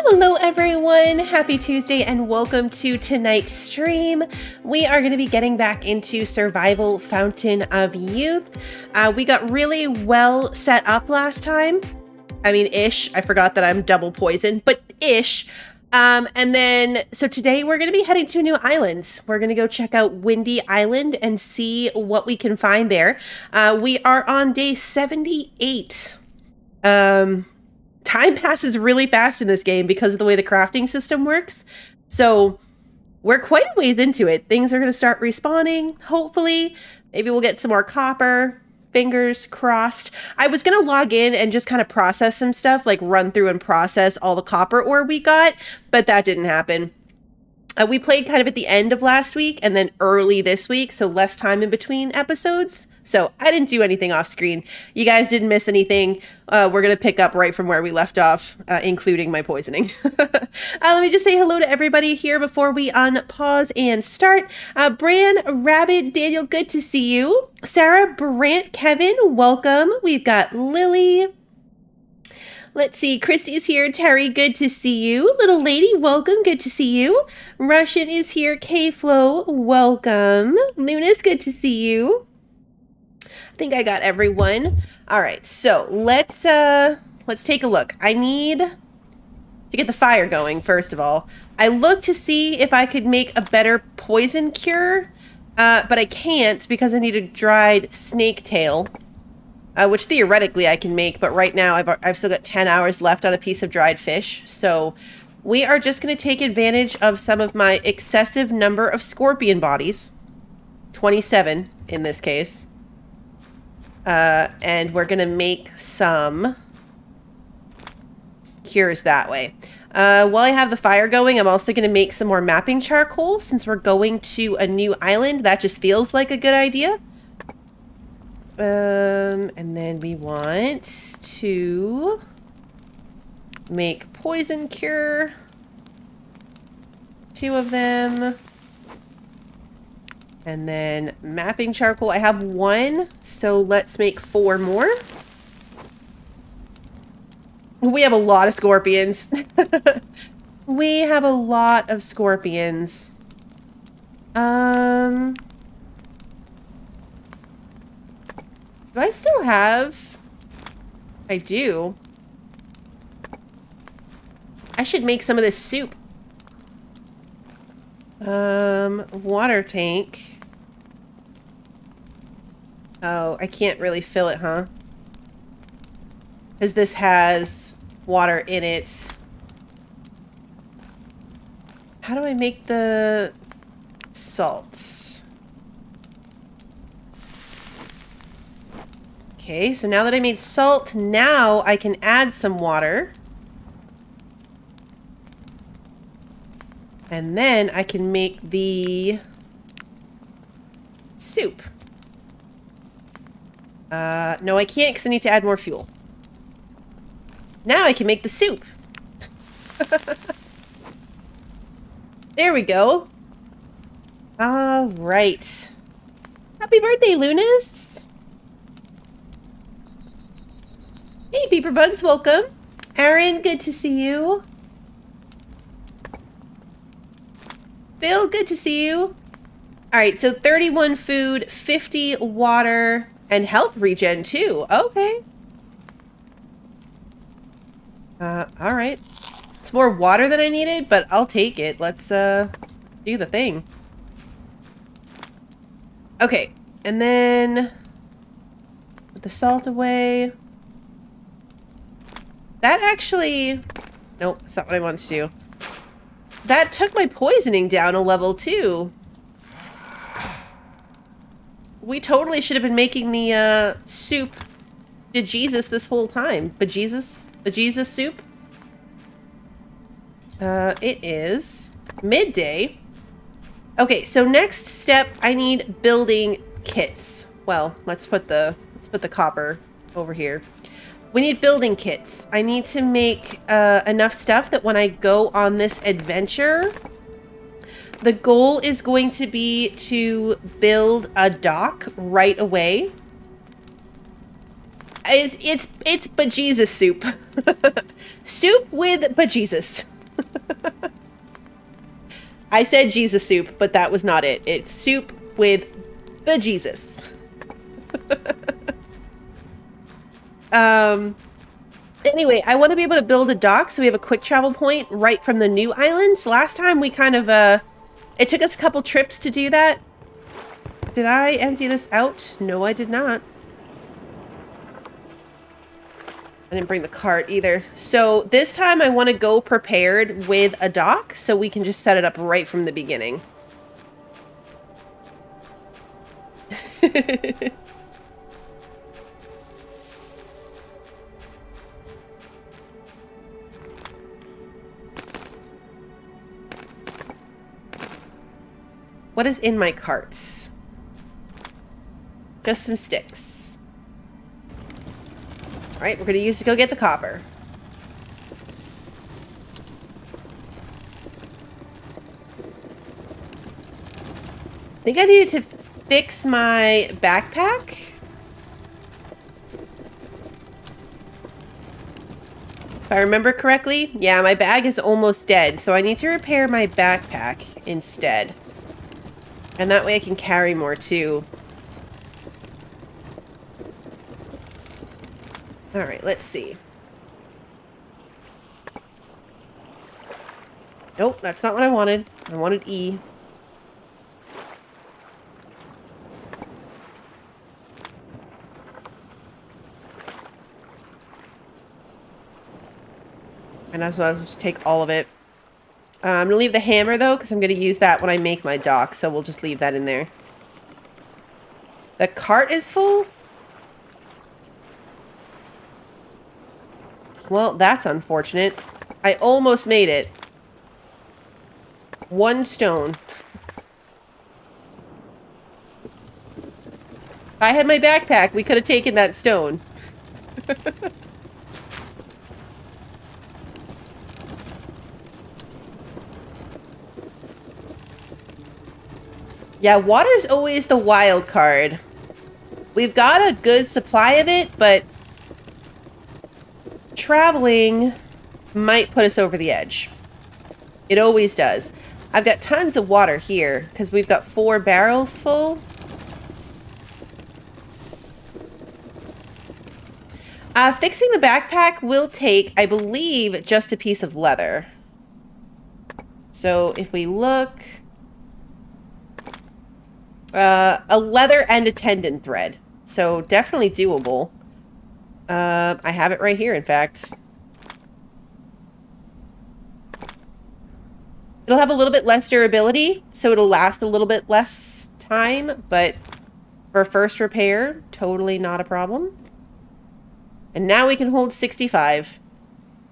Hello everyone, happy Tuesday and welcome to tonight's stream. We are going to be getting back into Survival Fountain of Youth. We got really well set up last time. I mean, ish. I forgot that I'm double poisoned, but ish. So today we're going to be heading to a new island. We're going to go check out Windy Island and see what we can find there. We are on day 78. Time passes really fast in this game because of the way the crafting system works. So we're quite a ways into it. Things are going to start respawning, hopefully. Maybe we'll get some more copper. Fingers crossed. I was going to log in and just kind of process some stuff, like run through and process all the copper ore we got, but that didn't happen. We played kind of at the end of last week and then early this week, so less time in between episodes. So I didn't do anything off screen. You guys didn't miss anything. We're going to pick up right from where we left off, including my poisoning. Let me just say hello to everybody here before we unpause and start. Bran, Rabbit, Daniel, good to see you. Sarah, Brant, Kevin, welcome. We've got Lily. Let's see, Christy's here. Terry, good to see you. Little lady, welcome. Good to see you. Russian is here. K-Flow, welcome. Luna's good to see you. I think I got everyone. All right, so let's take a look. I need to get the fire going, first of all. I looked to see if I could make a better poison cure, but I can't because I need a dried snake tail. Which theoretically I can make, but right now I've still got 10 hours left on a piece of dried fish. So we are just going to take advantage of some of my excessive number of scorpion bodies. 27 in this case. And we're going to make some cures that way. While I have the fire going, I'm also going to make some more mapping charcoal since we're going to a new island. That just feels like a good idea. And then we want to make poison cure. 2 of them. And then mapping charcoal. I have 1, so let's make 4 more. We have a lot of scorpions. We have a lot of scorpions. Do I still have? I do. I should make some of this soup. Water tank. Oh, I can't really fill it, huh? Because this has water in it. How do I make the salt? Okay, so now that I made salt, now I can add some water. And then I can make the soup. No, I can't because I need to add more fuel. Now I can make the soup. There we go. All right. Happy birthday, Lunas. Hey, Beeperbugs, welcome. Aaron, good to see you. Bill, good to see you. All right, so 31 food, 50 water, and health regen too. Okay. All right. It's more water than I needed, but I'll take it. Let's do the thing. Okay, and then put the salt away. That actually... Nope, that's not what I wanted to do. That took my poisoning down a level, too. We totally should have been making the soup bejesus this whole time. Bejesus soup? It is midday. Okay, so next step, I need building kits. Well, let's put the copper over here. We need building kits. I need to make enough stuff that when I go on this adventure, the goal is going to be to build a dock right away. It's bejesus soup. Soup with bejesus. I said Jesus soup, but that was not it. It's soup with the Jesus. Anyway, I want to be able to build a dock so we have a quick travel point right from the new islands. Last time we kind of, it took us a couple trips to do that. Did I empty this out? No, I did not. I didn't bring the cart either. So this time I want to go prepared with a dock so we can just set it up right from the beginning. What is in my carts? Just some sticks. All right, we're going to use to go get the copper. I think I needed to fix my backpack. If I remember correctly, yeah, my bag is almost dead, so I need to repair my backpack instead. And that way I can carry more too. All right, let's see. Nope, that's not what I wanted. I wanted E. And that's why I'll just take all of it. I'm going to leave the hammer, though, because I'm going to use that when I make my dock, so we'll just leave that in there. The cart is full? Well, that's unfortunate. I almost made it. One stone. If I had my backpack, we could have taken that stone. Yeah, water's always the wild card. We've got a good supply of it, but traveling might put us over the edge. It always does. I've got tons of water here because we've got 4 barrels full. Fixing the backpack will take, I believe, just a piece of leather. So if we look... a leather and a tendon thread. So definitely doable. I have it right here, in fact. It'll have a little bit less durability, so it'll last a little bit less time, but for first repair, totally not a problem. And now we can hold 65.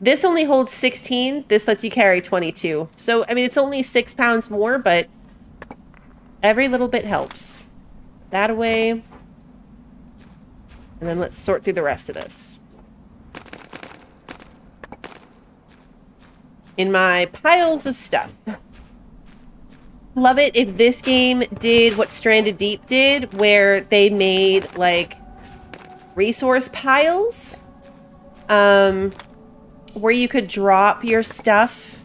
This only holds 16. This lets you carry 22. So, I mean, it's only 6 pounds more, but every little bit helps. That away. And then let's sort through the rest of this. In my piles of stuff. Love it if this game did what Stranded Deep did, where they made, like, resource piles. Where you could drop your stuff.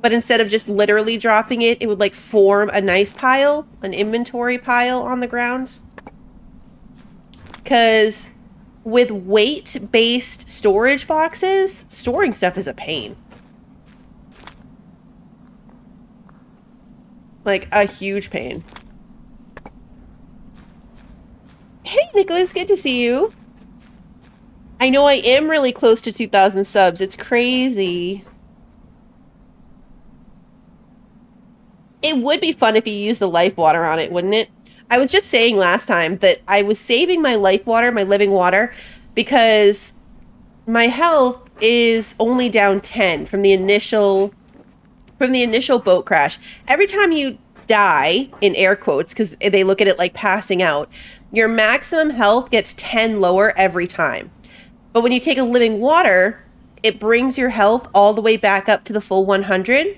But instead of just literally dropping it, it would like form a nice pile, an inventory pile on the ground. Because with weight-based storage boxes, storing stuff is a pain. Like a huge pain. Hey, Nicholas, good to see you. I know I am really close to 2,000 subs. It's crazy. It would be fun if you used the life water on it, wouldn't it? I was just saying last time that I was saving my life water, my living water, because my health is only down 10 from the initial boat crash. Every time you die, in air quotes, because they look at it like passing out, your maximum health gets 10 lower every time. But when you take a living water, it brings your health all the way back up to the full 100.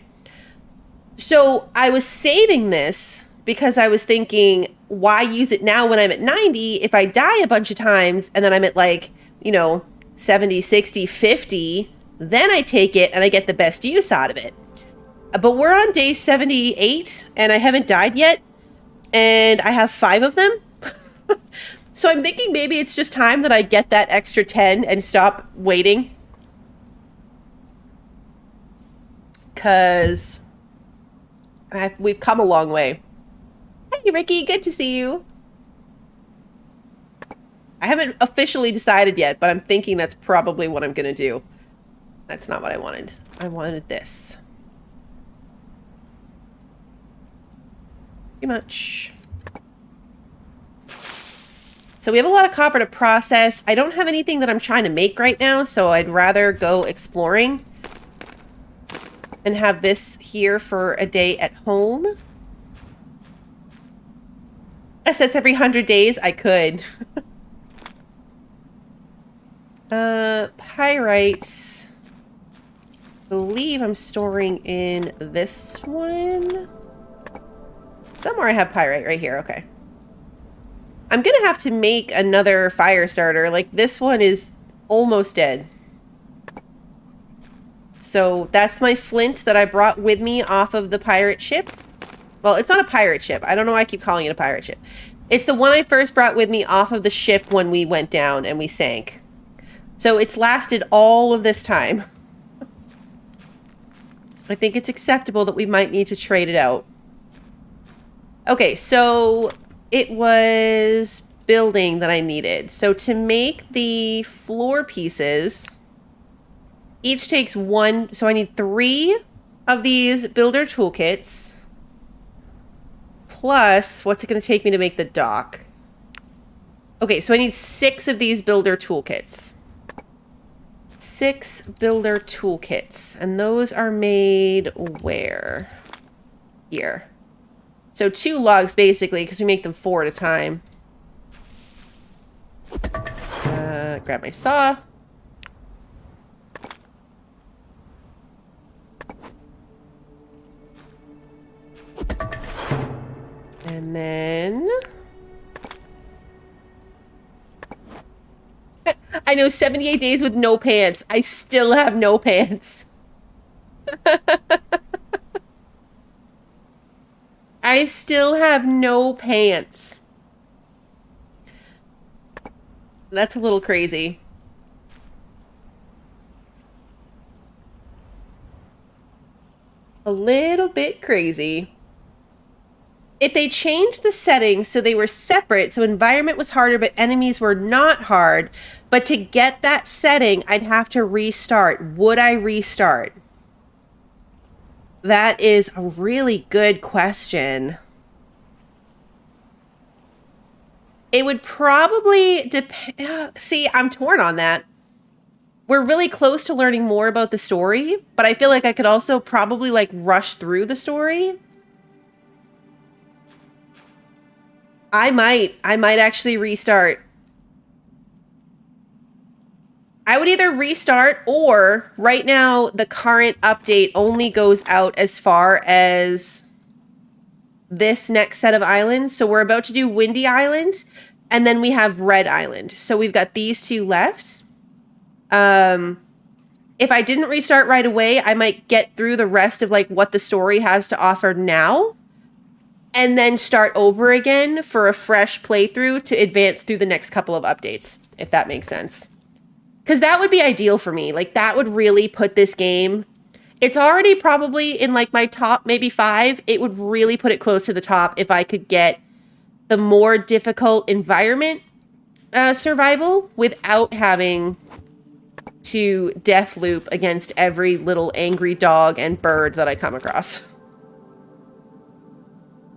So I was saving this because I was thinking, why use it now when I'm at 90? If I die a bunch of times and then I'm at like, 70, 60, 50, then I take it and I get the best use out of it. But we're on day 78 and I haven't died yet. And I have 5 of them. So I'm thinking maybe it's just time that I get that extra 10 and stop waiting. Because we've come a long way. Hey, Ricky, good to see you. I haven't officially decided yet, but I'm thinking that's probably what I'm going to do. That's not what I wanted. I wanted this. Pretty much. So we have a lot of copper to process. I don't have anything that I'm trying to make right now, so I'd rather go exploring and have this here for a day at home. Assess every 100 days? I could. Pyrites. I believe I'm storing in this one. Somewhere I have pyrite right here. Okay. I'm gonna have to make another fire starter. Like, this one is almost dead. So that's my flint that I brought with me off of the pirate ship. Well, it's not a pirate ship. I don't know why I keep calling it a pirate ship. It's the one I first brought with me off of the ship when we went down and we sank. So it's lasted all of this time. I think it's acceptable that we might need to trade it out. Okay, so it was building that I needed. So to make the floor pieces, each takes 1. So I need 3 of these builder toolkits. Plus, what's it going to take me to make the dock? Okay, so I need 6 of these builder toolkits. 6 builder toolkits. And those are made where? Here. So 2 logs, basically, because we make them 4 at a time. Grab my saw. And then... I know, 78 days with no pants. I still have no pants. I still have no pants. That's a little crazy. A little bit crazy. If they changed the settings so they were separate, so environment was harder but enemies were not hard, but to get that setting, I'd have to restart. Would I restart? That is a really good question. It would probably depend. See, I'm torn on that. We're really close to learning more about the story, but I feel like I could also probably like rush through the story. I might actually restart. I would either restart or right now the current update only goes out as far as this next set of islands. So we're about to do Windy Island and then we have Red Island. So we've got these 2 left. If I didn't restart right away, I might get through the rest of like what the story has to offer now and then start over again for a fresh playthrough to advance through the next couple of updates, if that makes sense. Because that would be ideal for me. Like, that would really put this game... It's already probably in, like, my top maybe 5. It would really put it close to the top if I could get the more difficult environment survival without having to death loop against every little angry dog and bird that I come across.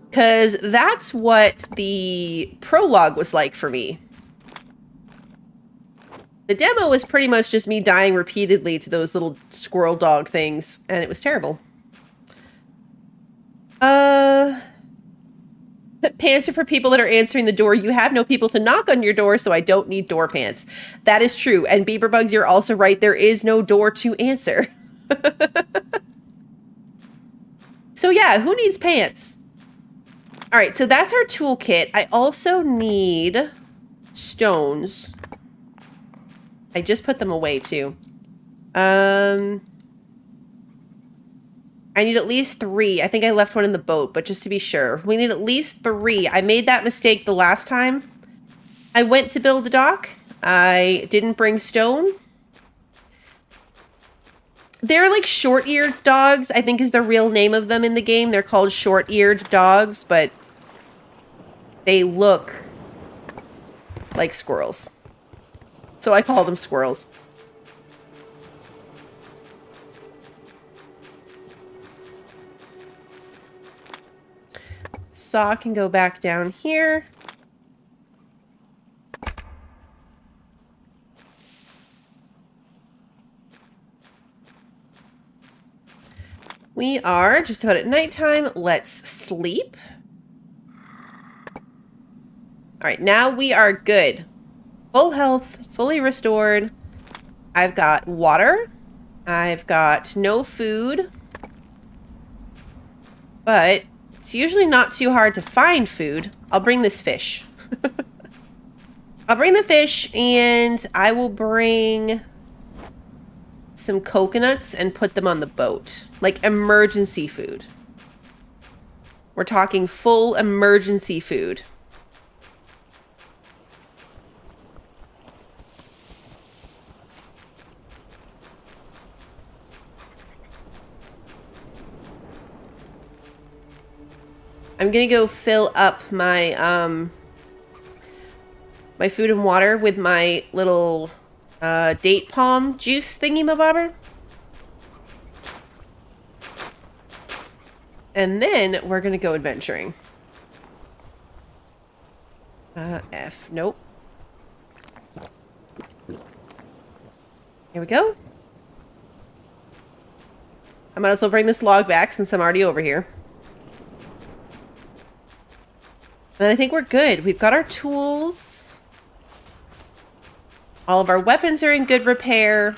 Because that's what the prologue was like for me. The demo was pretty much just me dying repeatedly to those little squirrel dog things, and it was terrible. Pants are for people that are answering the door. You have no people to knock on your door, so I don't need door pants. That is true. And Beaver Bugs, you're also right. There is no door to answer. So yeah, who needs pants? All right, so that's our toolkit. I also need stones. I just put them away too. I need at least 3. I think I left one in the boat, but just to be sure. We need at least 3. I made that mistake the last time I went to build the dock. I didn't bring stone. They're like short-eared dogs, I think is the real name of them in the game. They're called short-eared dogs, but they look like squirrels. So I call them squirrels. Saw can go back down here. We are just about at nighttime. Let's sleep. All right, now we are good. Full health, fully restored. I've got water. I've got no food. But it's usually not too hard to find food. I'll bring this fish. I'll bring the fish, and I will bring some coconuts and put them on the boat. Like emergency food. We're talking full emergency food. I'm gonna go fill up my my food and water with my little date palm juice thingy-mabobber. And then we're gonna go adventuring. F. Nope. Here we go. I might as well bring this log back since I'm already over here. Then I think we're good. We've got our tools. All of our weapons are in good repair.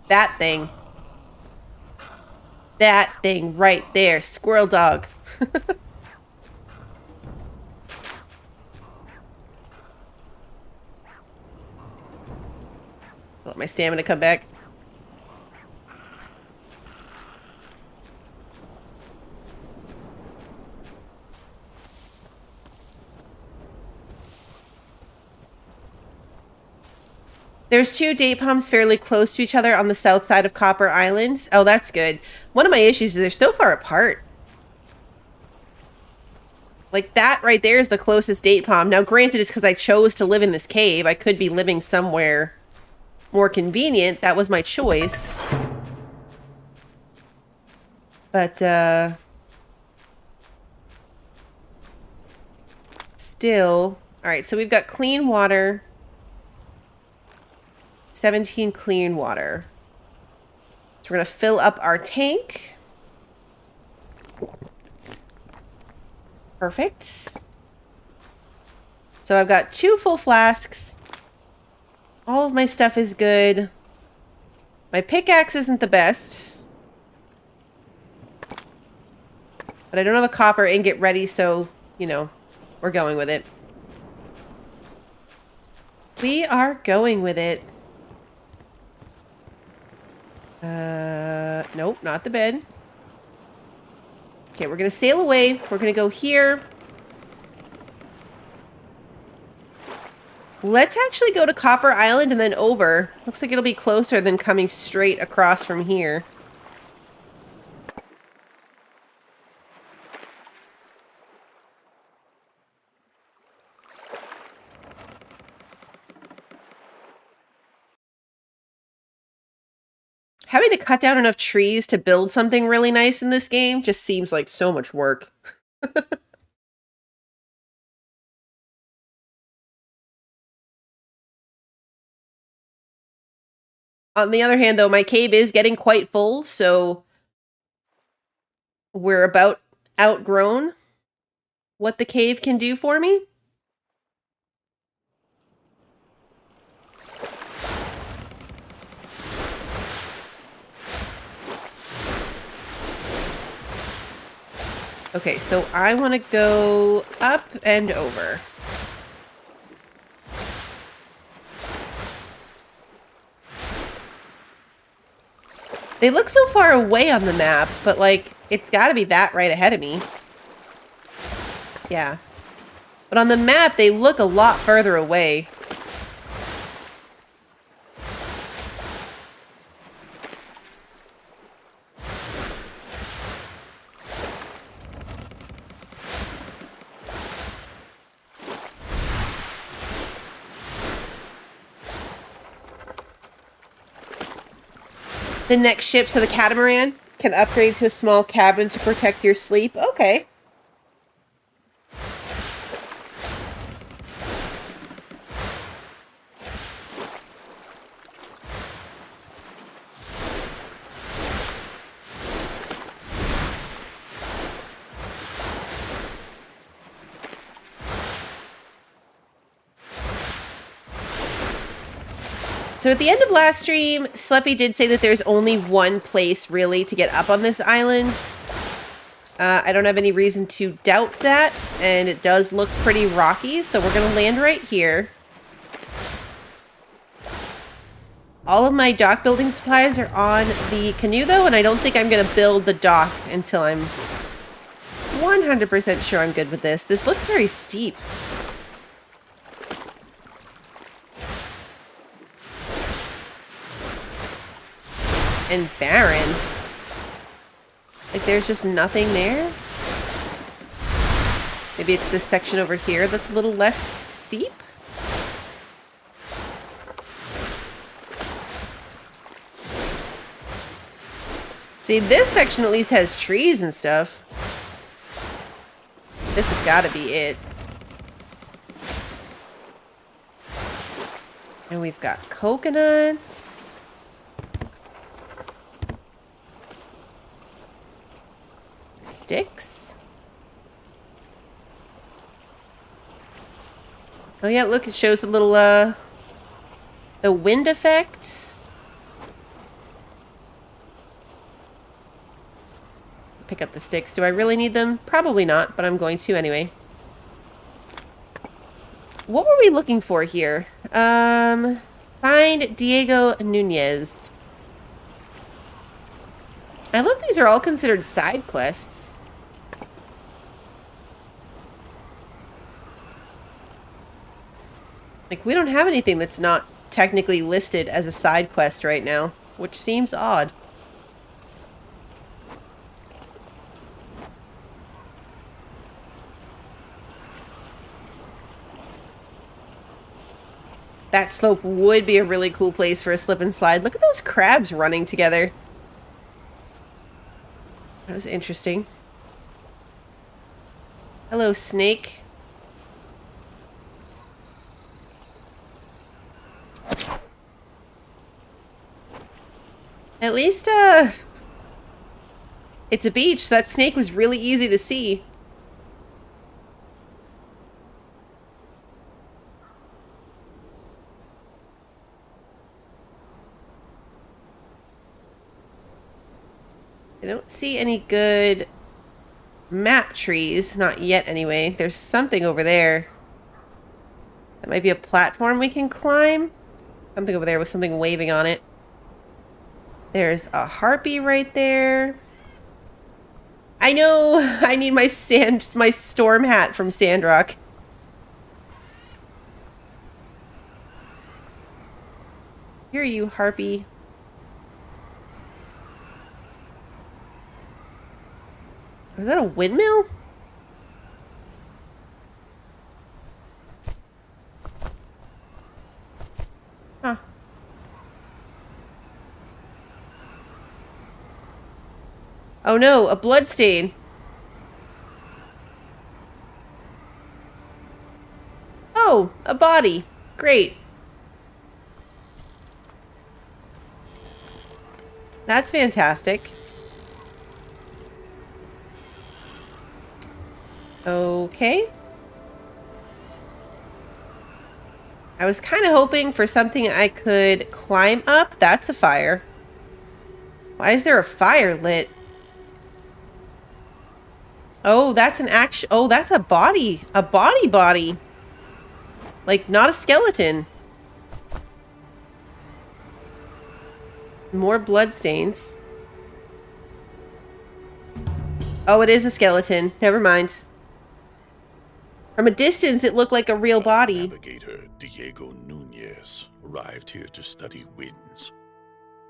That thing. That thing right there. Squirrel dog. Let my stamina come back. There's 2 date palms fairly close to each other on the south side of Copper Island. Oh, that's good. One of my issues is they're so far apart. Like, that right there is the closest date palm. Now, granted, it's because I chose to live in this cave. I could be living somewhere more convenient. That was my choice. But, still. Alright, so we've got clean water. 17 clean water. So we're going to fill up our tank. Perfect. So I've got 2 full flasks. All of my stuff is good. My pickaxe isn't the best. But I don't have a copper ingot ready, so, you know, we're going with it. We are going with it. Nope, not the bed. Okay, we're gonna sail away. We're gonna go here. Let's actually go to Copper Island and then over. Looks like it'll be closer than coming straight across from here. Having to cut down enough trees to build something really nice in this game just seems like so much work. On the other hand, though, my cave is getting quite full, so we're about outgrown what the cave can do for me. Okay, so I want to go up and over. They look so far away on the map, but like, it's gotta be that right ahead of me. Yeah. But on the map, they look a lot further away. The next ship, so the catamaran, can upgrade to a small cabin to protect your sleep. Okay. So at the end of last stream, Sleppy did say that there's only one place really to get up on this island. I don't have any reason to doubt that, and it does look pretty rocky, so we're going to land right here. All of my dock building supplies are on the canoe though, and I don't think I'm going to build the dock until I'm 100% sure I'm good with this. This looks very steep. And barren. Like there's just nothing there. Maybe it's this section over here that's a little less steep. See, this section at least has trees and stuff. This has got to be it. And we've got coconuts. Sticks. Oh yeah, look, it shows a little the wind effect. Pick up the sticks. Do I really need them? Probably not, but I'm going to anyway. What were we looking for here? Find Diego Nunez. I love these are all considered side quests. Like, we don't have anything that's not technically listed as a side quest right now, which seems odd. That slope would be a really cool place for a slip and slide. Look at those crabs running together. That was interesting. Hello, snake. At least, it's a beach, so that snake was really easy to see. I don't see any good map trees, not yet anyway. There's something over there. That might be a platform we can climb. Something over there with something waving on it. There's a harpy right there. I know I need my storm hat from Sandrock. Here you, harpy. Is that a windmill? Huh. Oh no, a bloodstain. Oh, a body. Great. That's fantastic. Okay. I was kind of hoping for something I could climb up. That's a fire. Why is there a fire lit? Oh, that's an action. Oh, that's a body. A body. Like, not a skeleton. More bloodstains. Oh, it is a skeleton. Never mind. From a distance, it looked like a real body. Navigator Diego Nunez arrived here to study winds.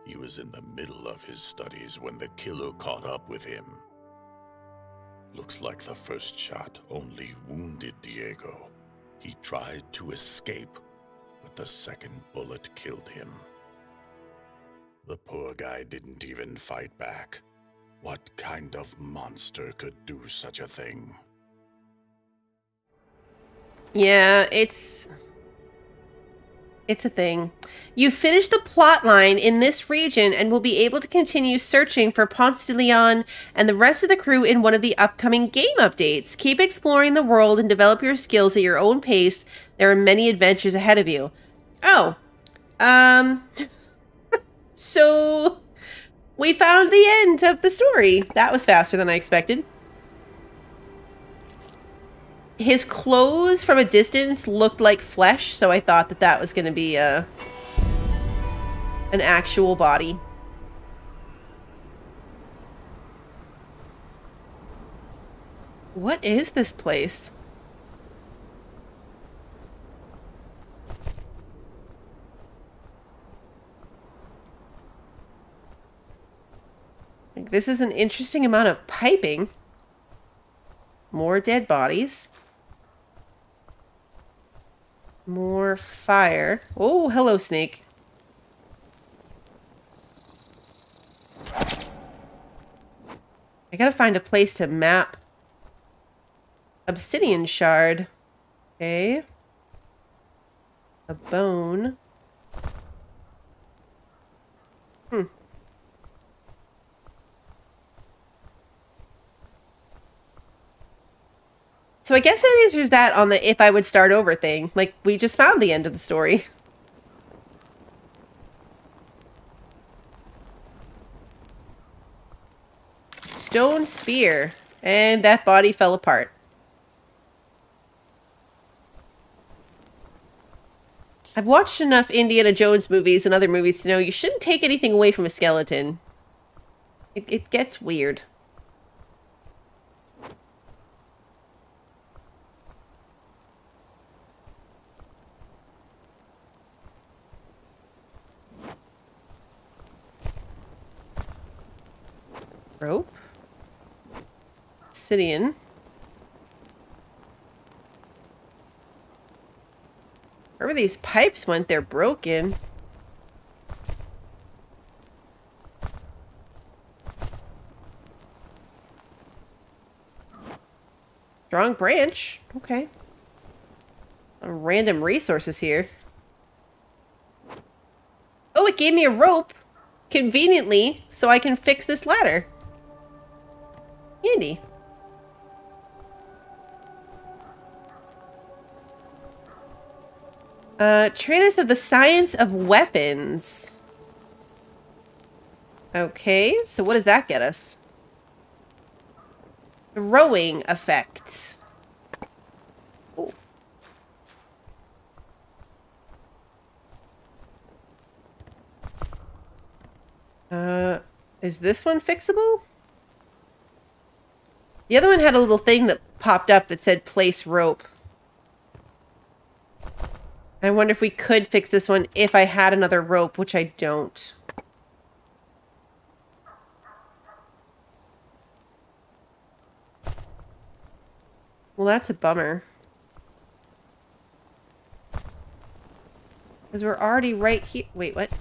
He was in the middle of his studies when the killer caught up with him. Looks like the first shot only wounded Diego. He tried to escape, but the second bullet killed him. The poor guy didn't even fight back. What kind of monster could do such a thing? Yeah, it's a thing. You finish the plot line in this region and will be able to continue searching for Ponce de Leon and the rest of the crew in one of the upcoming game updates. Keep exploring the world and develop your skills at your own pace. There are many adventures ahead of you. Oh. So we found the end of the story. That was faster than I expected. His clothes from a distance looked like flesh, so I thought that that was going to be an actual body. What is this place? This is an interesting amount of piping. More dead bodies. More fire. Oh, hello, snake. I gotta find a place to map. Obsidian shard. Okay. A bone. So I guess that answers that on the if I would start over thing. Like, we just found the end of the story. Stone spear. And that body fell apart. I've watched enough Indiana Jones movies and other movies to know you shouldn't take anything away from a skeleton. It gets weird. Rope. Obsidian. Wherever these pipes went, they're broken. Strong branch. Okay. Random resources here. Oh, it gave me a rope. Conveniently, so I can fix this ladder. Handy. Train us of the science of weapons. Okay, so what does that get us? Throwing effect. Ooh. Is this one fixable? The other one had a little thing that popped up that said place rope. I wonder if we could fix this one if I had another rope, which I don't. Well, that's a bummer. Because we're already right here. Wait, what?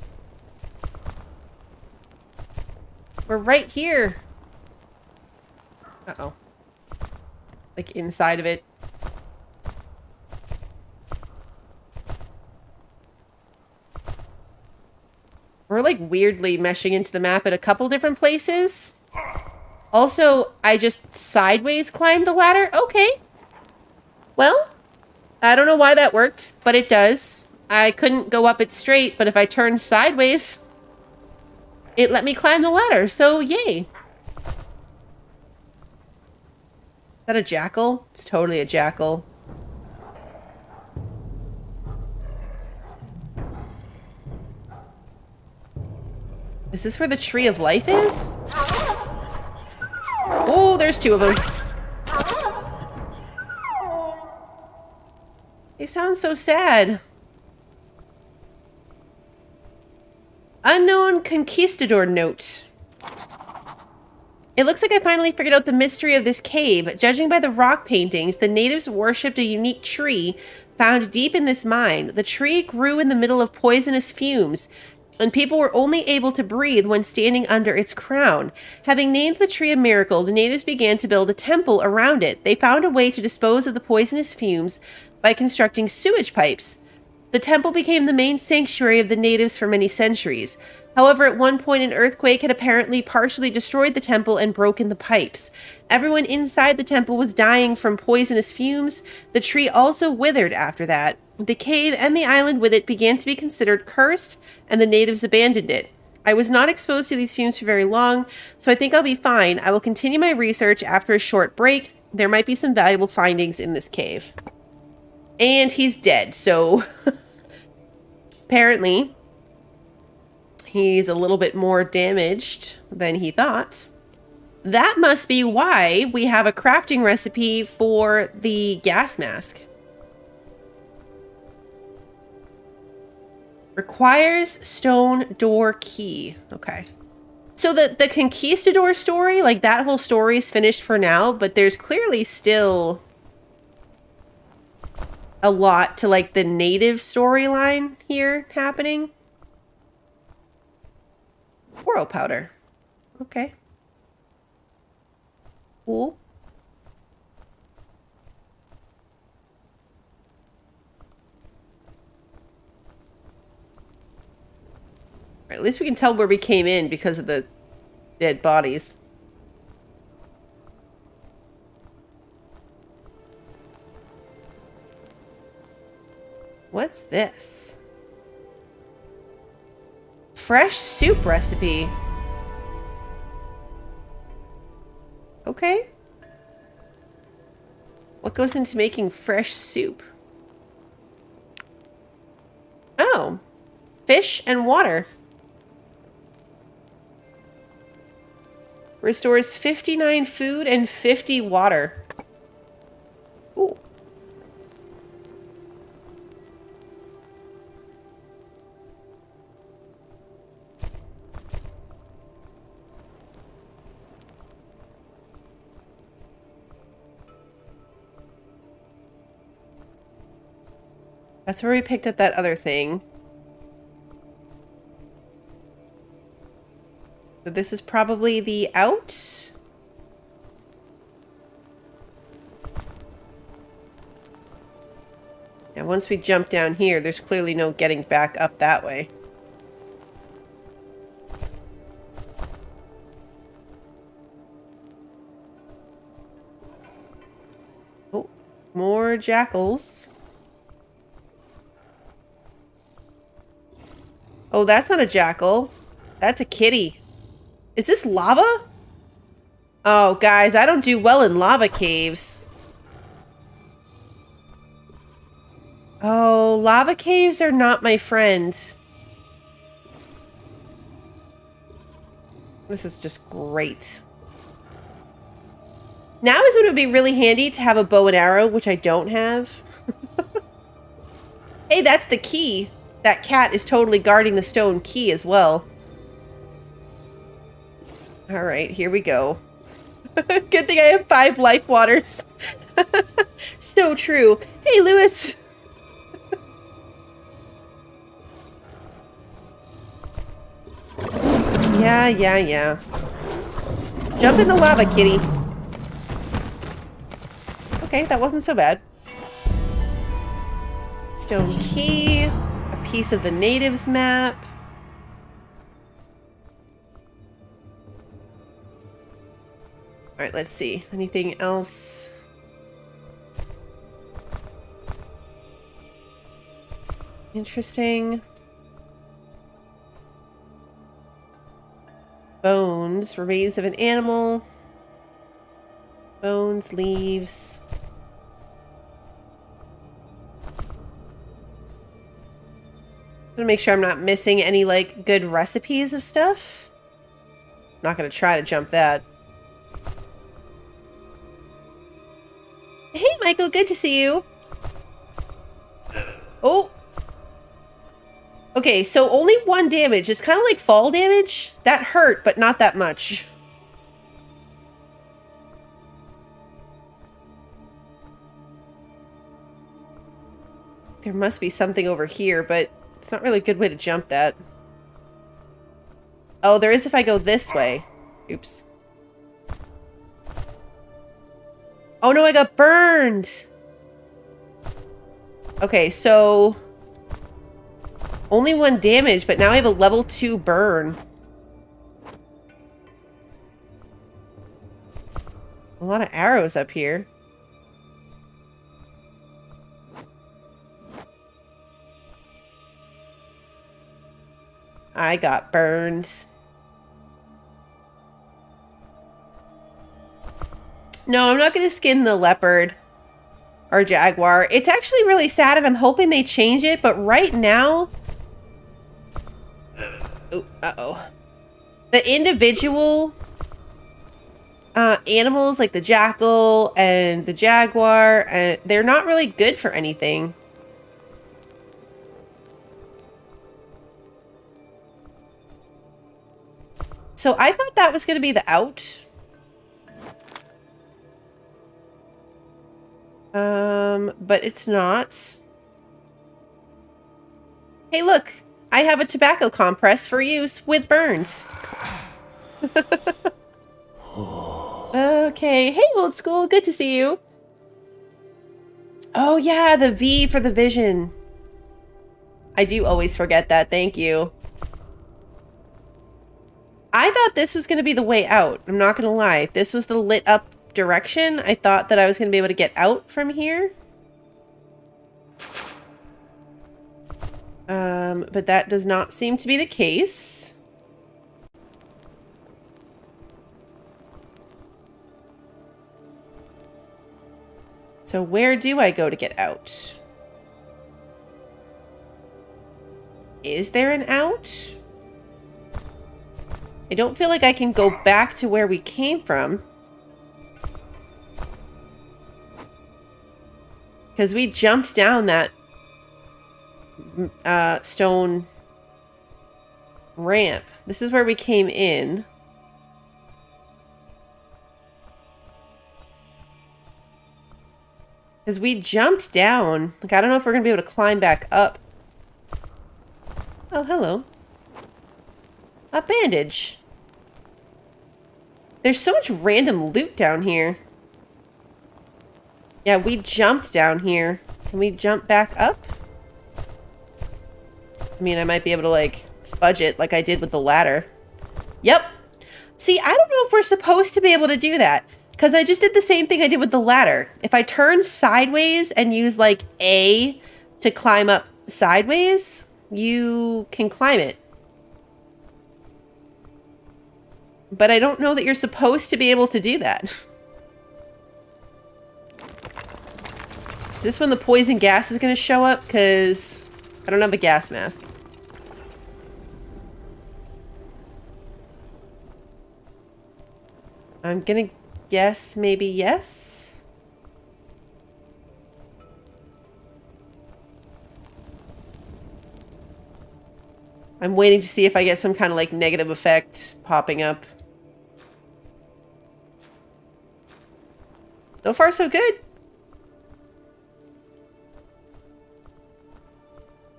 We're right here. Uh-oh. Like inside of it. We're like weirdly meshing into the map at a couple different places. Also, I just sideways climbed a ladder. Okay. Well, I don't know why that worked, but it does. I couldn't go up it straight, but if I turned sideways, it let me climb the ladder, so yay. Is that a jackal? It's totally a jackal. Is this where the tree of life is? Oh, there's two of them. They sound so sad. Unknown conquistador note. It looks like I finally figured out the mystery of this cave. Judging by the rock paintings, the natives worshipped a unique tree found deep in this mine. The tree grew in the middle of poisonous fumes, and people were only able to breathe when standing under its crown. Having named the tree a miracle, the natives began to build a temple around it. They found a way to dispose of the poisonous fumes by constructing sewage pipes. The temple became the main sanctuary of the natives for many centuries. However, at one point, an earthquake had apparently partially destroyed the temple and broken the pipes. Everyone inside the temple was dying from poisonous fumes. The tree also withered after that. The cave and the island with it began to be considered cursed, and the natives abandoned it. I was not exposed to these fumes for very long, so I think I'll be fine. I will continue my research after a short break. There might be some valuable findings in this cave. And he's dead, so apparently he's a little bit more damaged than he thought. That must be why we have a crafting recipe for the gas mask. Requires stone door key. Okay. So the conquistador story, like that whole story is finished for now, but there's clearly still a lot to like the native storyline here happening. Coral powder. Okay. Cool. At least we can tell where we came in because of the dead bodies. What's this? Fresh soup recipe. Okay. What goes into making fresh soup? Oh. Fish and water. Restores 59 food and 50 water. Ooh. That's where we picked up that other thing. So this is probably the out. Now once we jump down here, there's clearly no getting back up that way. Oh, more jackals. Oh, that's not a jackal. That's a kitty. Is this lava? Oh, guys, I don't do well in lava caves. Oh, lava caves are not my friend. This is just great. Now is when it would be really handy to have a bow and arrow, which I don't have. Hey, that's the key. That cat is totally guarding the stone key as well. All right, here we go. Good thing I have 5 life waters. So true. Hey, Lewis. Yeah. Jump in the lava, kitty. Okay, that wasn't so bad. Stone key. A piece of the natives map. All right, let's see. Anything else? Interesting. Bones. Remains of an animal. Bones, leaves. I'm gonna make sure I'm not missing any, like, good recipes of stuff. I'm not gonna try to jump that. Michael, good to see you. Oh. Okay, so only 1 damage. It's kind of like fall damage. That hurt, but not that much. There must be something over here, but it's not really a good way to jump that. Oh, there is if I go this way. Oops. Oh no, I got burned! Okay, so... only 1 damage, but now I have a level 2 burn. A lot of arrows up here. I got burned. No, I'm not going to skin the leopard or jaguar. It's actually really sad and I'm hoping they change it, but right now... oh, uh-oh. The individual animals like the jackal and the jaguar, they're not really good for anything. So I thought that was going to be the out. But it's not. Hey, look. I have a tobacco compress for use with burns. Okay. Hey, old school. Good to see you. Oh, yeah. The V for the vision. I do always forget that. Thank you. I thought this was going to be the way out. I'm not going to lie. This was the lit up direction. I thought that I was going to be able to get out from here. But that does not seem to be the case. So where do I go to get out? Is there an out? I don't feel like I can go back to where we came from. Because we jumped down that stone ramp. This is where we came in. Because we jumped down. Like, I don't know if we're going to be able to climb back up. Oh, hello. A bandage. There's so much random loot down here. Yeah, we jumped down here. Can we jump back up? I mean, I might be able to, like, fudge it like I did with the ladder. Yep. See, I don't know if we're supposed to be able to do that. Because I just did the same thing I did with the ladder. If I turn sideways and use, like, A to climb up sideways, you can climb it. But I don't know that you're supposed to be able to do that. Is this when the poison gas is going to show up? Because I don't have a gas mask. I'm going to guess maybe yes. I'm waiting to see if I get some kind of like negative effect popping up. So far, so good.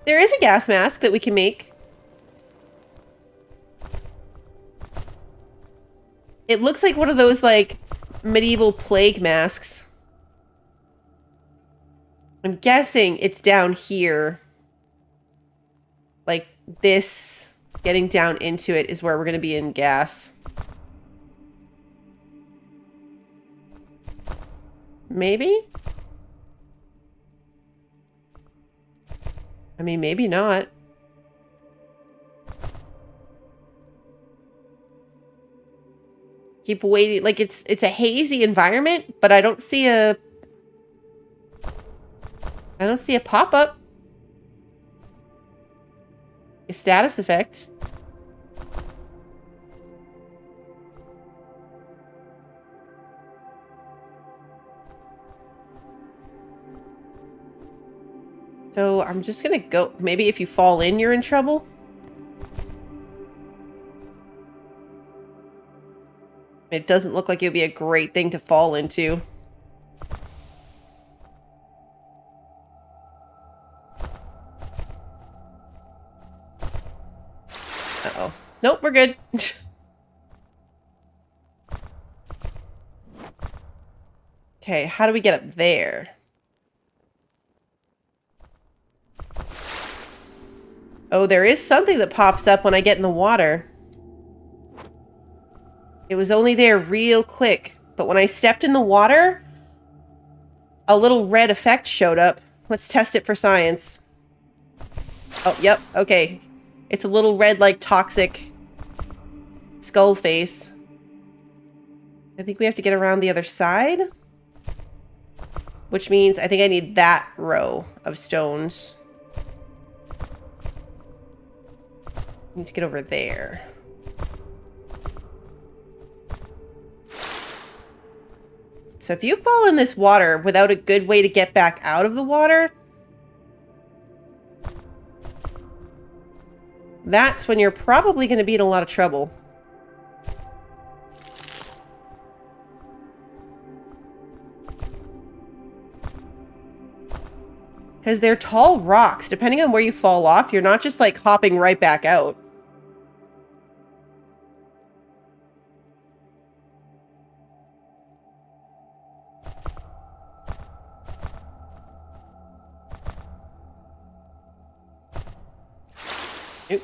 There is a gas mask that we can make. It looks like one of those, like, medieval plague masks. I'm guessing it's down here. Like, this, getting down into it is where we're going to be in gas. Maybe? I mean, maybe not. Keep waiting. Like, it's a hazy environment, but I don't see a pop-up. A status effect. So I'm just gonna go. Maybe if you fall in, you're in trouble. It doesn't look like it would be a great thing to fall into. Uh-oh. Nope, we're good. Okay, how do we get up there? Oh, there is something that pops up when I get in the water. It was only there real quick, but when I stepped in the water, a little red effect showed up. Let's test it for science. Oh, yep, okay. It's a little red, like, toxic skull face. I think we have to get around the other side. Which means I think I need that row of stones. Need to get over there. So if you fall in this water without a good way to get back out of the water, that's when you're probably going to be in a lot of trouble. Because they're tall rocks. Depending on where you fall off, you're not just like hopping right back out. Oop.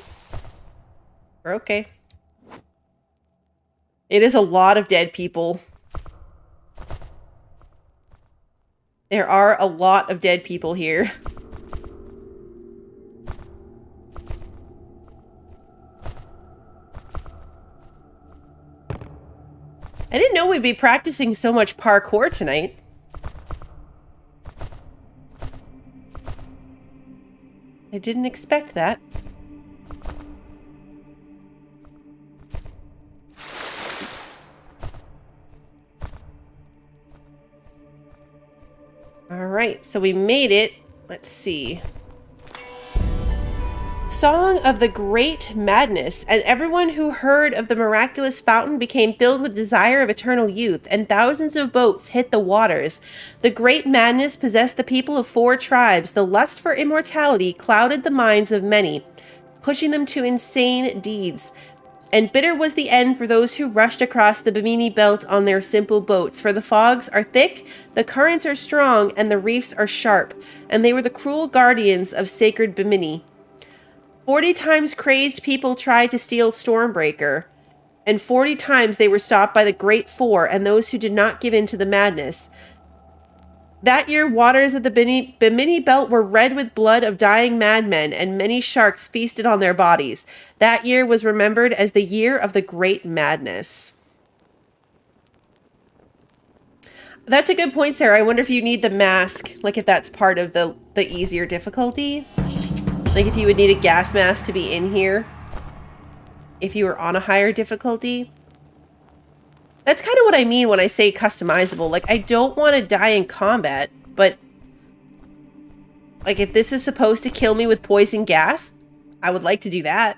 We're okay. It is a lot of dead people. There are a lot of dead people here. I didn't know we'd be practicing so much parkour tonight. I didn't expect that. Oops. All right, so we made it. Let's see. Song of the Great Madness, and everyone who heard of the miraculous fountain became filled with desire of eternal youth, and thousands of boats hit the waters. The Great Madness possessed the people of 4 tribes. The lust for immortality clouded the minds of many, pushing them to insane deeds. And bitter was the end for those who rushed across the Bimini Belt on their simple boats, for the fogs are thick, the currents are strong, and the reefs are sharp, and they were the cruel guardians of sacred Bimini. 40 times crazed people tried to steal Stormbreaker, and 40 times they were stopped by the Great Four and those who did not give in to the madness. That year, waters of the Bimini Belt were red with blood of dying madmen, and many sharks feasted on their bodies. That year was remembered as the year of the Great Madness. That's a good point, Sarah. I wonder if you need the mask, like if that's part of the easier difficulty. Like if you would need a gas mask to be in here if you were on a higher difficulty. That's kind of what I mean when I say customizable. Like, I don't want to die in combat, but like if this is supposed to kill me with poison gas, I would like to do that.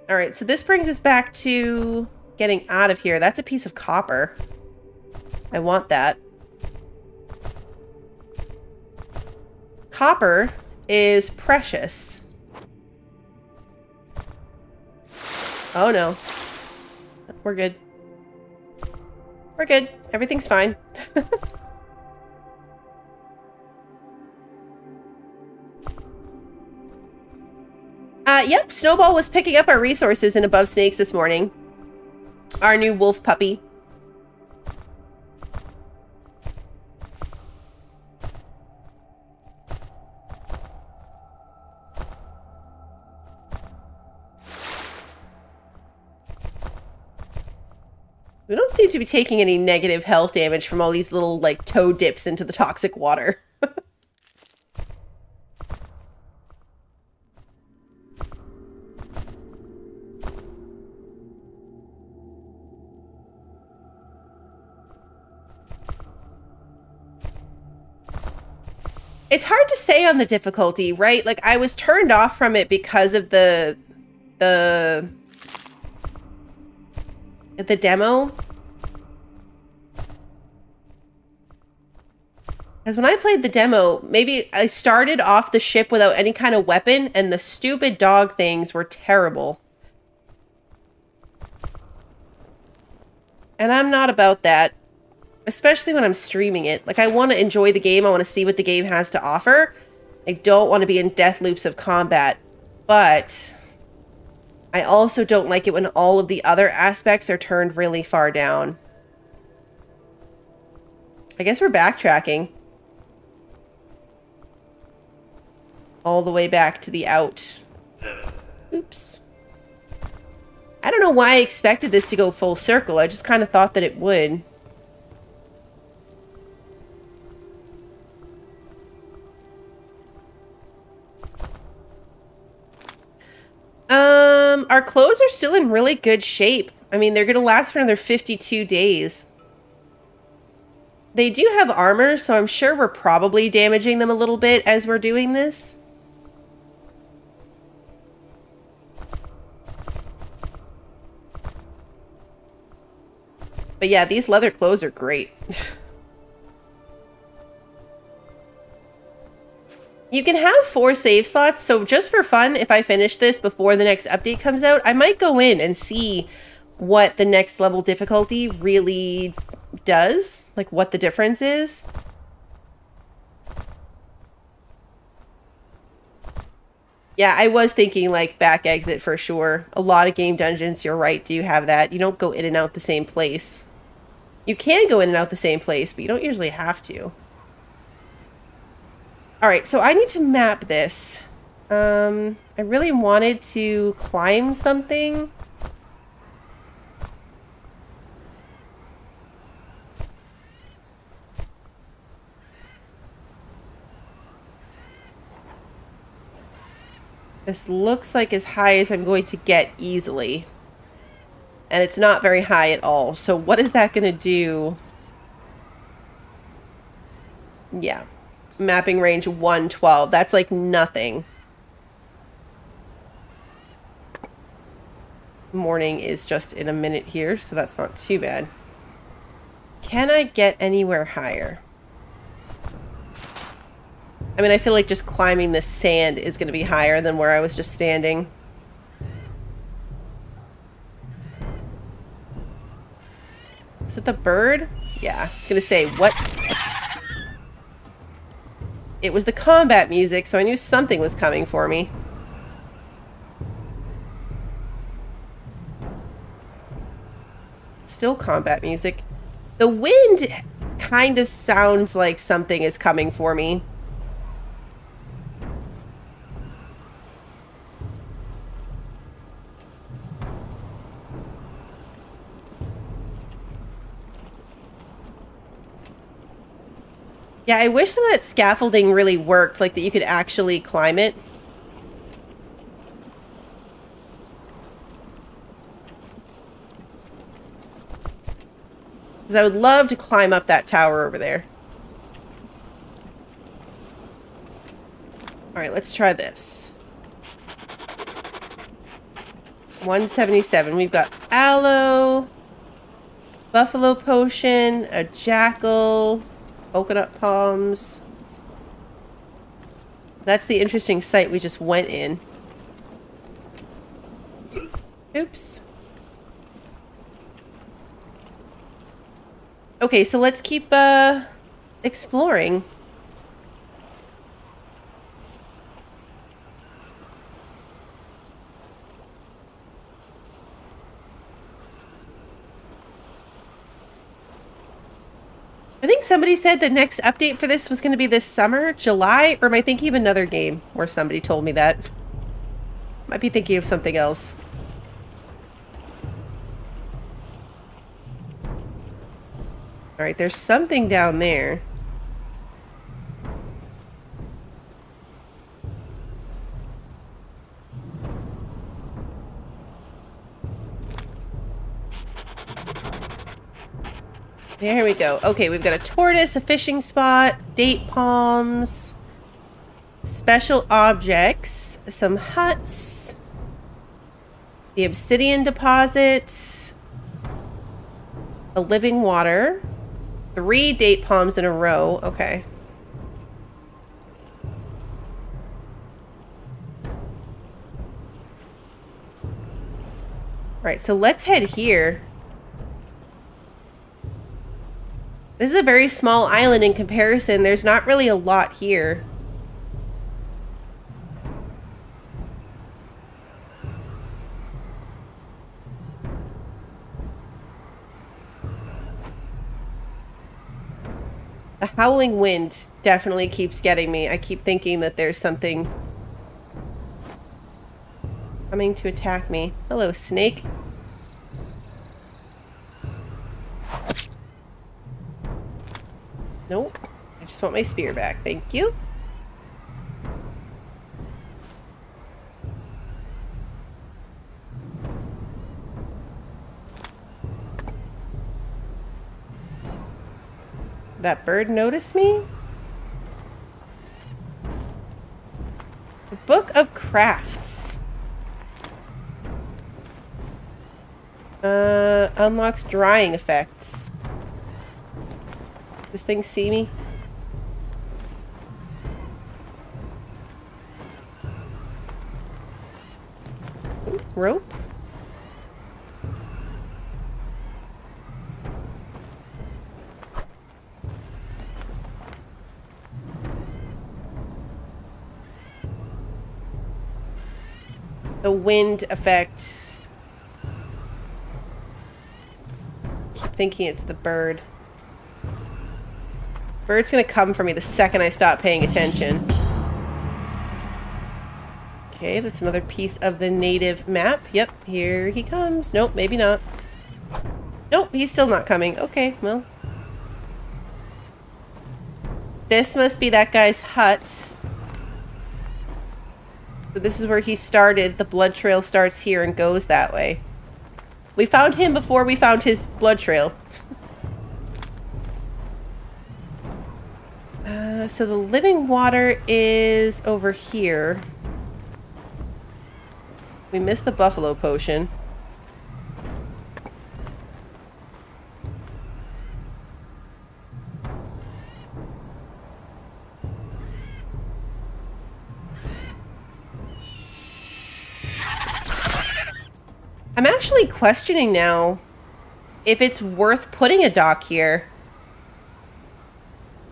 All right, so this brings us back to getting out of here. That's a piece of copper. I want that. Copper is precious. Oh no. We're good. We're good. Everything's fine. Yep, Snowball was picking up our resources in Above Snakes this morning. Our new wolf puppy. We don't seem to be taking any negative health damage from all these little, like, toe dips into the toxic water. It's hard to say on the difficulty, right? Like, I was turned off from it because of the demo. Because when I played the demo, maybe I started off the ship without any kind of weapon, and the stupid dog things were terrible. And I'm not about that. Especially when I'm streaming it. Like, I want to enjoy the game. I want to see what the game has to offer. I don't want to be in death loops of combat. But I also don't like it when all of the other aspects are turned really far down. I guess we're backtracking. All the way back to the out. Oops. I don't know why I expected this to go full circle. I just kind of thought that it would. Our clothes are still in really good shape. I mean, they're going to last for another 52 days. They do have armor, so I'm sure we're probably damaging them a little bit as we're doing this. But yeah, these leather clothes are great. You can have 4 save slots, so just for fun, if I finish this before the next update comes out, I might go in and see what the next level difficulty really does, like what the difference is. Yeah, I was thinking like back exit for sure. A lot of game dungeons, you're right, do have that. You don't go in and out the same place. You can go in and out the same place, but you don't usually have to. Alright, so I need to map this. I really wanted to climb something. This looks like as high as I'm going to get easily. And it's not very high at all. So what is that going to do? Yeah. Mapping range 112. That's like nothing. Morning is just in a minute here, so that's not too bad. Can I get anywhere higher? I mean, I feel like just climbing this sand is going to be higher than where I was just standing. Is it the bird? Yeah, I was going to say, what? It was the combat music, so I knew something was coming for me. Still combat music. The wind kind of sounds like something is coming for me. Yeah, I wish that scaffolding really worked, like that you could actually climb it. Because I would love to climb up that tower over there. Alright, let's try this. 177. We've got aloe, buffalo potion, a jackal, coconut palms. That's the interesting site we just went in. Oops. Okay, so let's keep exploring. I think somebody said the next update for this was going to be this summer, July, or am I thinking of another game where somebody told me that? Might be thinking of something else. Alright, there's something down there. There we go. Okay, we've got a tortoise, a fishing spot, date palms, Special objects. Some huts. The obsidian deposit. A living water. 3 date palms in a row. Okay. Alright, so let's head here. This is a very small island in comparison. There's not really a lot here. The howling wind definitely keeps getting me. I keep thinking that there's something coming to attack me. Hello, snake. Nope. I just want my spear back. Thank you. That bird noticed me? The Book of Crafts. Unlocks drying effects. This thing see me? Ooh, rope. The wind effect. Keep thinking it's the bird. Bird's gonna come for me the second I stop paying attention. Okay, that's another piece of the native map. Yep, here he comes. Nope, maybe not. Nope, he's still not coming. Okay, well. This must be that guy's hut. So this is where he started. The blood trail starts here and goes that way. We found him before we found his blood trail. So the living water is over here. We missed the buffalo potion. I'm actually questioning now if it's worth putting a dock here.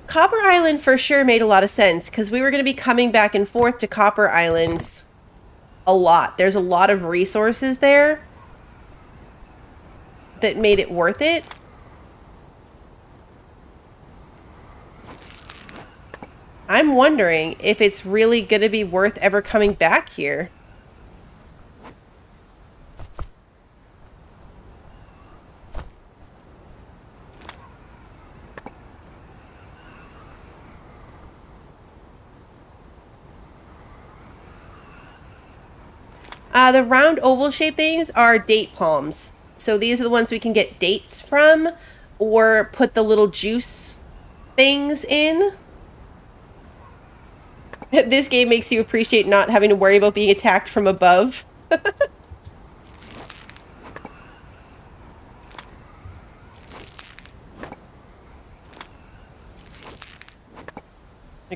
Copper Island for sure made a lot of sense because we were going to be coming back and forth to Copper Islands a lot. There's a lot of resources there that made it worth it. I'm wondering if it's really going to be worth ever coming back here. The round oval shaped things are date palms. So these are the ones we can get dates from or put the little juice things in. This game makes you appreciate not having to worry about being attacked from above. I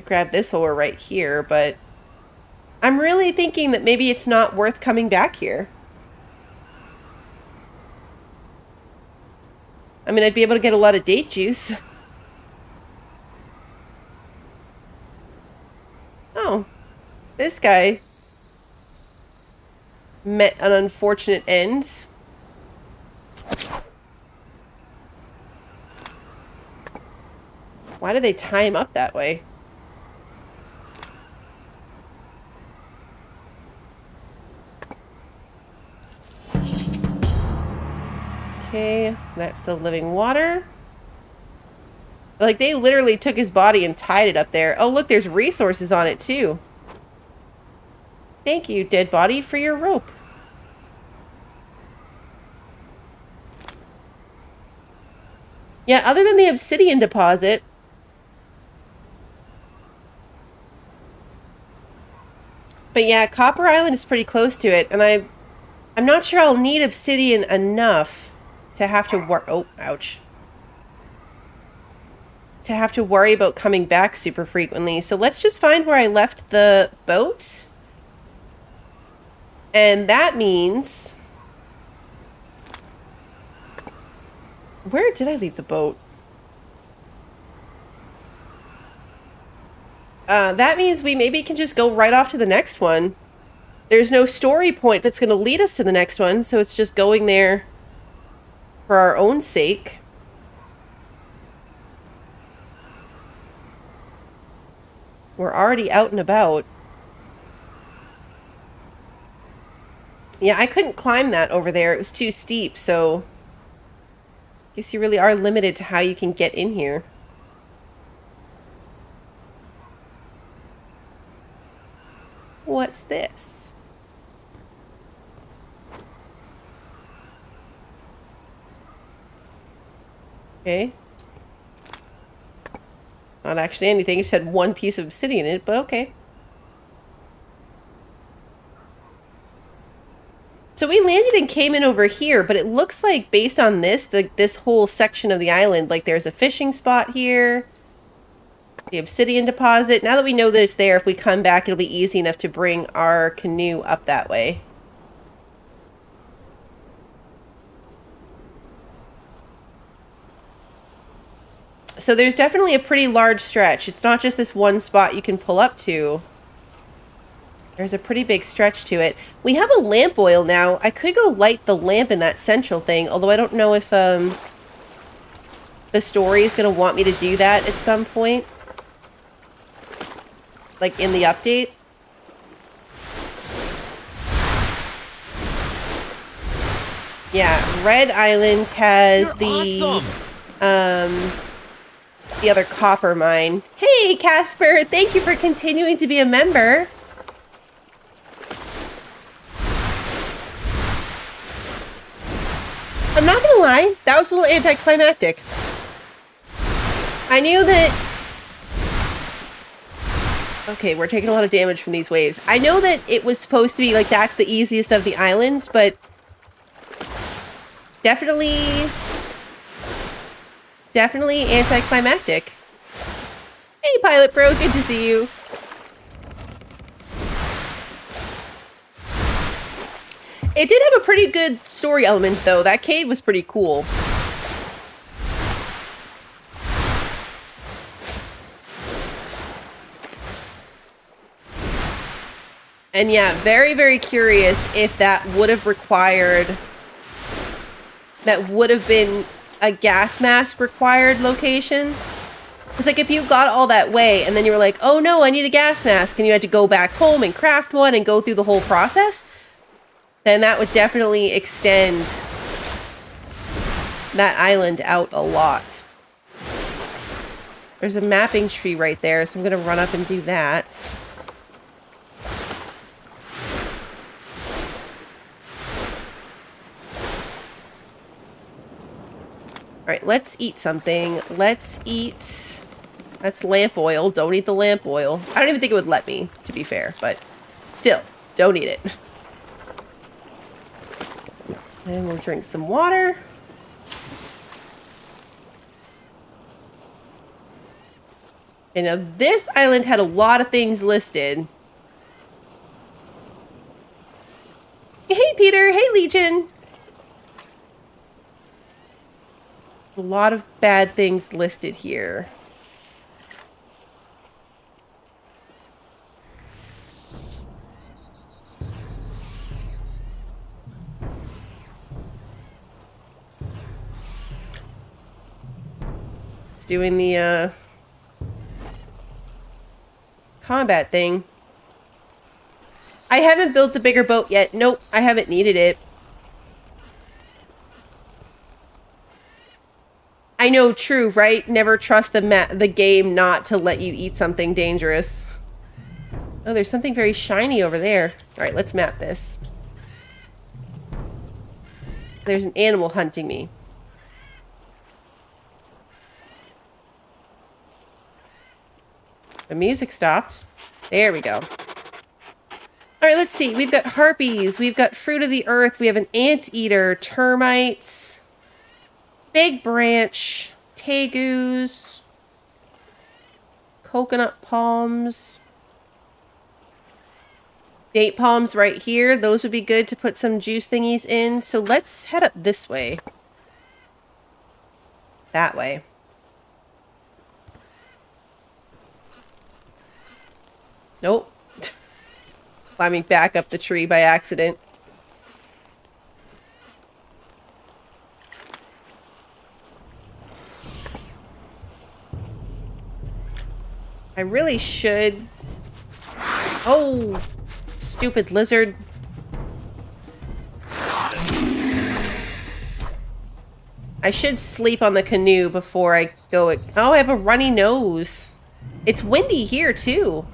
grab this while we're right here, but I'm really thinking that maybe it's not worth coming back here. I mean, I'd be able to get a lot of date juice. Oh, this guy met an unfortunate end. Why did they tie him up that way? Okay, that's the living water. Like, they literally took his body and tied it up there. Oh, look, there's resources on it, too. Thank you, dead body, for your rope. Yeah, other than the obsidian deposit, But yeah, Copper Island is pretty close to it, and I'm not sure I'll need obsidian enough to have to oh, ouch. To have to worry about coming back super frequently. So let's just find where I left the boat. And that means... Where did I leave the boat? That means we maybe can just go right off to the next one. There's no story point that's going to lead us to the next one, so it's just going there for our own sake. We're already out and about. Yeah, I couldn't climb that over there. It was too steep, so... I guess you really are limited to how you can get in here. What's this? Okay. Not actually anything. It just had one piece of obsidian in it, but okay. So we landed and came in over here, but it looks like based on this, this whole section of the island, like there's a fishing spot here. The obsidian deposit. Now that we know that it's there, if we come back, it'll be easy enough to bring our canoe up that way. So there's definitely a pretty large stretch. It's not just this one spot you can pull up to. There's a pretty big stretch to it. We have a lamp oil now. I could go light the lamp in that central thing, although I don't know if the story is going to want me to do that at some point. Like in the update. Yeah, Red Island has the other copper mine. Hey, Casper, thank you for continuing to be a member. I'm not gonna lie, that was a little anticlimactic. I knew that... Okay, we're taking a lot of damage from these waves. I know that it was supposed to be like that's the easiest of the islands, but definitely anticlimactic. Hey, Pilot Bro, good to see you. It did have a pretty good story element, though. That cave was pretty cool. And yeah, very, very curious if that would have required... That would have been a gas mask required location. It's like if you got all that way and then you were like, oh no, I need a gas mask, and you had to go back home and craft one and go through the whole process, then that would definitely extend that island out a lot. There's a mapping tree right there, so I'm going to run up and do that. Alright, let's eat something. Let's eat... That's lamp oil. Don't eat the lamp oil. I don't even think it would let me, to be fair, but still, don't eat it. And we'll drink some water. And now this island had a lot of things listed. Hey, Peter. Hey, Legion. A lot of bad things listed here. It's doing the combat thing. I haven't built the bigger boat yet. Nope, I haven't needed it. I know, true, right? Never trust the game not to let you eat something dangerous. Oh, there's something very shiny over there. All right, let's map this. There's an animal hunting me. The music stopped. There we go. All right, let's see. We've got harpies. We've got fruit of the earth. We have an anteater, termites, big branch, tegus, coconut palms, date palms right here. Those would be good to put some juice thingies in. So let's head up this way. That way. Nope. Climbing back up the tree by accident. I really should... Oh! Stupid lizard. I should sleep on the canoe before I go... Oh, I have a runny nose. It's windy here, too.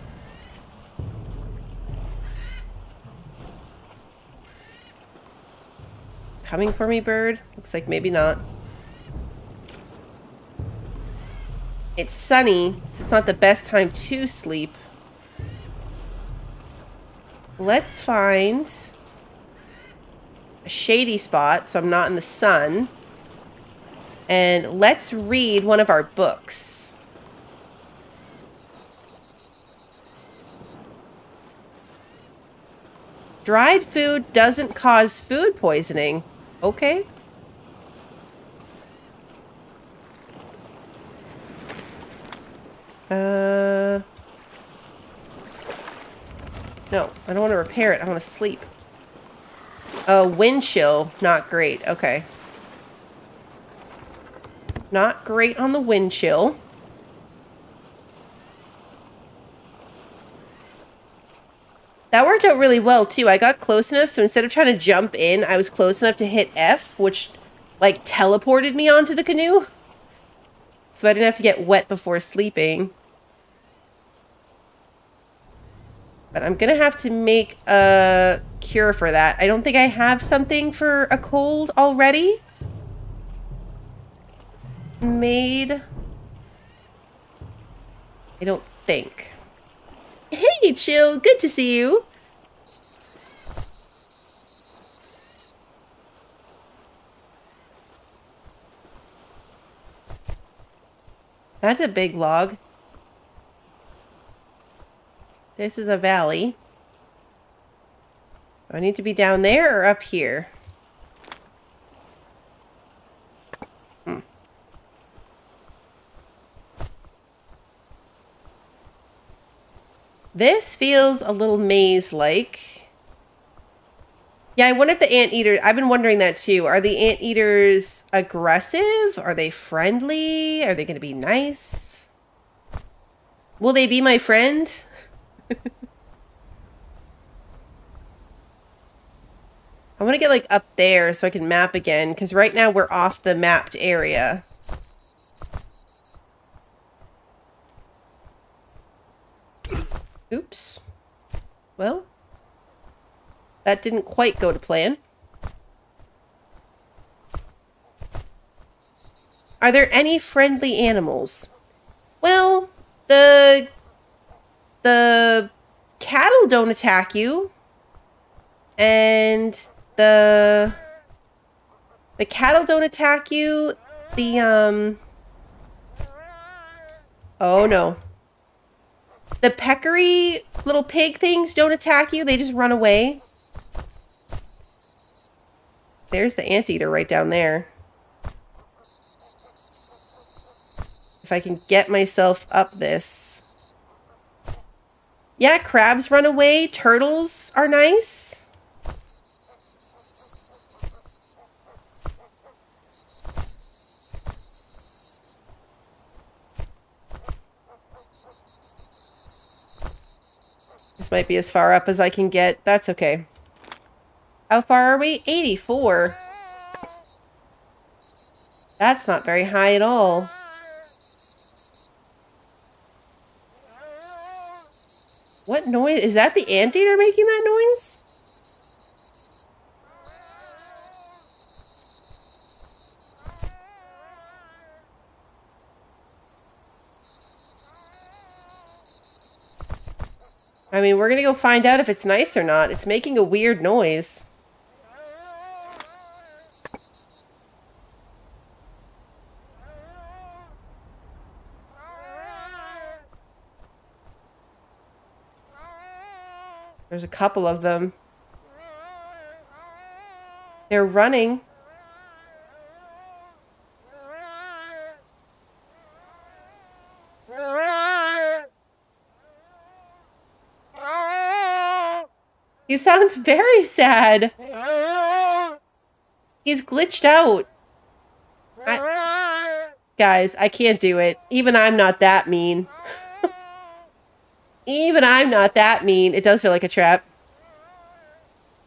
Coming for me, bird? Looks like maybe not. It's sunny, so it's not the best time to sleep. Let's find a shady spot so I'm not in the sun. And let's read one of our books. Dried food doesn't cause food poisoning. Okay. No, I don't want to repair it. I want to sleep. Wind chill. Not great. Okay. Not great on the wind chill. That worked out really well, too. I got close enough, so instead of trying to jump in, I was close enough to hit F, which, like, teleported me onto the canoe. So I didn't have to get wet before sleeping. But I'm gonna have to make a cure for that. I don't think I have something for a cold already made. I don't think. Hey, Chill. Good to see you. That's a big log. This is a valley. Do I need to be down there or up here? This feels a little maze-like. Yeah, I wonder if the anteaters... I've been wondering that too. Are the anteaters aggressive? Are they friendly? Are they going to be nice? Will they be my friend? I want to get like up there so I can map again, because right now we're off the mapped area. Oops. Well, that didn't quite go to plan. Are there any friendly animals? Well, the cattle don't attack you. And the cattle don't attack you. Oh no. The peccary little pig things don't attack you. They just run away. There's the anteater right down there. If I can get myself up this. Yeah, crabs run away. Turtles are nice. This might be as far up as I can get. That's okay. How far are we? 84. That's not very high at all. What noise? Is that the anteater making that noise? I mean, we're gonna go find out if it's nice or not. It's making a weird noise. There's a couple of them. They're running. He sounds very sad. He's glitched out. Guys, I can't do it. Even I'm not that mean. Even I'm not that mean. It does feel like a trap.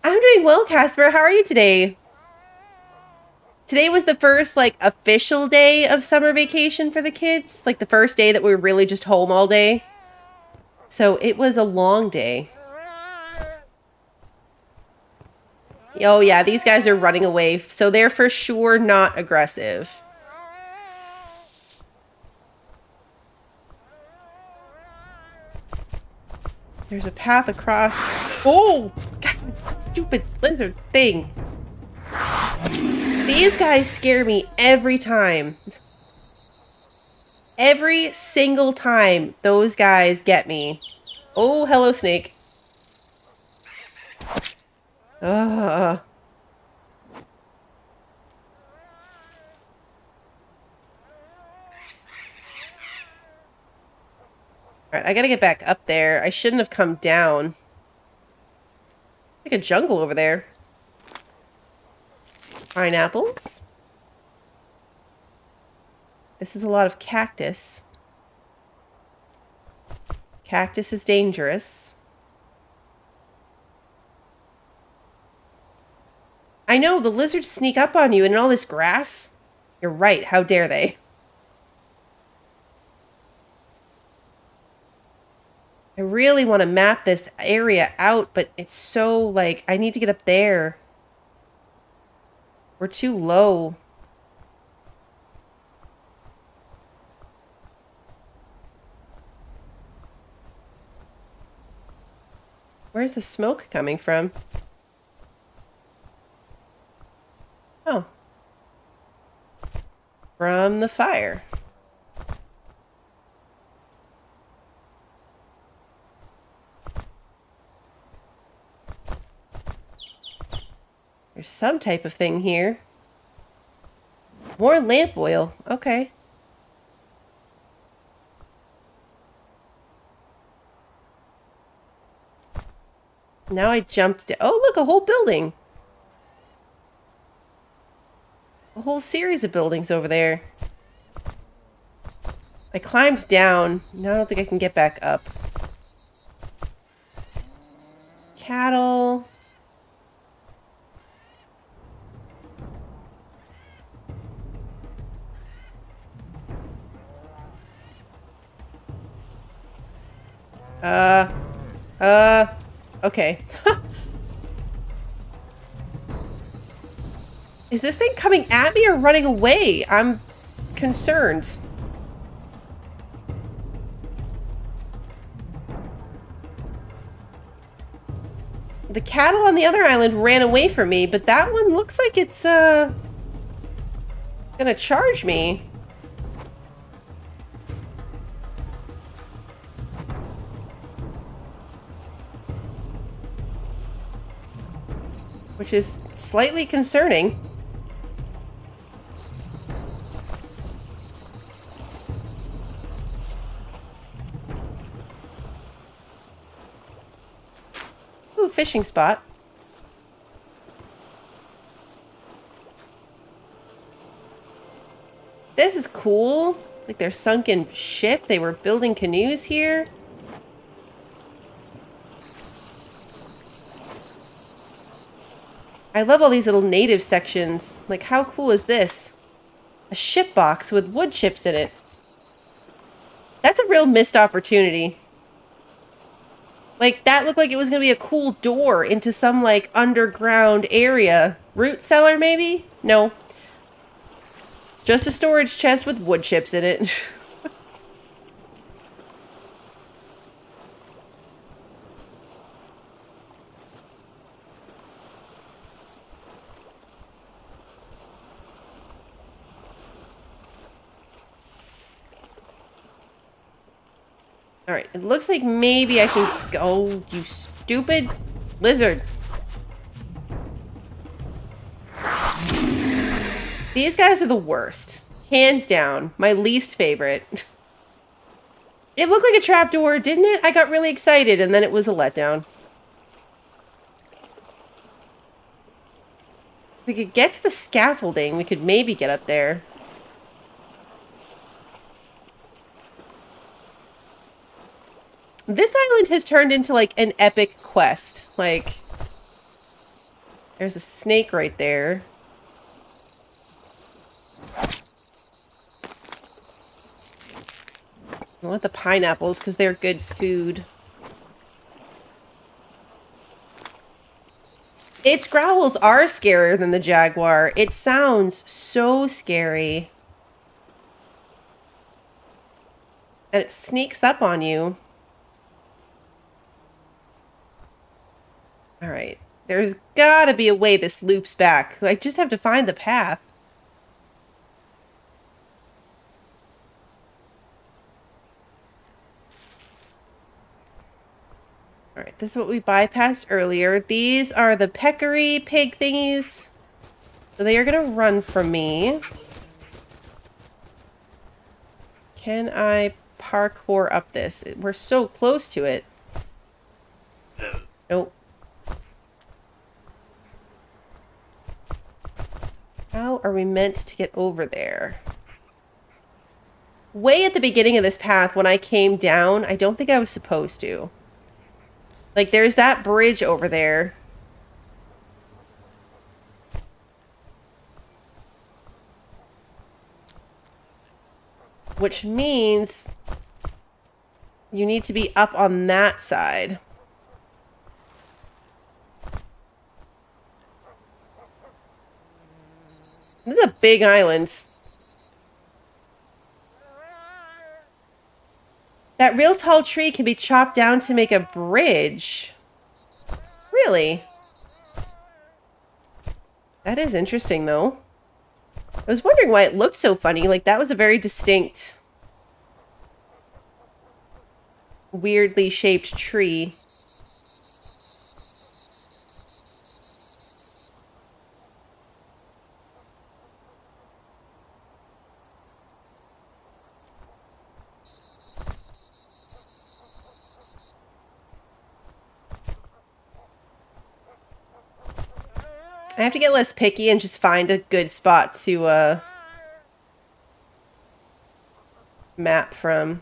I'm doing well, Casper. How are you today? Today was the first, like, official day of summer vacation for the kids. Like, the first day that we were really just home all day. So, it was a long day. Oh, yeah, these guys are running away. So, they're for sure not aggressive. There's a path across. Oh! God, stupid lizard thing. These guys scare me every time. Every single time those guys get me. Oh, hello, snake. Ugh. Alright, I gotta get back up there. I shouldn't have come down. Like a jungle over there. Pineapples. This is a lot of cactus. Cactus is dangerous. I know, the lizards sneak up on you and in all this grass. You're right, how dare they? I really want to map this area out, but it's so, like, I need to get up there. We're too low. Where's the smoke coming from? Oh. From the fire. There's some type of thing here. More lamp oil. Okay. Now I jumped. Oh, look, a whole building. A whole series of buildings over there. I climbed down. Now I don't think I can get back up. Cattle. Okay. Is this thing coming at me or running away? I'm concerned. The cattle on the other island ran away from me, but that one looks like it's, gonna charge me. Which is slightly concerning. Ooh, fishing spot. This is cool. It's like their sunken ship. They were building canoes here. I love all these little native sections. Like, how cool is this? A ship box with wood chips in it. That's a real missed opportunity. Like, that looked like it was going to be a cool door into some, like, underground area. Root cellar, maybe? No. Just a storage chest with wood chips in it. Alright, it looks like maybe I can go... Oh, you stupid lizard. These guys are the worst. Hands down. My least favorite. It looked like a trapdoor, didn't it? I got really excited, and then it was a letdown. If we could get to the scaffolding, we could maybe get up there. This island has turned into, like, an epic quest. Like, there's a snake right there. I want the pineapples because they're good food. Its growls are scarier than the jaguar. It sounds so scary. And it sneaks up on you. Alright. There's gotta be a way this loops back. I just have to find the path. Alright, this is what we bypassed earlier. These are the peccary pig thingies. So they are gonna run from me. Can I parkour up this? We're so close to it. Nope. How are we meant to get over there? Way at the beginning of this path, when I came down, I don't think I was supposed to. Like, there's that bridge over there. Which means you need to be up on that side. This is a big island. That real tall tree can be chopped down to make a bridge. Really? That is interesting, though. I was wondering why it looked so funny. Like, that was a very distinct, weirdly shaped tree. I have to get less picky and just find a good spot to map from.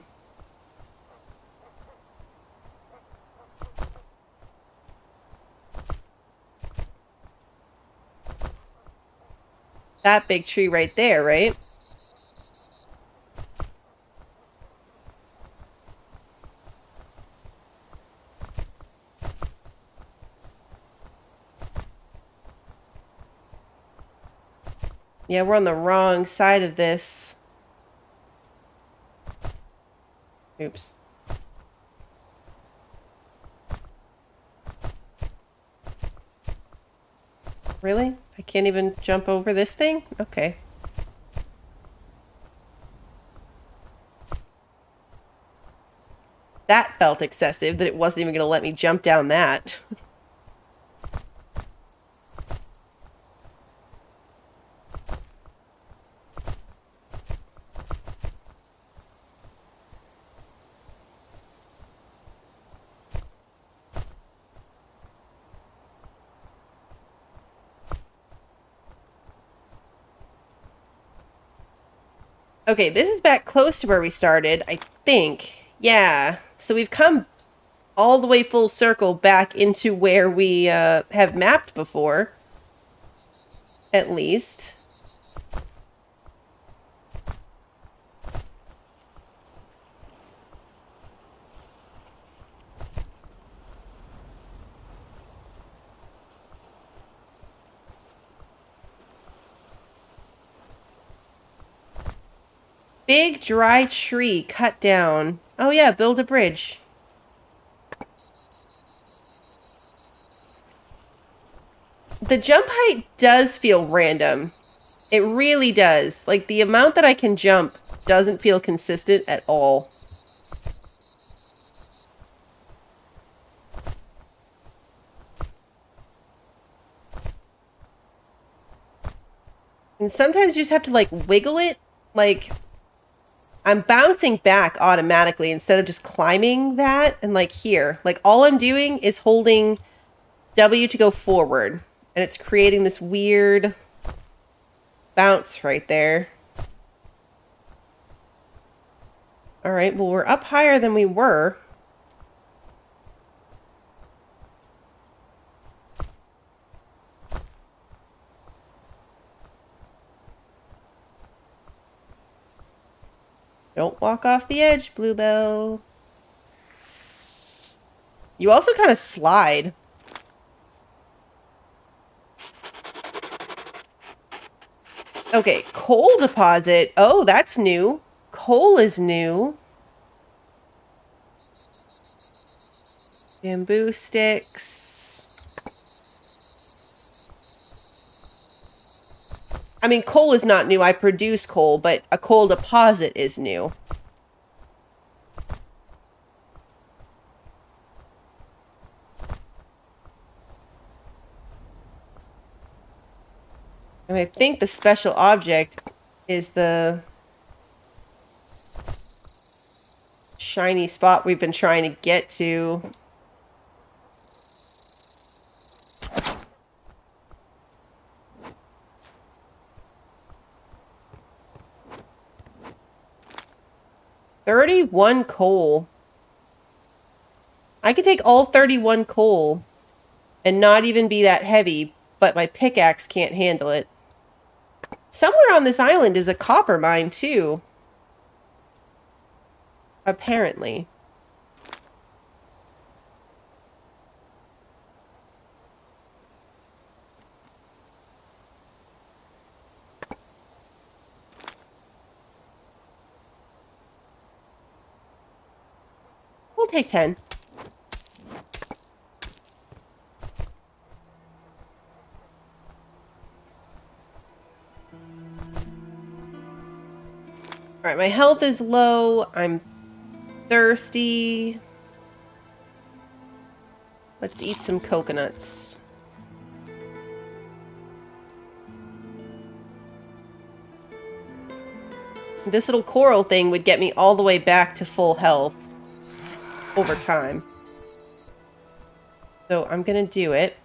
That big tree right there, right? Yeah, we're on the wrong side of this. Oops. Really? I can't even jump over this thing? Okay. That felt excessive, that it wasn't even going to let me jump down that. Okay, this is back close to where we started, I think. Yeah. So we've come all the way full circle back into where we have mapped before. At least. Big dry tree cut down. Oh yeah, build a bridge. The jump height does feel random. It really does. Like, the amount that I can jump doesn't feel consistent at all. And sometimes you just have to like wiggle it. Like I'm bouncing back automatically instead of just climbing that. And like here, like all I'm doing is holding W to go forward. And it's creating this weird bounce right there. All right, well, we're up higher than we were. Don't walk off the edge, Bluebell. You also kind of slide. Okay, coal deposit. Oh, that's new. Coal is new. Bamboo sticks. I mean, coal is not new. I produce coal, but a coal deposit is new. And I think the special object is the shiny spot we've been trying to get to. $31 coal. I could take all 31 coal and not even be that heavy, but my pickaxe can't handle it. Somewhere on this island is a copper mine, too. Apparently. We'll take 10. Alright, my health is low. I'm thirsty. Let's eat some coconuts. This little coral thing would get me all the way back to full health over time. So I'm gonna do it.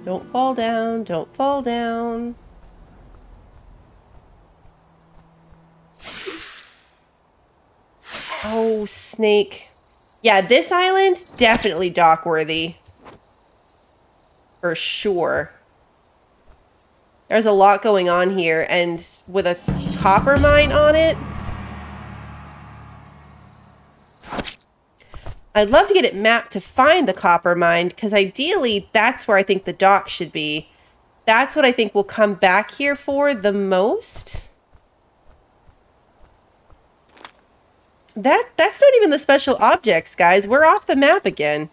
Don't fall down, don't fall down. Oh, snake. Yeah, this island, definitely dock-worthy. For sure. There's a lot going on here, and with a copper mine on it, I'd love to get it mapped to find the copper mine, because ideally, that's where I think the dock should be. That's what I think we'll come back here for the most. That's not even the special objects, guys. We're off the map again.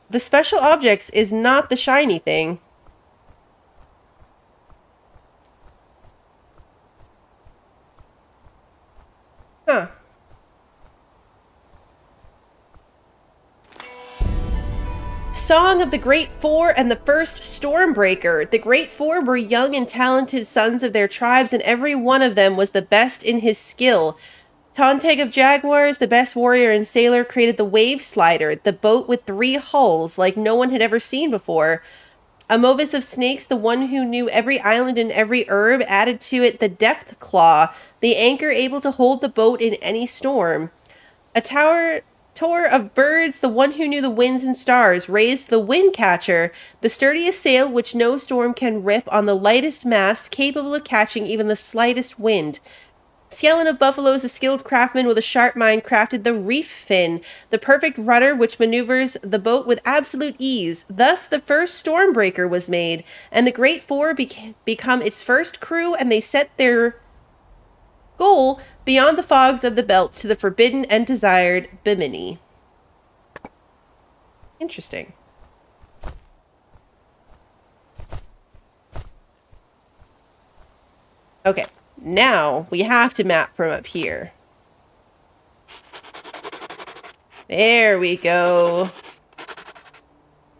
The special objects is not the shiny thing. Huh. Song of the Great Four and the First Stormbreaker. The Great Four were young and talented sons of their tribes, and every one of them was the best in his skill. Tonteg of Jaguars, the best warrior and sailor, created the Wave Slider, the boat with 3 hulls like no one had ever seen before. Amovis of Snakes, the one who knew every island and every herb, added to it the Depth Claw, the anchor able to hold the boat in any storm. A Tower of Birds, the one who knew the winds and stars, raised the Wind Catcher, the sturdiest sail which no storm can rip on the lightest mast, capable of catching even the slightest wind. Skellen of Buffaloes, a skilled craftsman with a sharp mind, crafted the reef fin, the perfect rudder which maneuvers the boat with absolute ease. Thus, the first Stormbreaker was made, and the Great Four become its first crew, and they set their goal beyond the fogs of the belt to the forbidden and desired Bimini. Interesting. Okay. Now, we have to map from up here. There we go.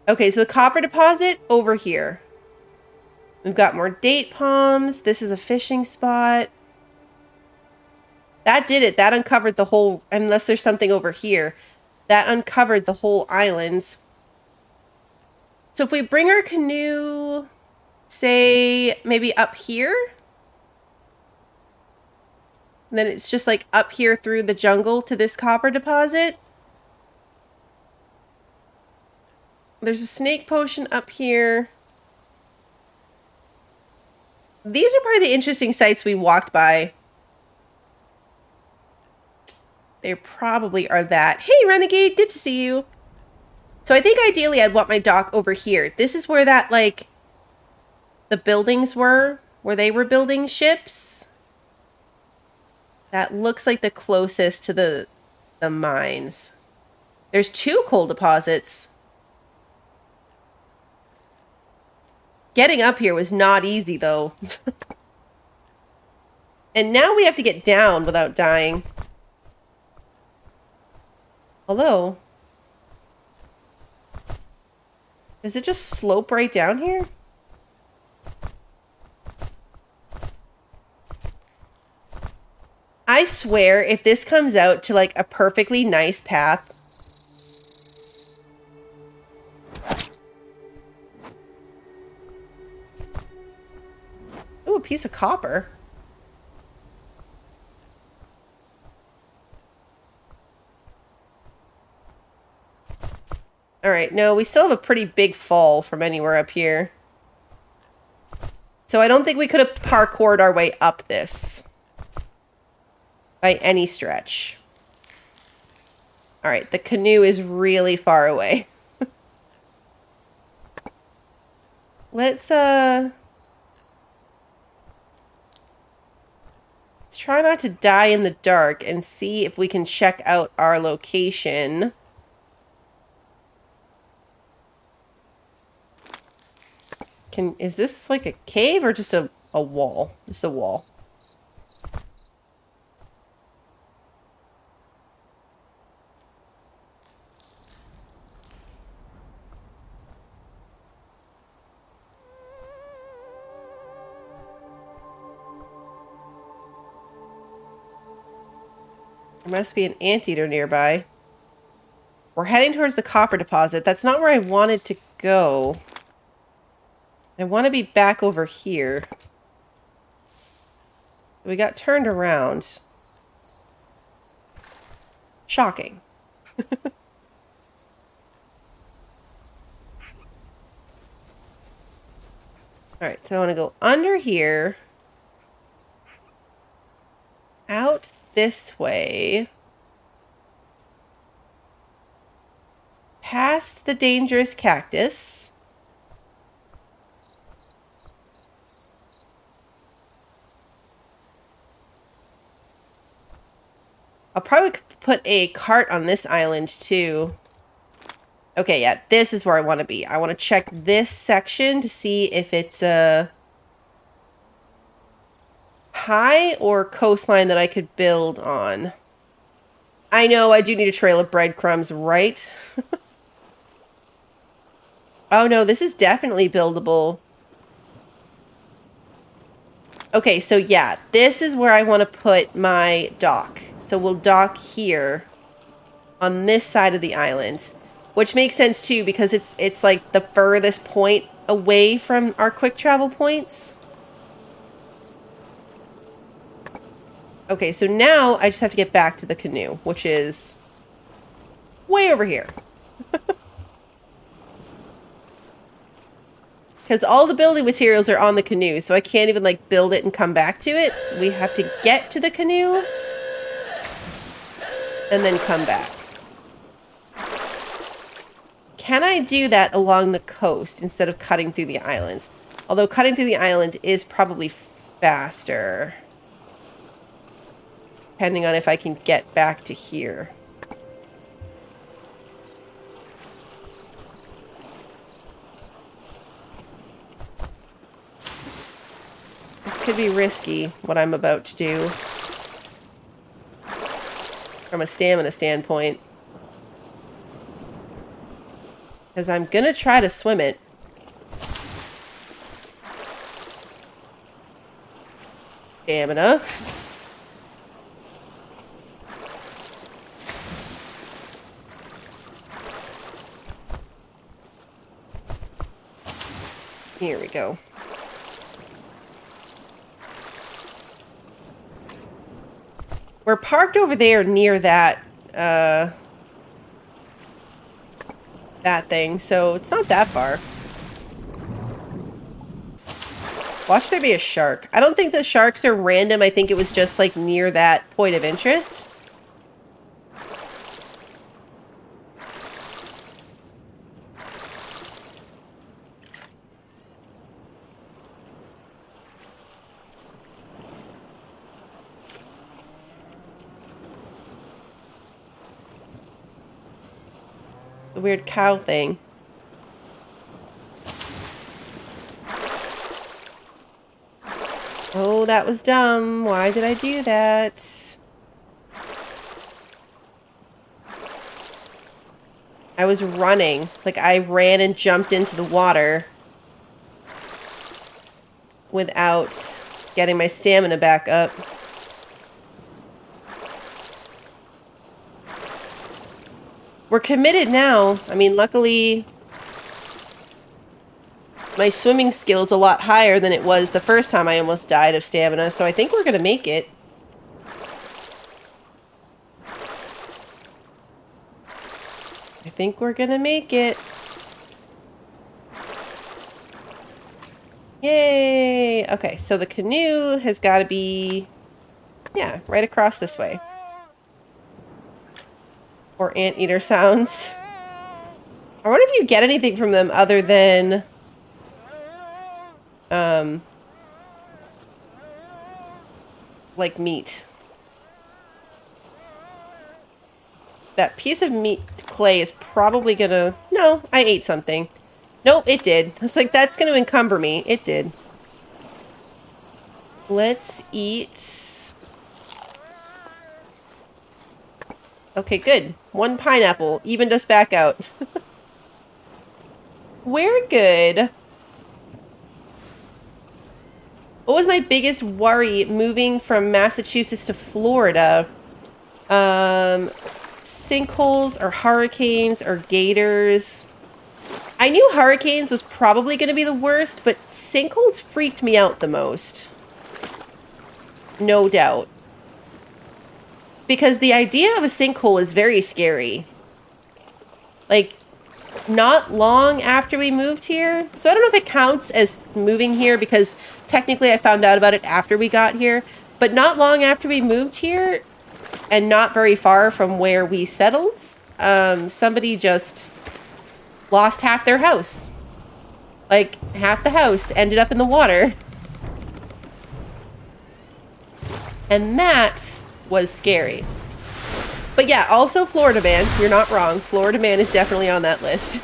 Okay, so the copper deposit over here. We've got more date palms. This is a fishing spot. That did it. That uncovered the whole, unless there's something over here. That uncovered the whole islands. So if we bring our canoe, say, maybe up here. And then it's just like up here through the jungle to this copper deposit. There's a snake potion up here. These are probably the interesting sites we walked by. They probably are that. Hey, Renegade, good to see you. So I think ideally I'd want my dock over here. This is where that, like, the buildings were, where they were building ships. That looks like the closest to the mines. There's 2 coal deposits. Getting up here was not easy, though. And now we have to get down without dying. Hello? Does it just slope right down here? I swear, if this comes out to like a perfectly nice path. Ooh, a piece of copper. All right, no, we still have a pretty big fall from anywhere up here. So I don't think we could have parkoured our way up this. By any stretch. All right, the canoe is really far away. Let's try not to die in the dark and see if we can check out our location. Is this like a cave or just a wall? Just a wall. There must be an anteater nearby. We're heading towards the copper deposit. That's not where I wanted to go. I want to be back over here. We got turned around. Shocking. Alright, so I want to go under here. Out this way. Past the dangerous cactus. I'll probably put a cart on this island too. Okay, yeah, this is where I want to be. I want to check this section to see if it's a high or coastline that I could build on. I know I do need a trail of breadcrumbs, right? Oh no, this is definitely buildable. Okay, so yeah, this is where I want to put my dock. So we'll dock here on this side of the island, which makes sense too because it's like the furthest point away from our quick travel points. Okay, so now I just have to get back to the canoe, which is way over here. Because all the building materials are on the canoe, so I can't even like build it and come back to it. We have to get to the canoe and then come back. Can I do that along the coast instead of cutting through the islands? Although cutting through the island is probably faster. Depending on if I can get back to here. This could be risky, what I'm about to do. From a stamina standpoint. Because I'm going to try to swim it. Stamina. Here we go. We're parked over there near that, that thing, so it's not that far. Watch there be a shark. I don't think the sharks are random. I think it was just, like, near that point of interest. The weird cow thing. Oh, that was dumb. Why did I do that? I was running. Like, I ran and jumped into the water without getting my stamina back up. We're committed now. I mean, luckily, my swimming skill is a lot higher than it was the first time I almost died of stamina, so I think we're gonna make it. I think we're gonna make it. Yay! Okay, so the canoe has got to be, yeah, right across this way. Or anteater sounds. I wonder if you get anything from them other than like meat. That piece of meat clay is probably gonna... No, I ate something. Nope, it did. I was like, that's gonna encumber me. It did. Let's eat... Okay, good. 1 pineapple. Evened us back out. We're good. What was my biggest worry moving from Massachusetts to Florida? Sinkholes or hurricanes or gators. I knew hurricanes was probably going to be the worst, but sinkholes freaked me out the most. No doubt. Because the idea of a sinkhole is very scary. Like, not long after we moved here. So I don't know if it counts as moving here because technically I found out about it after we got here. But not long after we moved here and not very far from where we settled, somebody just lost half their house. Like, half the house ended up in the water. And that was scary. But yeah, also Florida Man. You're not wrong. Florida Man is definitely on that list.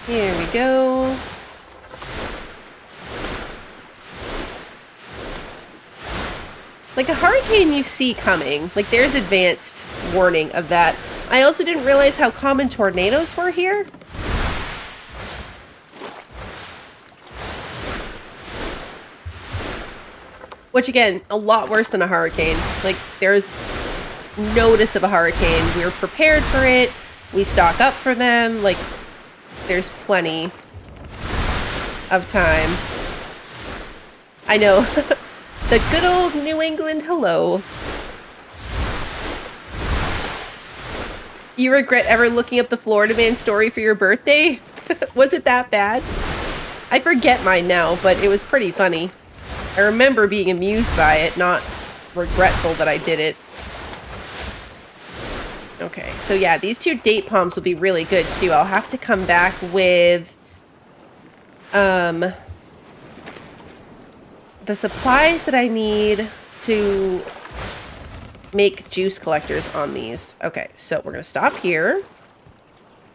Here we go. Like, a hurricane you see coming. Like, there's advanced warning of that. I also didn't realize how common tornadoes were here. Which, again, a lot worse than a hurricane. Like, there's notice of a hurricane. We were prepared for it. We stock up for them. Like, there's plenty of time. I know. The good old New England hello. You regret ever looking up the Florida Man story for your birthday? Was it that bad? I forget mine now, but it was pretty funny. I remember being amused by it, not regretful that I did it. Okay, so yeah, these 2 date palms will be really good too. I'll have to come back with the supplies that I need to make juice collectors on these. Okay, so we're gonna stop here.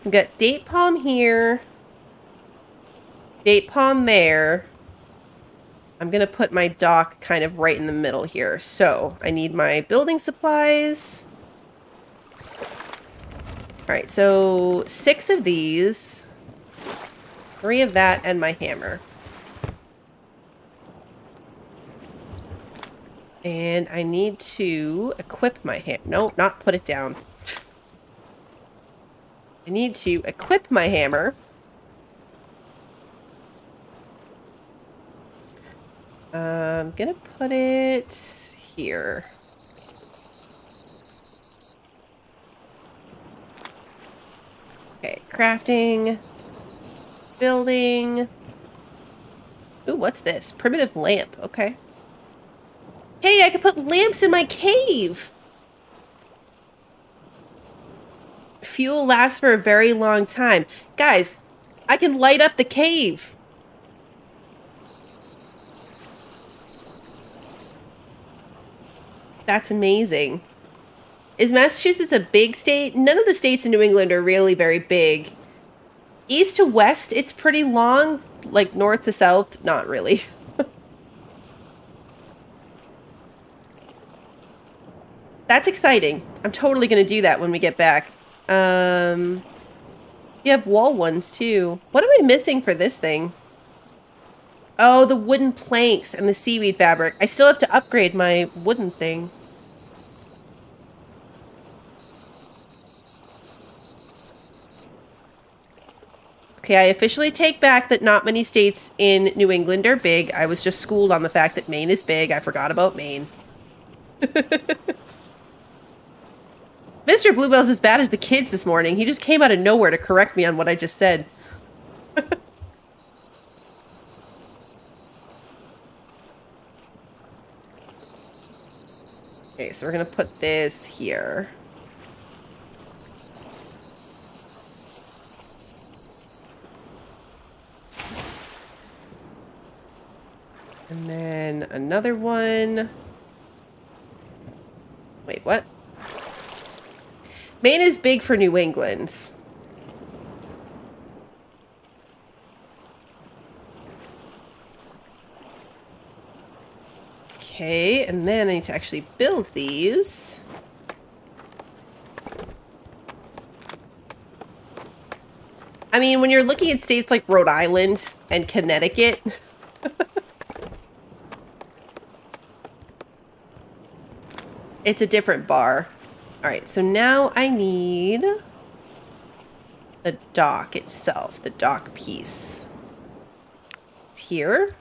We've got date palm here, date palm there, I'm going to put my dock kind of right in the middle here. So I need my building supplies. All right, so 6 of these, 3 of that, and my hammer. And I need to equip my hammer. No, not put it down. I need to equip my hammer. I'm gonna put it here. Okay, crafting, building. Ooh, what's this? Primitive lamp. Okay. Hey, I can put lamps in my cave! Fuel lasts for a very long time. Guys, I can light up the cave! That's amazing. Is Massachusetts a big state? None of the states in New England are really very big. East to west, it's pretty long. Like north to south, not really. That's exciting. I'm totally going to do that when we get back. You have wall ones too. What am I missing for this thing? Oh, the wooden planks and the seaweed fabric. I still have to upgrade my wooden thing. Okay, I officially take back that not many states in New England are big. I was just schooled on the fact that Maine is big. I forgot about Maine. Mr. Bluebell's as bad as the kids this morning. He just came out of nowhere to correct me on what I just said. Okay, so we're gonna put this here. And then another one. Wait, what? Maine is big for New England. Okay, and then I need to actually build these. I mean, when you're looking at states like Rhode Island and Connecticut, it's a different bar. All right, so now I need the dock itself, the dock piece. It's here.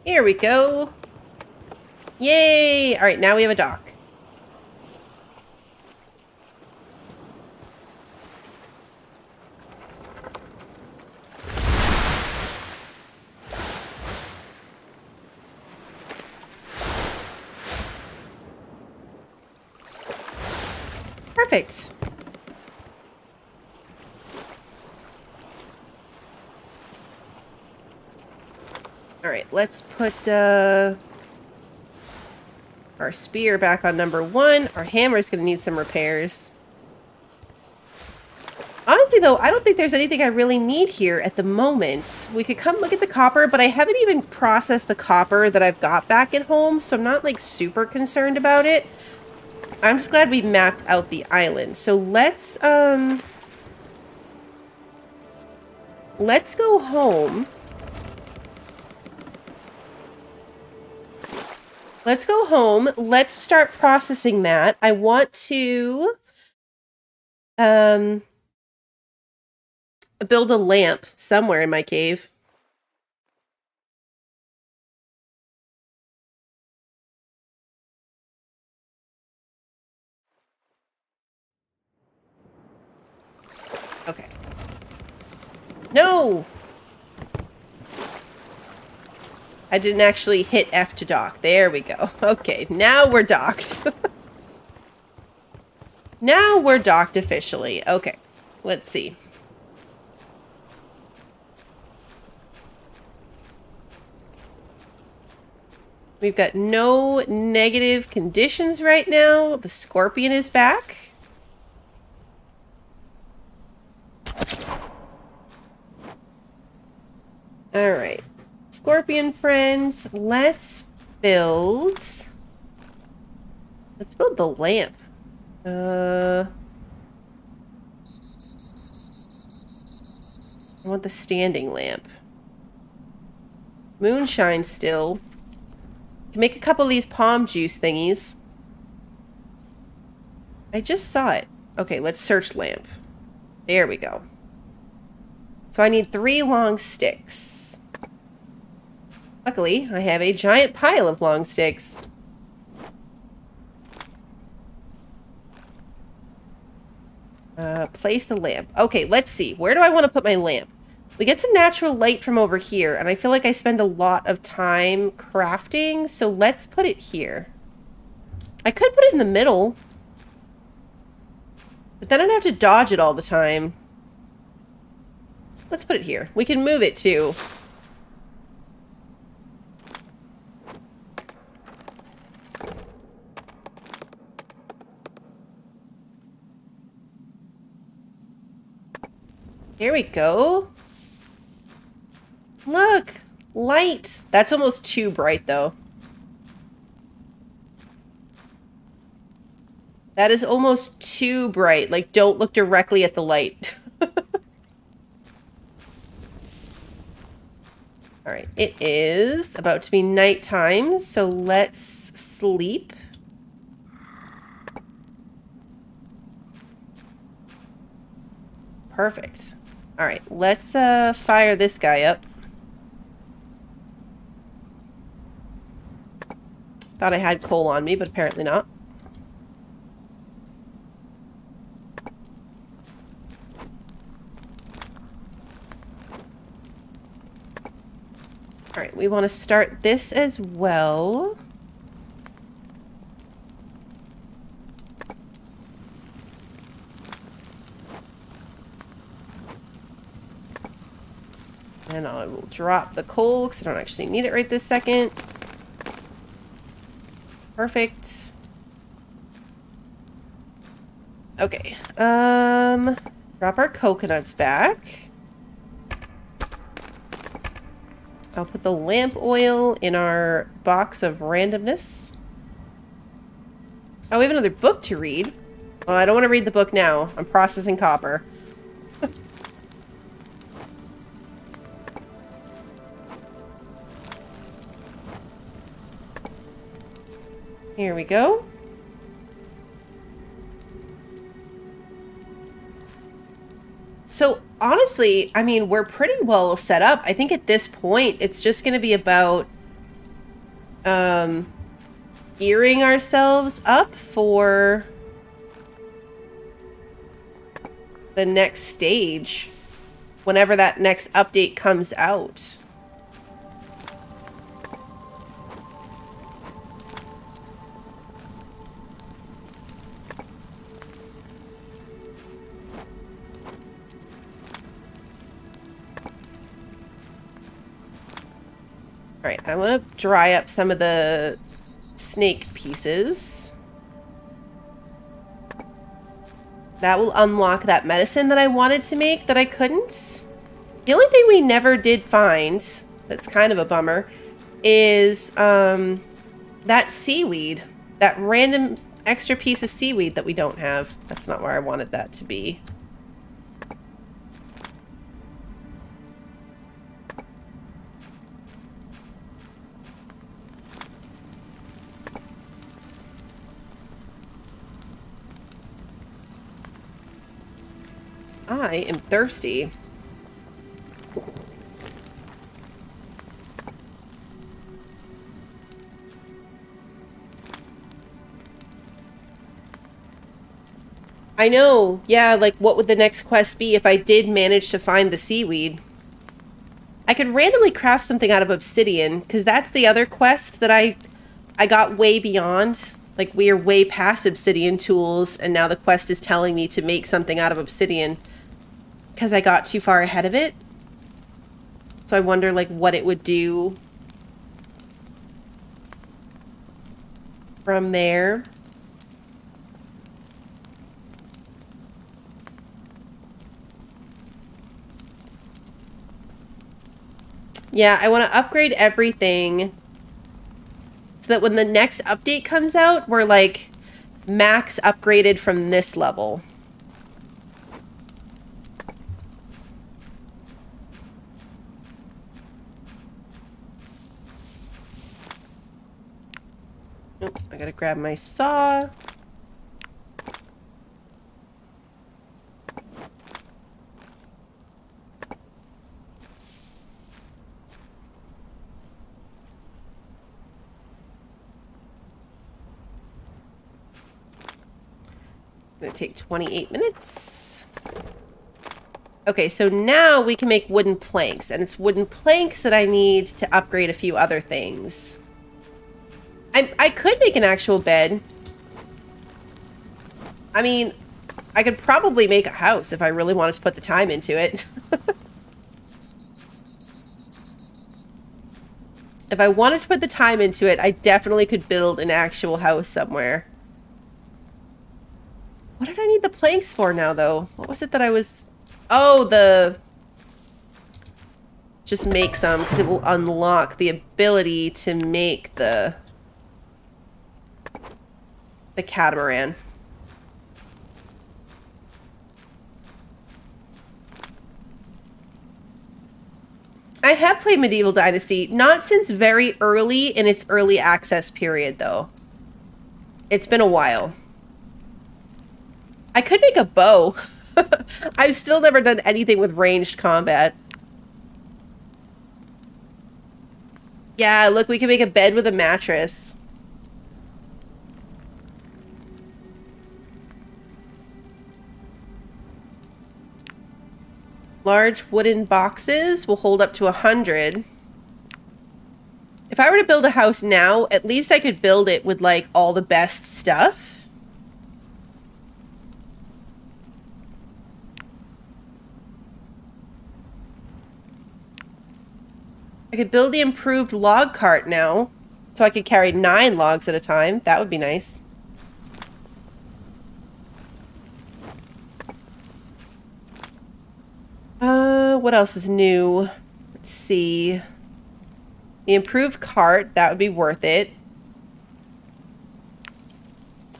Here we go. Yay! All right, now we have a dock. Perfect. All right, let's put our spear back on number 1. Our hammer is going to need some repairs. Honestly, though, I don't think there's anything I really need here at the moment. We could come look at the copper, but I haven't even processed the copper that I've got back at home, so I'm not, like, super concerned about it. I'm just glad we mapped out the island. So let's go home. Let's go home. Let's start processing that. I want to build a lamp somewhere in my cave. Okay. No! I didn't actually hit F to dock. There we go. Okay, now we're docked. Now we're docked officially. Okay, let's see. We've got no negative conditions right now. The scorpion is back. All right. Scorpion friends, let's build the lamp. I want the standing lamp. Moonshine still. Can make a couple of these palm juice thingies. I just saw it. Okay, let's search lamp. There we go. So I need 3 long sticks. Luckily, I have a giant pile of long sticks. Place the lamp. Okay, let's see. Where do I want to put my lamp? We get some natural light from over here, and I feel like I spend a lot of time crafting, so let's put it here. I could put it in the middle, but then I'd have to dodge it all the time. Let's put it here. We can move it too. There we go. Look, light. That's almost too bright though. That is almost too bright. Like, don't look directly at the light. All right, it is about to be nighttime, so let's sleep. Perfect. All right, let's fire this guy up. Thought I had coal on me, but apparently not. All right, we want to start this as well. And I will drop the coal because I don't actually need it right this second. Perfect. Okay. Drop our coconuts back. I'll put the lamp oil in our box of randomness. Oh, we have another book to read. Well, I don't want to read the book now. I'm processing copper. Here we go. So honestly, I mean, we're pretty well set up. I think at this point, it's just going to be about gearing ourselves up for the next stage, whenever that next update comes out. Alright, I want to dry up some of the snake pieces. That will unlock that medicine that I wanted to make that I couldn't. The only thing we never did find, that's kind of a bummer, is that seaweed. That random extra piece of seaweed that we don't have. That's not where I wanted that to be. I am thirsty. I know. Yeah, like what would the next quest be if I did manage to find the seaweed? I could randomly craft something out of obsidian, because that's the other quest that I got way beyond. Like, we are way past obsidian tools, and now the quest is telling me to make something out of obsidian because I got too far ahead of it. So I wonder, like, what it would do from there. Yeah, I want to upgrade everything so that when the next update comes out, we're like max upgraded from this level. Nope, I gotta grab my saw. Gonna take 28 minutes. Okay, so now we can make wooden planks, and it's wooden planks that I need to upgrade a few other things. I could make an actual bed. I mean, I could probably make a house if I really wanted to put the time into it. If I wanted to put the time into it, I definitely could build an actual house somewhere. What did I need the planks for now, though? What was it that I was... Oh, the... Just make some, because it will unlock the ability to make the catamaran. I have played Medieval Dynasty, not since very early in its early access period, though. It's been a while. I could make a bow. I've still never done anything with ranged combat. Yeah, look, we can make a bed with a mattress. Large wooden boxes will hold up to 100. If I were to build a house now, at least I could build it with, like, all the best stuff. I could build the improved log cart now, so I could carry 9 logs at a time. That would be nice. What else is new? Let's see. The improved cart, that would be worth it.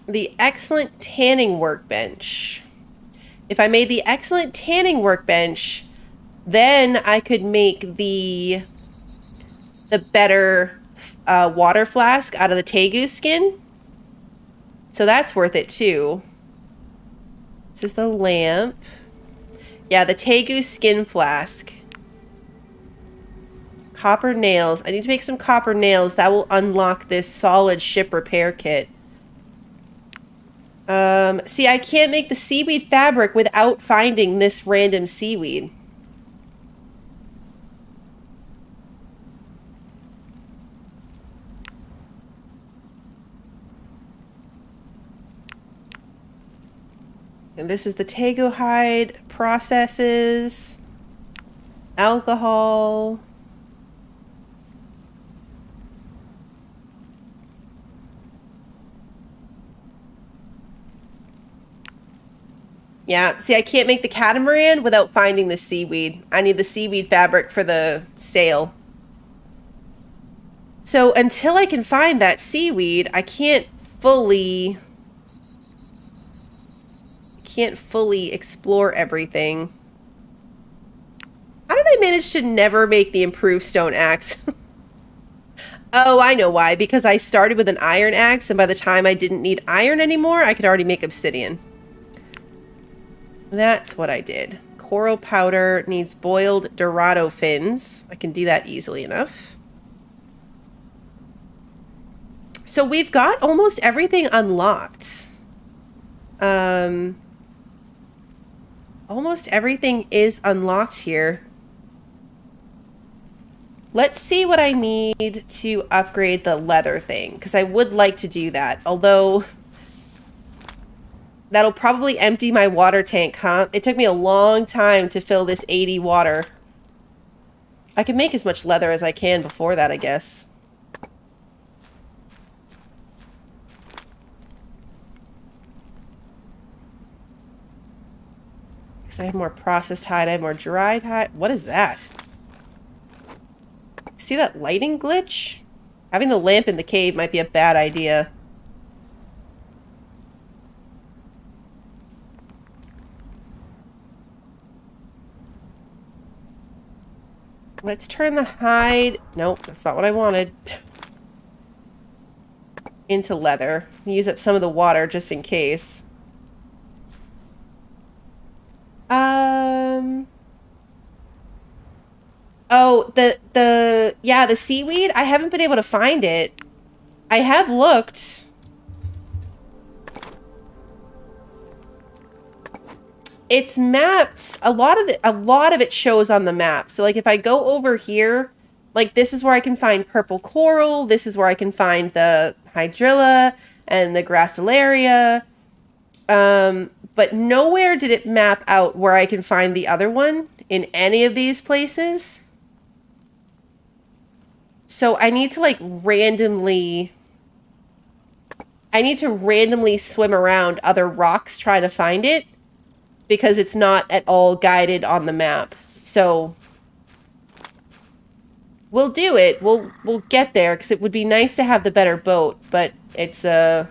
The excellent tanning workbench. If I made the excellent tanning workbench, then I could make the better water flask out of the tegu skin. So that's worth it too. This is the lamp. Yeah, the tegu skin flask. Copper nails. I need to make some copper nails. That will unlock this solid ship repair kit. See, I can't make the seaweed fabric without finding this random seaweed. And this is the tegu hide processes. Alcohol. Yeah, see, I can't make the catamaran without finding the seaweed. I need the seaweed fabric for the sail. So until I can find that seaweed, I can't fully explore everything. How did I manage to never make the improved stone axe? Oh, I know why. Because I started with an iron axe, and by the time I didn't need iron anymore, I could already make obsidian. That's what I did. Coral powder needs boiled dorado fins. I can do that easily enough. So we've got almost everything unlocked. Almost everything is unlocked here. Let's see what I need to upgrade the leather thing, because I would like to do that, although that'll probably empty my water tank, huh? It took me a long time to fill this 80 water. I can make as much leather as I can before that, I guess. I have more processed hide. I have more dried hide. What is that? See that lighting glitch? Having the lamp in the cave might be a bad idea. Let's turn the hide. Nope, that's not what I wanted. Into leather. Use up some of the water just in case. Oh, the seaweed? I haven't been able to find it. I have looked. It's mapped. A lot of it shows on the map. So like if I go over here, like this is where I can find purple coral, this is where I can find the hydrilla and the gracilaria. But nowhere did it map out where I can find the other one in any of these places. So I need to like randomly swim around other rocks trying to find it because it's not at all guided on the map. So we'll do it. We'll get there because it would be nice to have the better boat, but it's going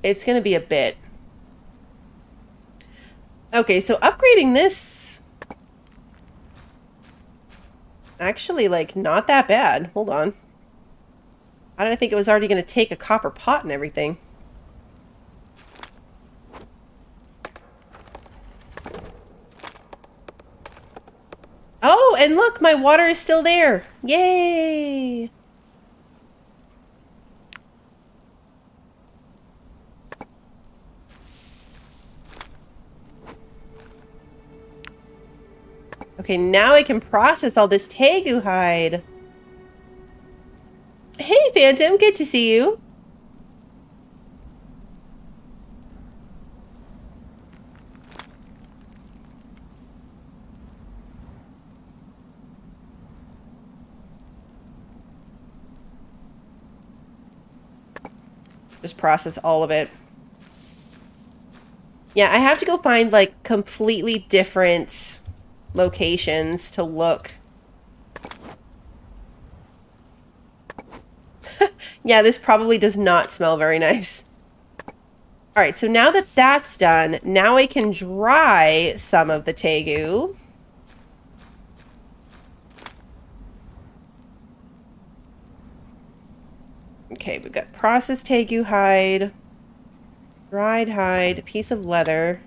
to be a bit. Okay, so upgrading this actually, like, not that bad. Hold on. I don't think it was already going to take a copper pot and everything. Oh, and look, my water is still there. Yay! Okay, now I can process all this tegu hide. Hey, Phantom, good to see you. Just process all of it. Yeah, I have to go find, like, completely different locations to look. Yeah, this probably does not smell very nice. All right, so now that that's done, now I can dry some of the tegu. Okay, we've got processed tegu hide, dried hide, a piece of leather.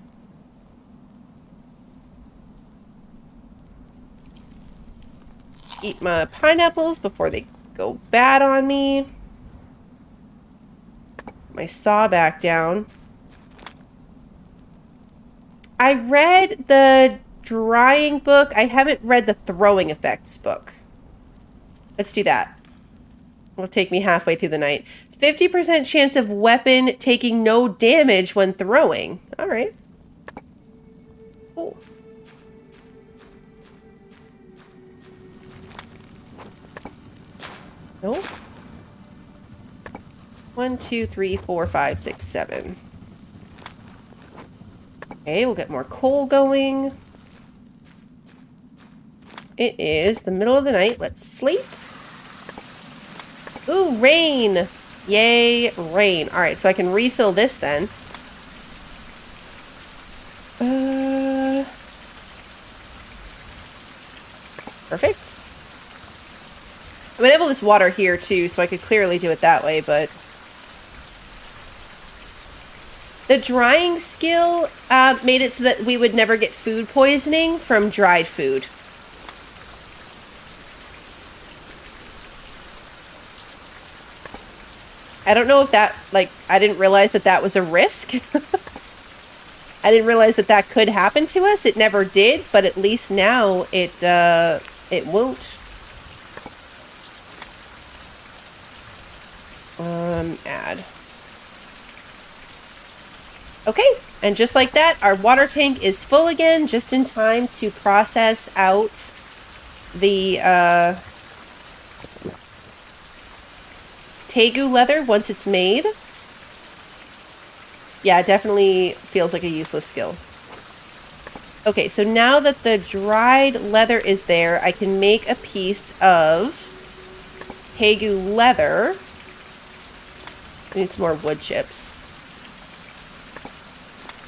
Eat my pineapples before they go bad on me. My saw back down. I read the drying book. I haven't read the throwing effects book. Let's do that. It'll take me halfway through the night. 50% chance of weapon taking no damage when throwing. All right. Cool. Nope. 1, 2, 3, 4, 5, 6, 7. Okay, we'll get more coal going. It is the middle of the night. Let's sleep. Ooh, rain. Yay, rain. All right, so I can refill this then. Perfect. I mean, I have all this water here too, so I could clearly do it that way, but the drying skill made it so that we would never get food poisoning from dried food. I don't know if that, like, I didn't realize that that was a risk. I didn't realize that that could happen to us. It never did, but at least now it won't. Add. Okay, and just like that, our water tank is full again, just in time to process out the tegu leather once it's made. Yeah, it definitely feels like a useless skill. Okay, so now that the dried leather is there, I can make a piece of tegu leather. I need some more wood chips.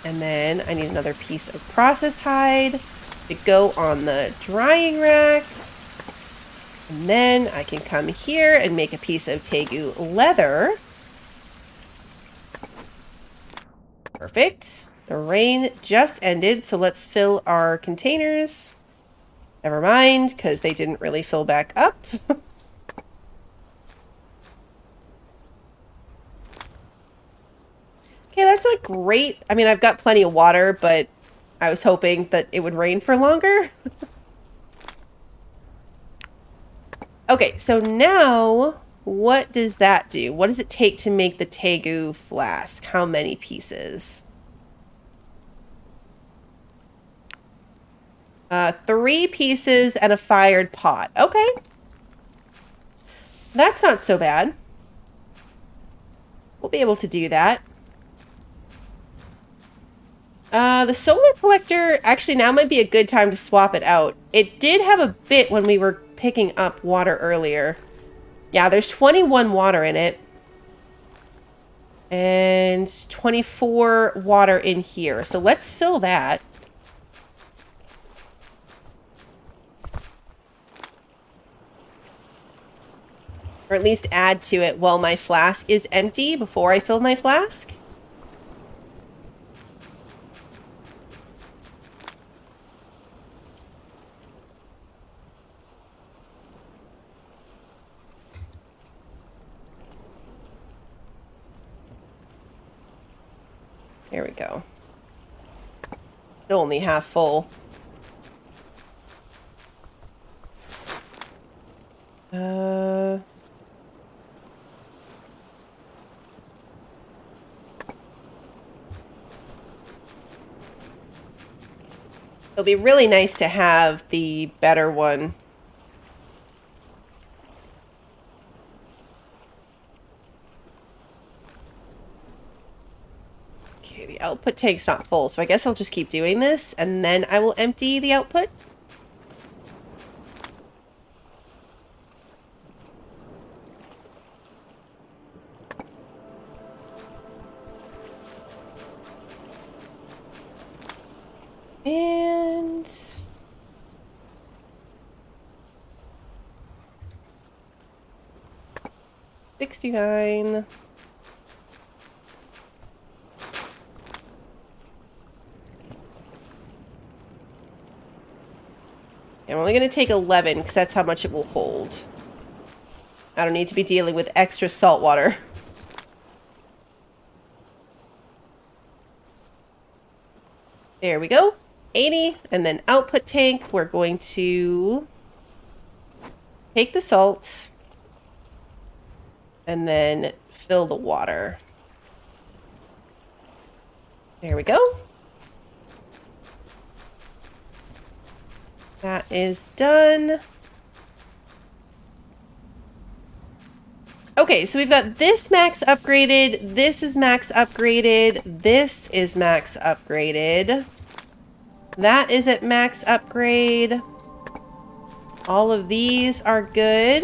And then I need another piece of processed hide to go on the drying rack. And then I can come here and make a piece of tegu leather. Perfect. The rain just ended, so let's fill our containers. Never mind, because they didn't really fill back up. Okay, that's not great. I mean, I've got plenty of water, but I was hoping that it would rain for longer. Okay, so now what does that do? What does it take to make the tegu flask? How many pieces? 3 pieces and a fired pot. Okay. That's not so bad. We'll be able to do that. The solar collector, actually now might be a good time to swap it out. It did have a bit when we were picking up water earlier. Yeah, there's 21 water in it. And 24 water in here. So let's fill that. Or at least add to it while my flask is empty before I fill my flask. There we go. Only half full. It'll be really nice to have the better one. Okay, the output tank's not full, so I guess I'll just keep doing this, and then I will empty the output. And 69. I'm only going to take 11 because that's how much it will hold. I don't need to be dealing with extra salt water. There we go. 80. And then output tank, we're going to take the salt and then fill the water. There we go. That is done. Okay, so we've got this max upgraded, this is max upgraded, this is max upgraded. That is at max upgrade. All of these are good.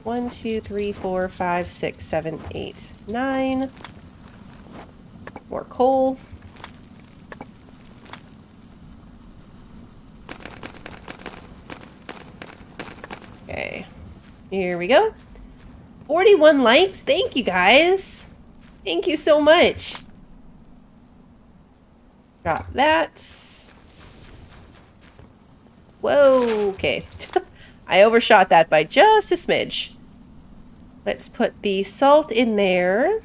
1, 2, 3, 4, 5, 6, 7, 8, 9. More coal. Okay, here we go. 41 likes. Thank you guys. Thank you so much. Drop that. Whoa, okay. I overshot that by just a smidge. Let's put the salt in there.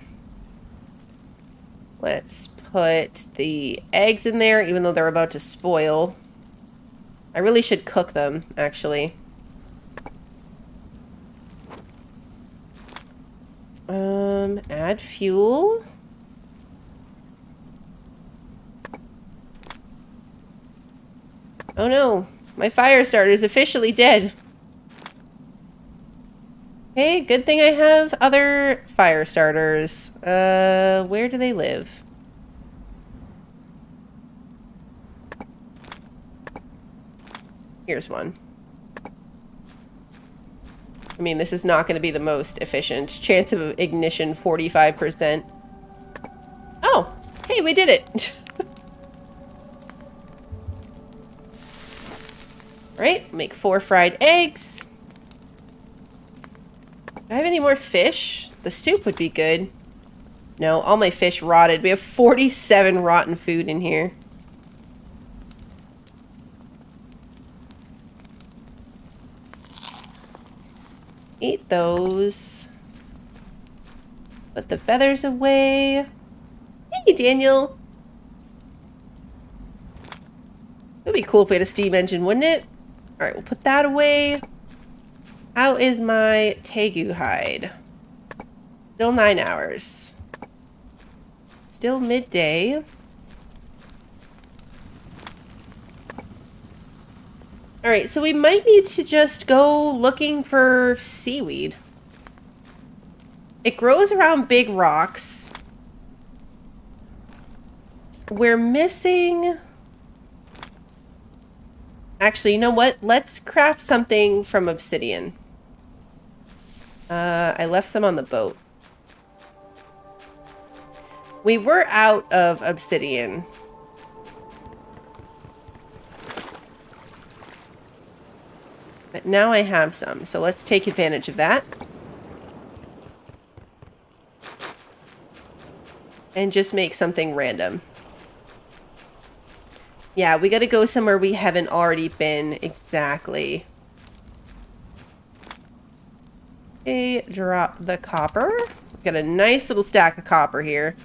Let's put the eggs in there, even though they're about to spoil. I really should cook them, actually. Add fuel. Oh no, my fire starter is officially dead. Hey, good thing I have other fire starters. Where do they live? Here's one. I mean, this is not going to be the most efficient. Chance of ignition, 45%. Oh, hey, we did it. Right, make 4 fried eggs. Do I have any more fish? The soup would be good. No, all my fish rotted. We have 47 rotten food in here. Eat those. Put the feathers away. Hey, Daniel. It would be cool if we had a steam engine, wouldn't it? Alright, we'll put that away. How is my tegu hide? Still 9 hours. Still midday. Alright, so we might need to just go looking for seaweed. It grows around big rocks. We're missing... Actually, you know what? Let's craft something from obsidian. I left some on the boat. We were out of obsidian. But now I have some, so let's take advantage of that. And just make something random. Yeah, we gotta go somewhere we haven't already been. Exactly. Okay, drop the copper. Got a nice little stack of copper here.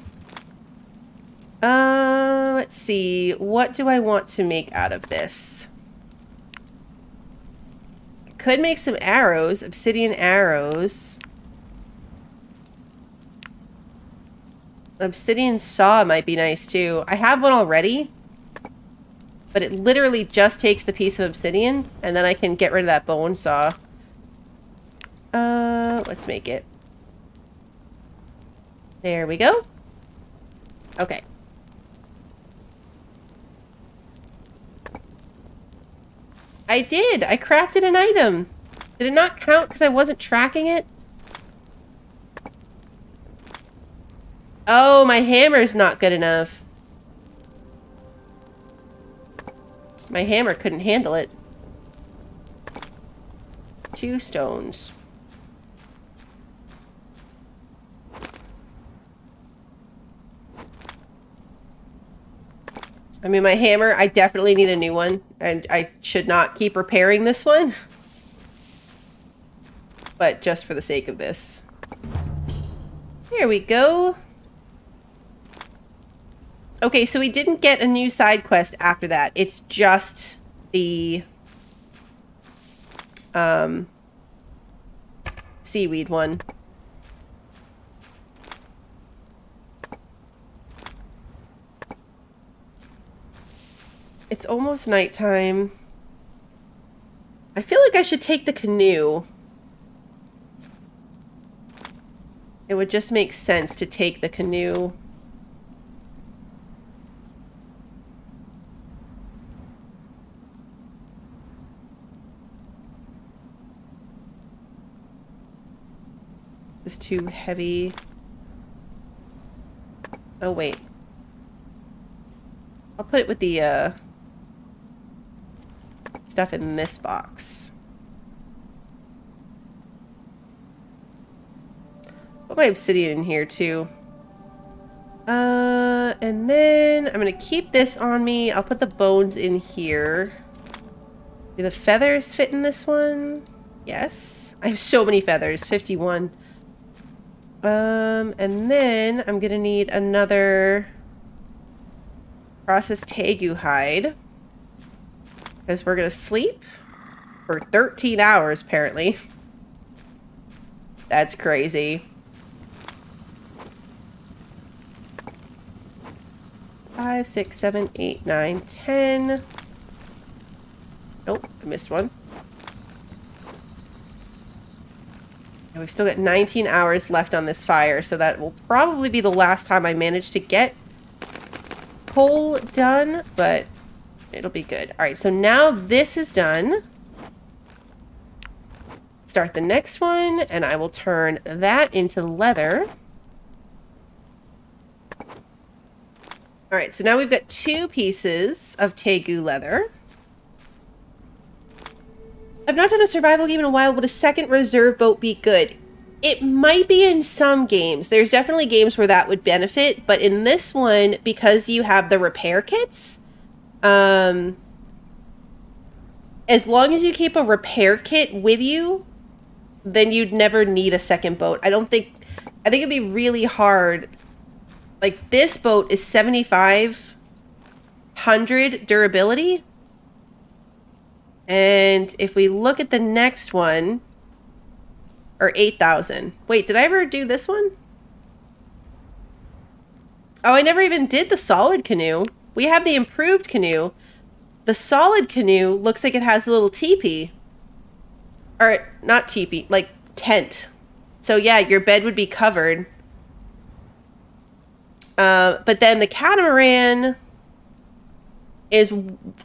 Let's see. What do I want to make out of this? I could make some arrows, obsidian arrows. Obsidian saw might be nice too. I have one already, but it literally just takes the piece of obsidian, and then I can get rid of that bone saw. Let's make it. There we go. Okay. I did! I crafted an item! Did it not count because I wasn't tracking it? Oh, my hammer's not good enough. My hammer couldn't handle it. 2 stones. I mean, my hammer, I definitely need a new one. And I should not keep repairing this one. But just for the sake of this. There we go. Okay, so we didn't get a new side quest after that. It's just the seaweed one. It's almost nighttime. I feel like I should take the canoe. It would just make sense to take the canoe. It's too heavy. Oh, wait. I'll put it with the, stuff in this box. Put my obsidian in here, too. And then I'm gonna keep this on me. I'll put the bones in here. Do the feathers fit in this one? Yes. I have so many feathers. 51. And then I'm gonna need another processed tegu hide. Because we're gonna sleep for 13 hours, apparently. That's crazy. 5, 6, 7, 8, 9, 10. Nope, I missed one. And we've still got 19 hours left on this fire, so that will probably be the last time I manage to get coal done, but it'll be good. All right, so now this is done. Start the next one, and I will turn that into leather. All right, so now we've got 2 pieces of Tegu leather. I've not done a survival game in a while. Would a second reserve boat be good? It might be in some games. There's definitely games where that would benefit, but in this one, because you have the repair kits, as long as you keep a repair kit with you, then you'd never need a second boat. I think it'd be really hard. Like, this boat is 7,500 durability. And if we look at the next one, or 8,000. Wait, did I ever do this one? Oh, I never even did the solid canoe. We have the improved canoe. The solid canoe looks like it has a little teepee. Or, not teepee, like tent. So yeah, your bed would be covered. But then the catamaran is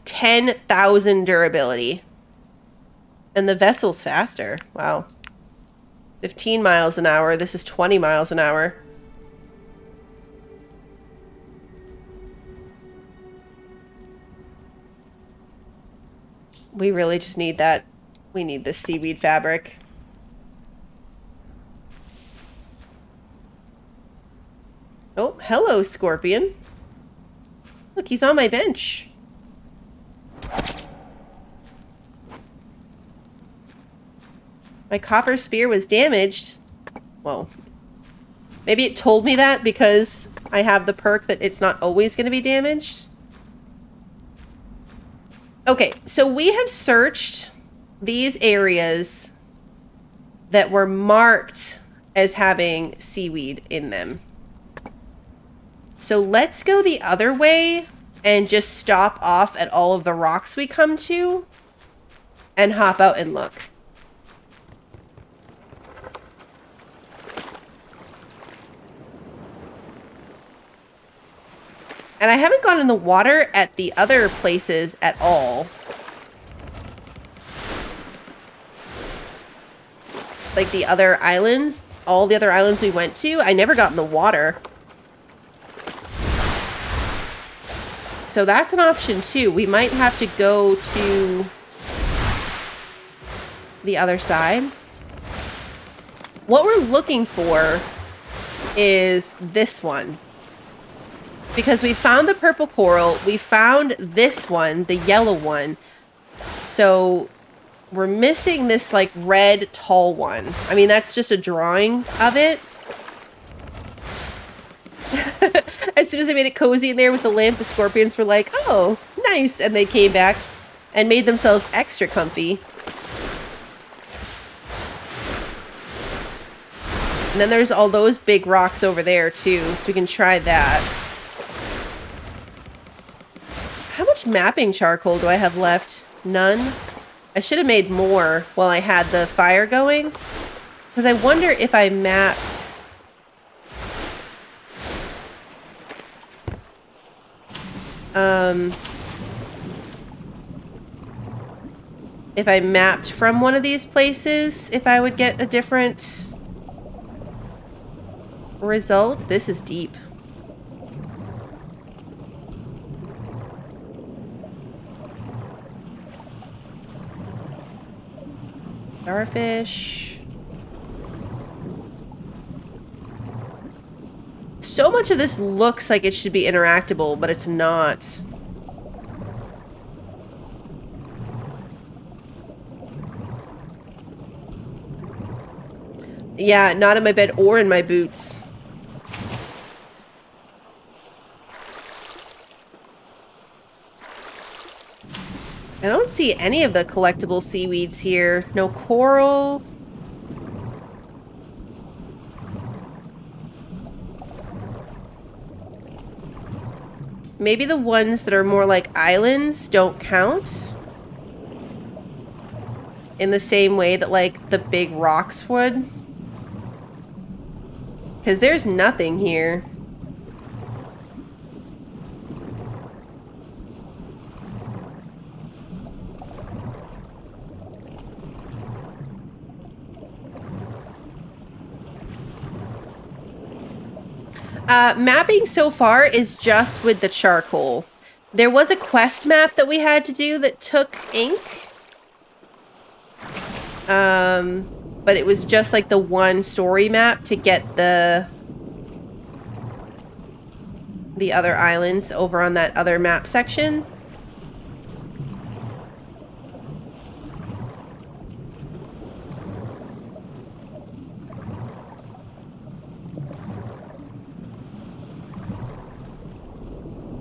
10,000 durability. And the vessel's faster. Wow. 15 miles an hour. This is 20 miles an hour. We really just need that. We need this seaweed fabric. Oh, hello, Scorpion. Look, he's on my bench. My copper spear was damaged. Well, maybe it told me that because I have the perk that it's not always going to be damaged. Okay, so we have searched these areas that were marked as having seaweed in them. So let's go the other way and just stop off at all of the rocks we come to and hop out and look. And I haven't gone in the water at the other places at all. Like the other islands, all the other islands we went to, I never got in the water. So that's an option too. We might have to go to the other side. What we're looking for is this one. Because we found the purple coral, we found this one, the yellow one. So we're missing this like red tall one. I mean, that's just a drawing of it. As soon as I made it cozy in there with the lamp, the scorpions were like, oh, nice. And they came back and made themselves extra comfy. And then there's all those big rocks over there too, so we can try that. How much mapping charcoal do I have left? None? I should have made more while I had the fire going. Because I wonder if I mapped... if I mapped from one of these places, if I would get a different result. This is deep. Starfish. So much of this looks like it should be interactable, but it's not. Yeah, not in my bed or in my boots. I don't see any of the collectible seaweeds here. No coral. Maybe the ones that are more like islands don't count. In the same way that like the big rocks would. Because there's nothing here. Mapping so far is just with the charcoal. There was a quest map that we had to do that took ink. But it was just like the one story map to get the other islands over on that other map section.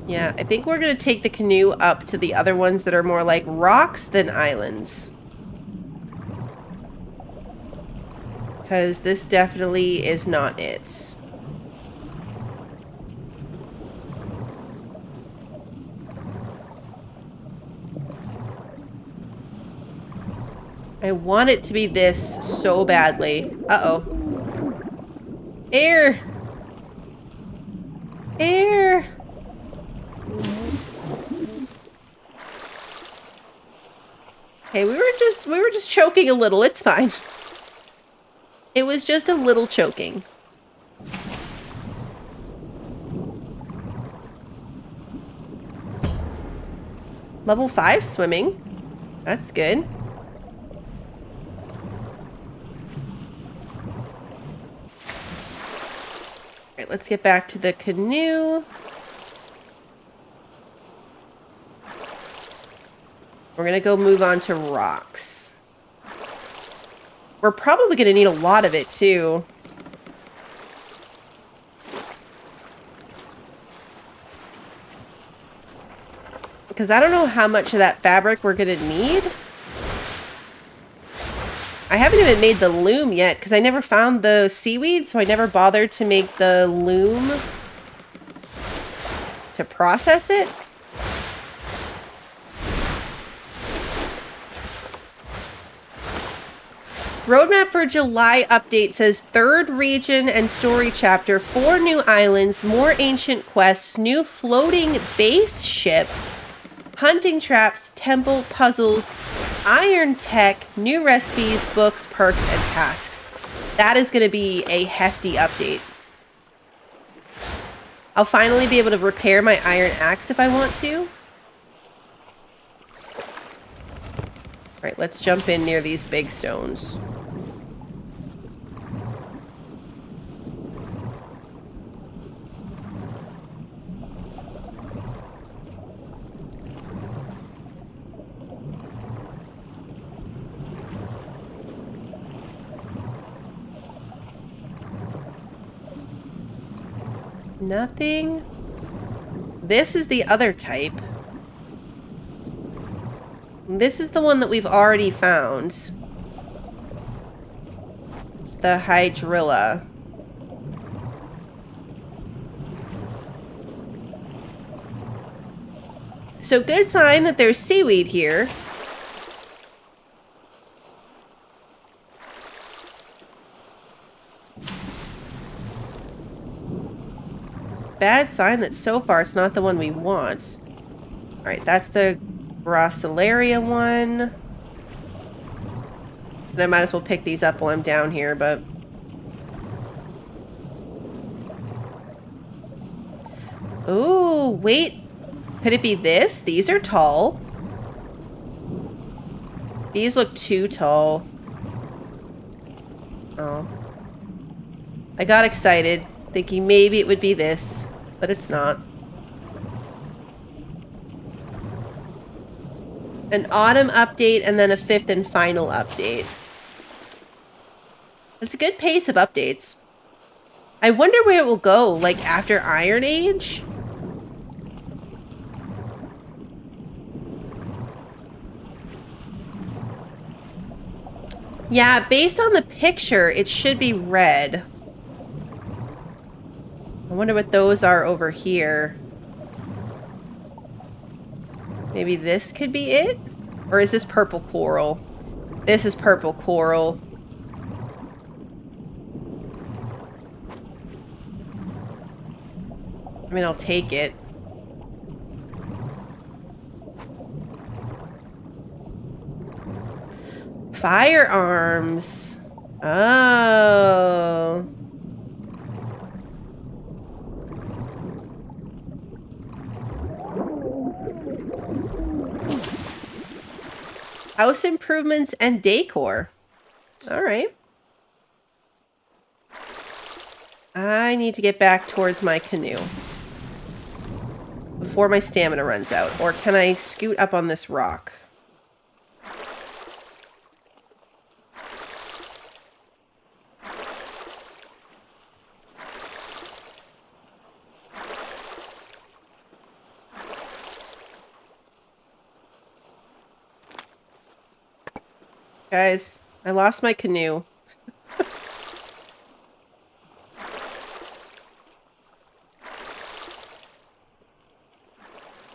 Yeah, I think we're going to take the canoe up to the other ones that are more like rocks than islands. Because this definitely is not it. I want it to be this so badly. Uh-oh. Air! Air! Okay, we were just choking a little. It's fine. It was just a little choking. Level 5 swimming. That's good. Alright, let's get back to the canoe. We're gonna go move on to rocks. We're probably gonna need a lot of it too. Because I don't know how much of that fabric we're gonna need. I haven't even made the loom yet because I never found the seaweed, so I never bothered to make the loom to process it. Roadmap for July update says 3rd region and story chapter, 4 new islands, more ancient quests, new floating base ship, hunting traps, temple, puzzles, iron tech, new recipes, books, perks, and tasks. That is going to be a hefty update. I'll finally be able to repair my iron axe if I want to. Alright, let's jump in near these big stones. Nothing. This is the other type. This is the one that we've already found. The hydrilla. So good sign that there's seaweed here. Bad sign that so far it's not the one we want. Alright, that's the Gracilaria one. And I might as well pick these up while I'm down here, but... Ooh, wait. Could it be this? These are tall. These look too tall. Oh. I got excited, thinking maybe it would be this, but it's not. An autumn update and then a 5th and final update. It's a good pace of updates. I wonder where it will go, like after Iron Age? Yeah, based on the picture, it should be red. I wonder what those are over here. Maybe this could be it? Or is this purple coral? This is purple coral. I mean, I'll take it. Firearms. Oh. House improvements and decor. All right. I need to get back towards my canoe before my stamina runs out. Or can I scoot up on this rock? Guys, I lost my canoe.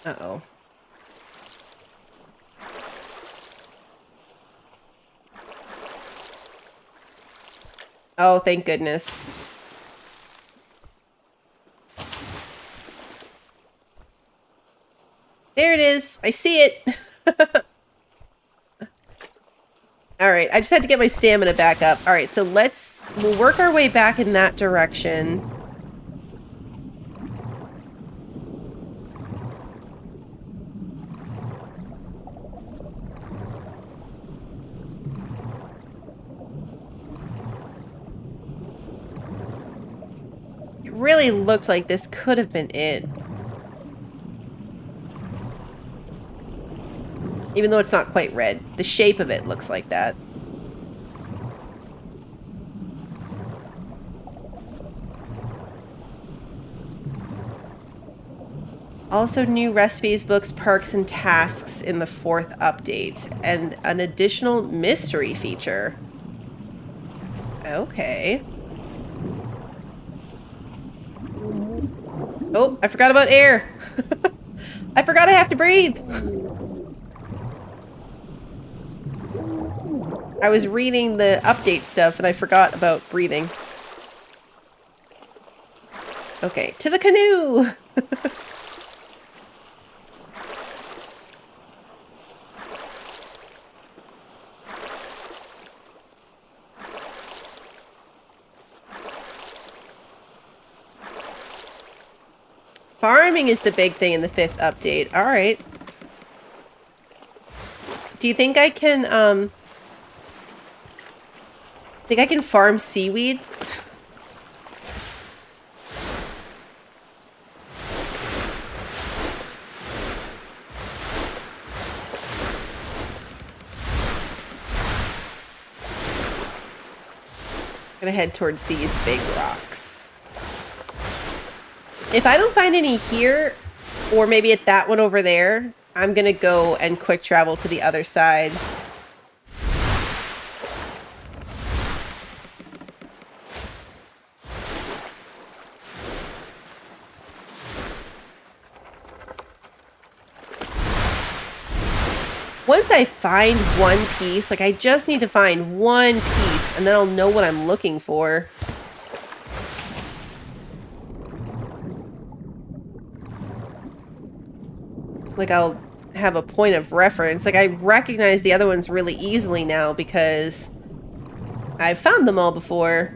Uh-oh. Oh, thank goodness. There it is. I see it. All right, I just had to get my stamina back up. All right, so we'll work our way back in that direction. It really looked like this could have been it. Even though it's not quite red. The shape of it looks like that. Also, new recipes, books, perks, and tasks in the 4th update. And an additional mystery feature. Okay. Oh, I forgot about air. I forgot I have to breathe. I was reading the update stuff and I forgot about breathing. Okay, to the canoe! Farming is the big thing in the 5th update. Alright. Do you think I can, think I can farm seaweed? I'm gonna head towards these big rocks. If I don't find any here, or maybe at that one over there, I'm gonna go and quick travel to the other side. Once I find one piece, like I just need to find one piece and then I'll know what I'm looking for. Like I'll have a point of reference. Like I recognize the other ones really easily now because I've found them all before.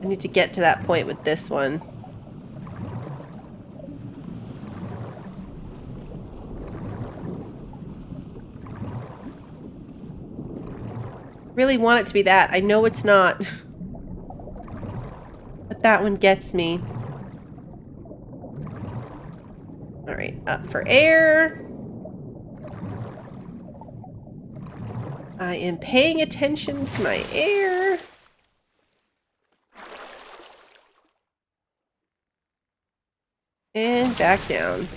I need to get to that point with this one. Really want it to be that. I know it's not. But that one gets me. Alright, up for air. I am paying attention to my air. And back down.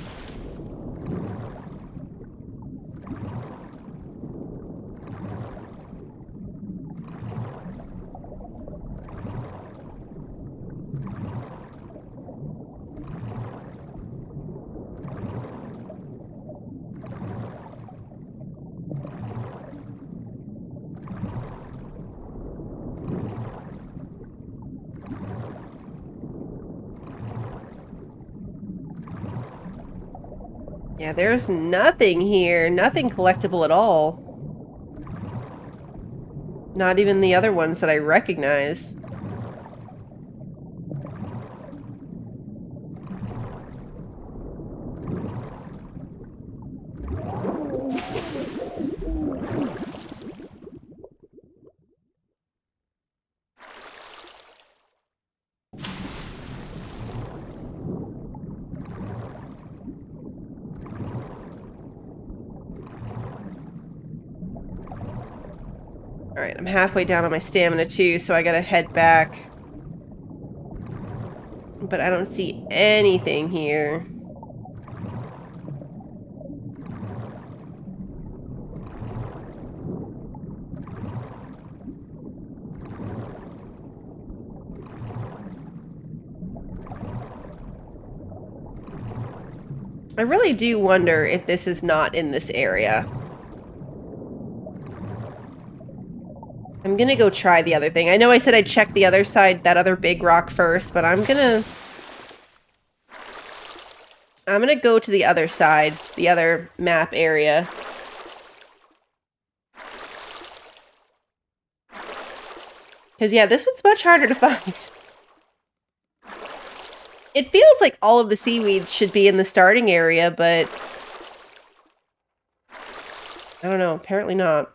Yeah, there's nothing here. Nothing collectible at all. Not even the other ones that I recognize. Alright, I'm halfway down on my stamina too, so I gotta head back. But I don't see anything here. I really do wonder if this is not in this area. I'm gonna go try the other thing. I know I said I'd check the other side, that other big rock first, but I'm gonna go to the other side, the other map area. Because, yeah, this one's much harder to find. It feels like all of the seaweeds should be in the starting area, but I don't know, apparently not.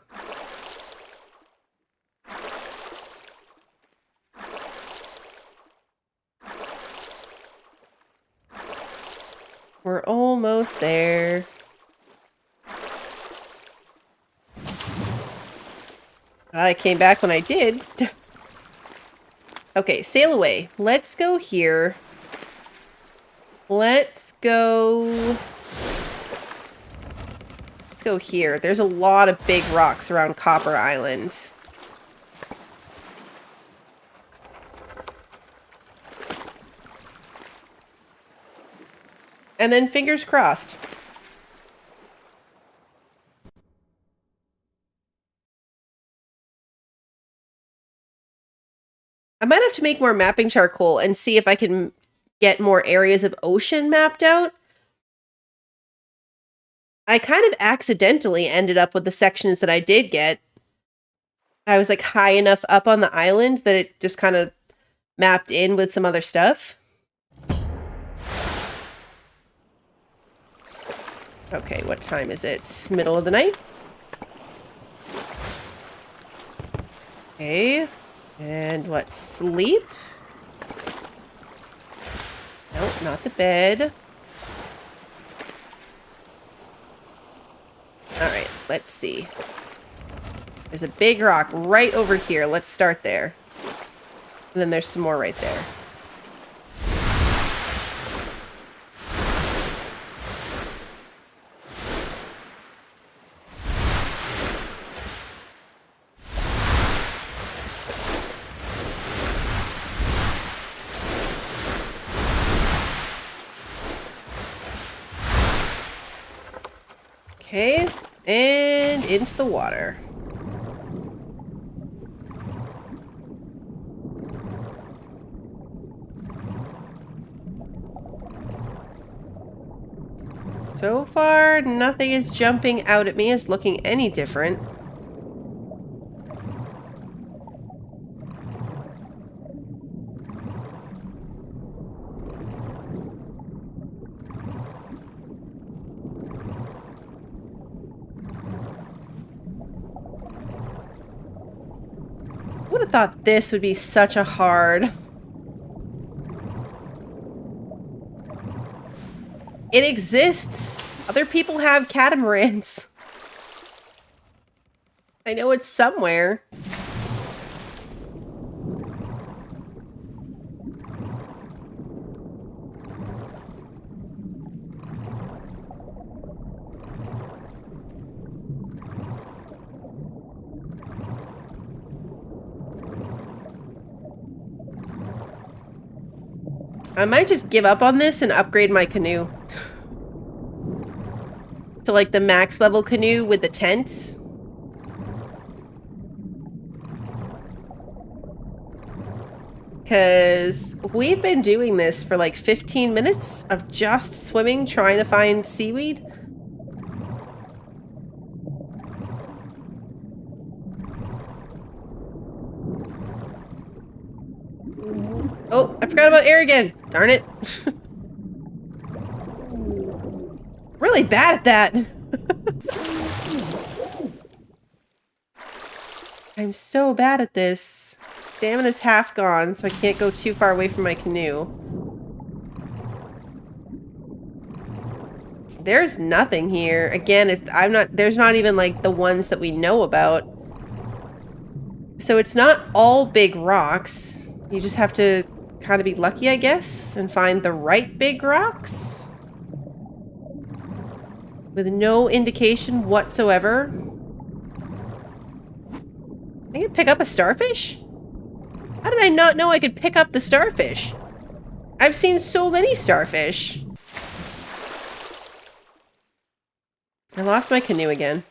We're almost there. I came back when I did. Okay, sail away. Let's go here. Let's go here. There's a lot of big rocks around Copper Island. And then fingers crossed. I might have to make more mapping charcoal and see if I can get more areas of ocean mapped out. I kind of accidentally ended up with the sections that I did get. I was like high enough up on the island that it just kind of mapped in with some other stuff. Okay, what time is it? Middle of the night? Okay. And let's sleep. Nope, not the bed. Alright, let's see. There's a big rock right over here. Let's start there. And then there's some more right there. Okay, and into the water. So far, nothing is jumping out at me as looking any different. I would have thought this would be such a hard... It exists! Other people have catamarans. I know it's somewhere. I might just give up on this and upgrade my canoe. To like the max level canoe with the tent. Because we've been doing this for like 15 minutes of just swimming, trying to find seaweed. Oh, I forgot about air again. Darn it. Really bad at that. I'm so bad at this. Stamina's half gone, so I can't go too far away from my canoe. There's nothing here. Again, there's not even like the ones that we know about. So it's not all big rocks. You just have to kind of be lucky, I guess, and find the right big rocks. With no indication whatsoever. I can pick up a starfish? How did I not know I could pick up the starfish? I've seen so many starfish. I lost my canoe again.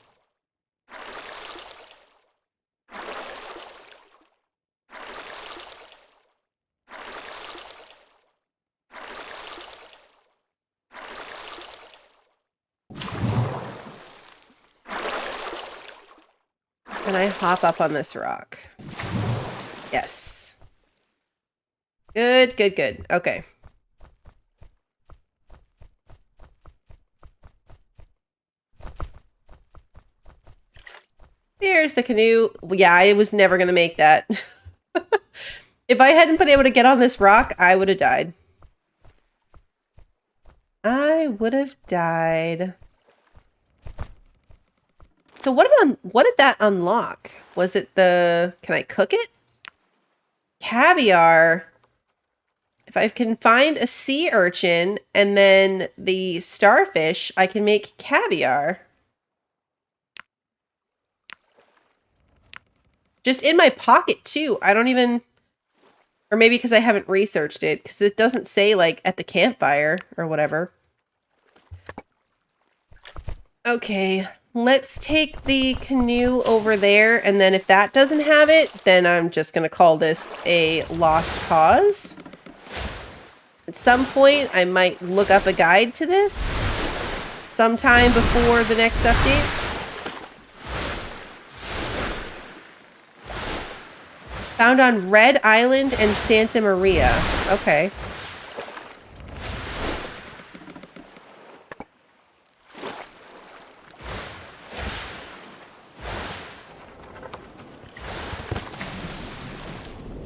Can I hop up on this rock? Yes. Good, good, good. Okay. There's the canoe. Yeah, I was never going to make that. If I hadn't been able to get on this rock, I would have died. I would have died. So what did that unlock? Was it the... Can I cook it? Caviar. If I can find a sea urchin and then the starfish, I can make caviar. Just in my pocket, too. I don't even... Or maybe because I haven't researched it. Because it doesn't say, like, at the campfire or whatever. Okay. Let's take the canoe over there. And then if that doesn't have it, then I'm just going to call this a lost cause. At some point, I might look up a guide to this. Sometime before the next update. Found on Red Island and Santa Maria. Okay.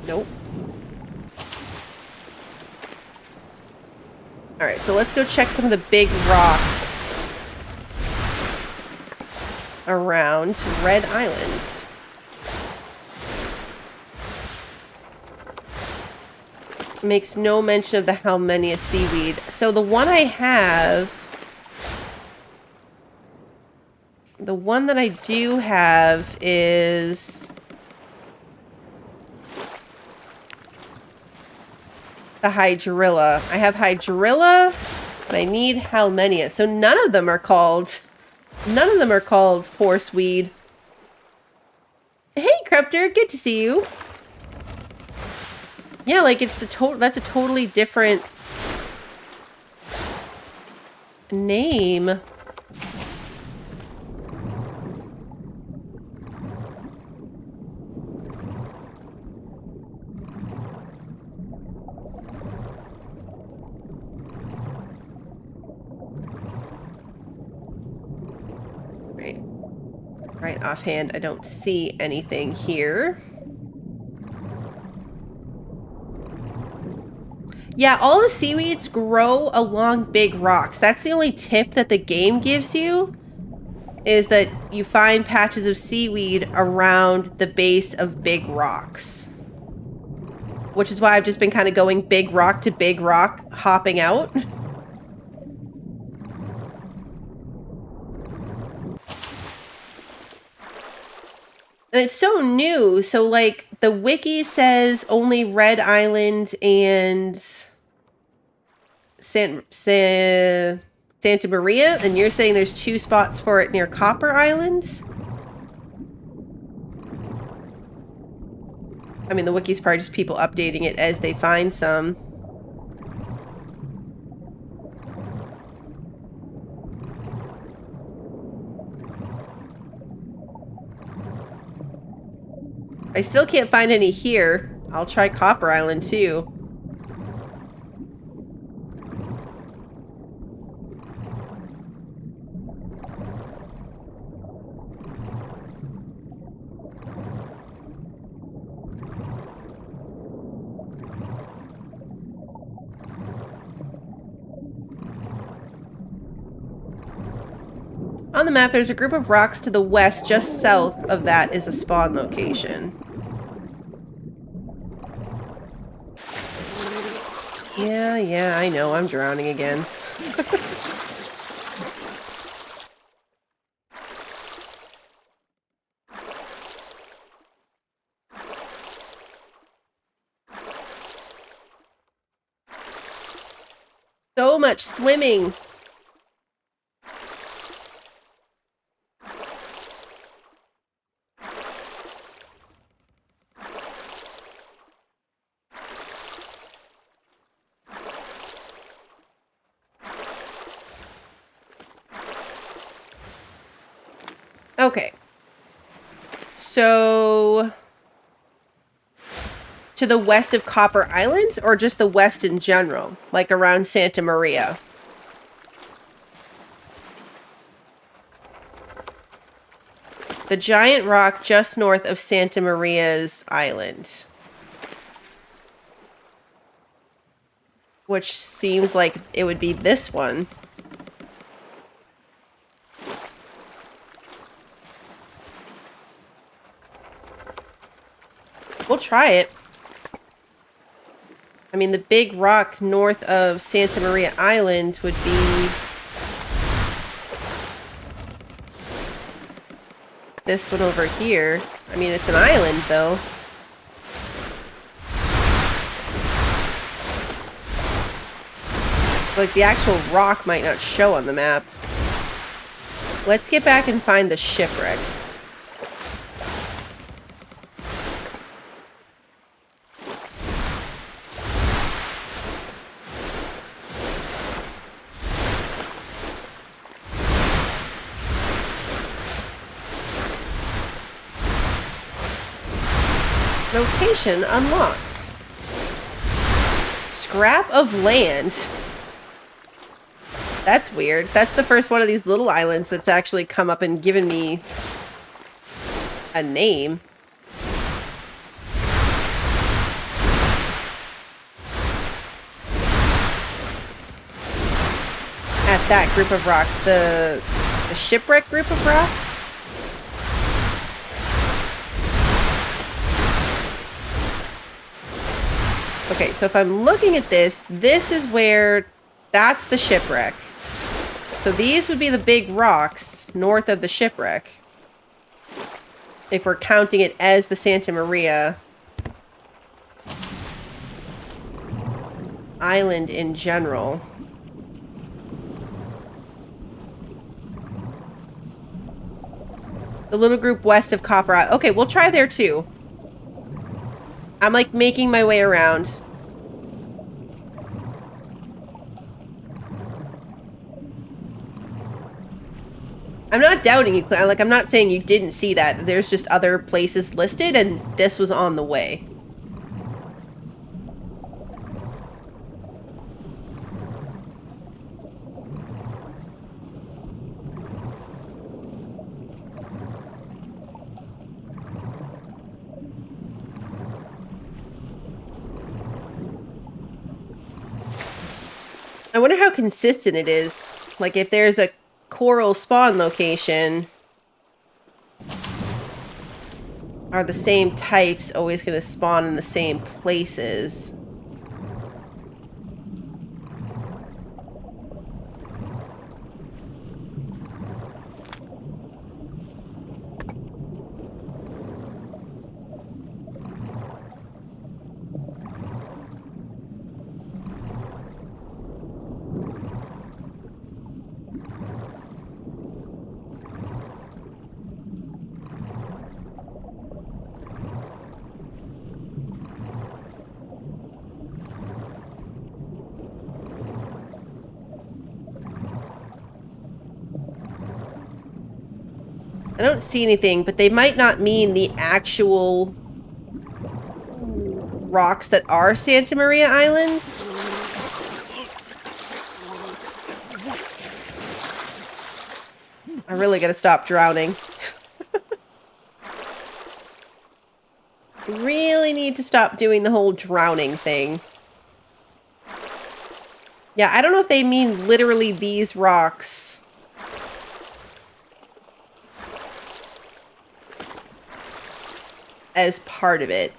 Nope. Alright, so let's go check some of the big rocks around Red Island. Makes no mention of the Halmenia seaweed. So the one I have... The one that I do have is... the hydrilla. I have hydrilla, but I need Halmenia. So none of them are called horseweed. Hey, Crupter, good to see you. Yeah, like that's a totally different name. Right offhand, I don't see anything here. Yeah, all the seaweeds grow along big rocks. That's the only tip that the game gives you, is that you find patches of seaweed around the base of big rocks. Which is why I've just been kind of going big rock to big rock, hopping out. And it's so new, so like the wiki says only Red Island and Santa Maria, and you're saying there's 2 spots for it near Copper Island? I mean, the wiki's probably just people updating it as they find some. I still can't find any here. I'll try Copper Island too. On the map, there's a group of rocks to the west. Just south of that is a spawn location. Yeah, I know. I'm drowning again. So much swimming. Okay. So, to the west of Copper Island, or just the west in general? Like around Santa Maria? The giant rock just north of Santa Maria's island. Which seems like it would be this one. We'll try it. I mean, the big rock north of Santa Maria Island would be this one over here. I mean, it's an island, though. Like, the actual rock might not show on the map. Let's get back and find the shipwreck. Location unlocked. Scrap of land. That's weird. That's the first one of these little islands that's actually come up and given me a name. At that group of rocks, the shipwreck group of rocks. Okay, so if I'm looking at this, this is where, that's the shipwreck. So these would be the big rocks north of the shipwreck. If we're counting it as the Santa Maria Island in general. The little group west of Copper Island. Okay, we'll try there too. I'm like making my way around. I'm not doubting you, like I'm not saying you didn't see that. There's just other places listed and this was on the way. I wonder how consistent it is. Like, if there's a coral spawn location, are the same types always going to spawn in the same places? I don't see anything, but they might not mean the actual rocks that are Santa Maria Islands. I really gotta stop drowning. I really need to stop doing the whole drowning thing. Yeah, I don't know if they mean literally these rocks as part of it.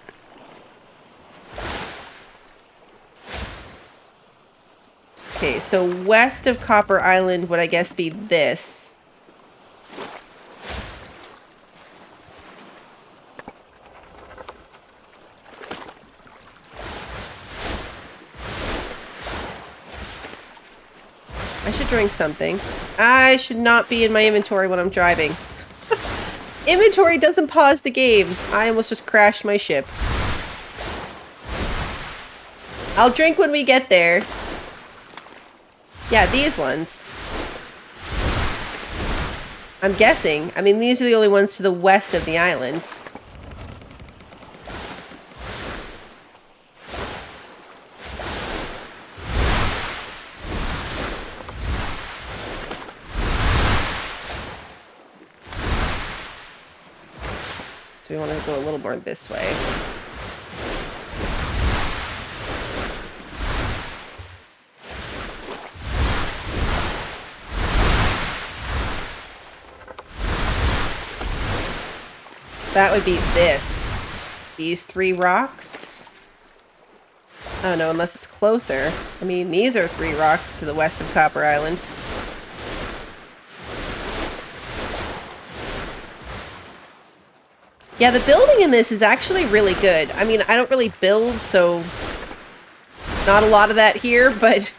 Okay, so west of Copper Island would, I guess, be this. I should drink something. I should not be in my inventory when I'm driving. Inventory doesn't pause the game. I almost just crashed my ship. I'll drink when we get there. Yeah, these ones. I'm guessing. I mean, these are the only ones to the west of the island. So we want to go a little more this way. That would be this. These 3 rocks. Oh no, unless it's closer. I mean, these are 3 rocks to the west of Copper Island. Yeah, the building in this is actually really good. I mean, I don't really build, so not a lot of that here, but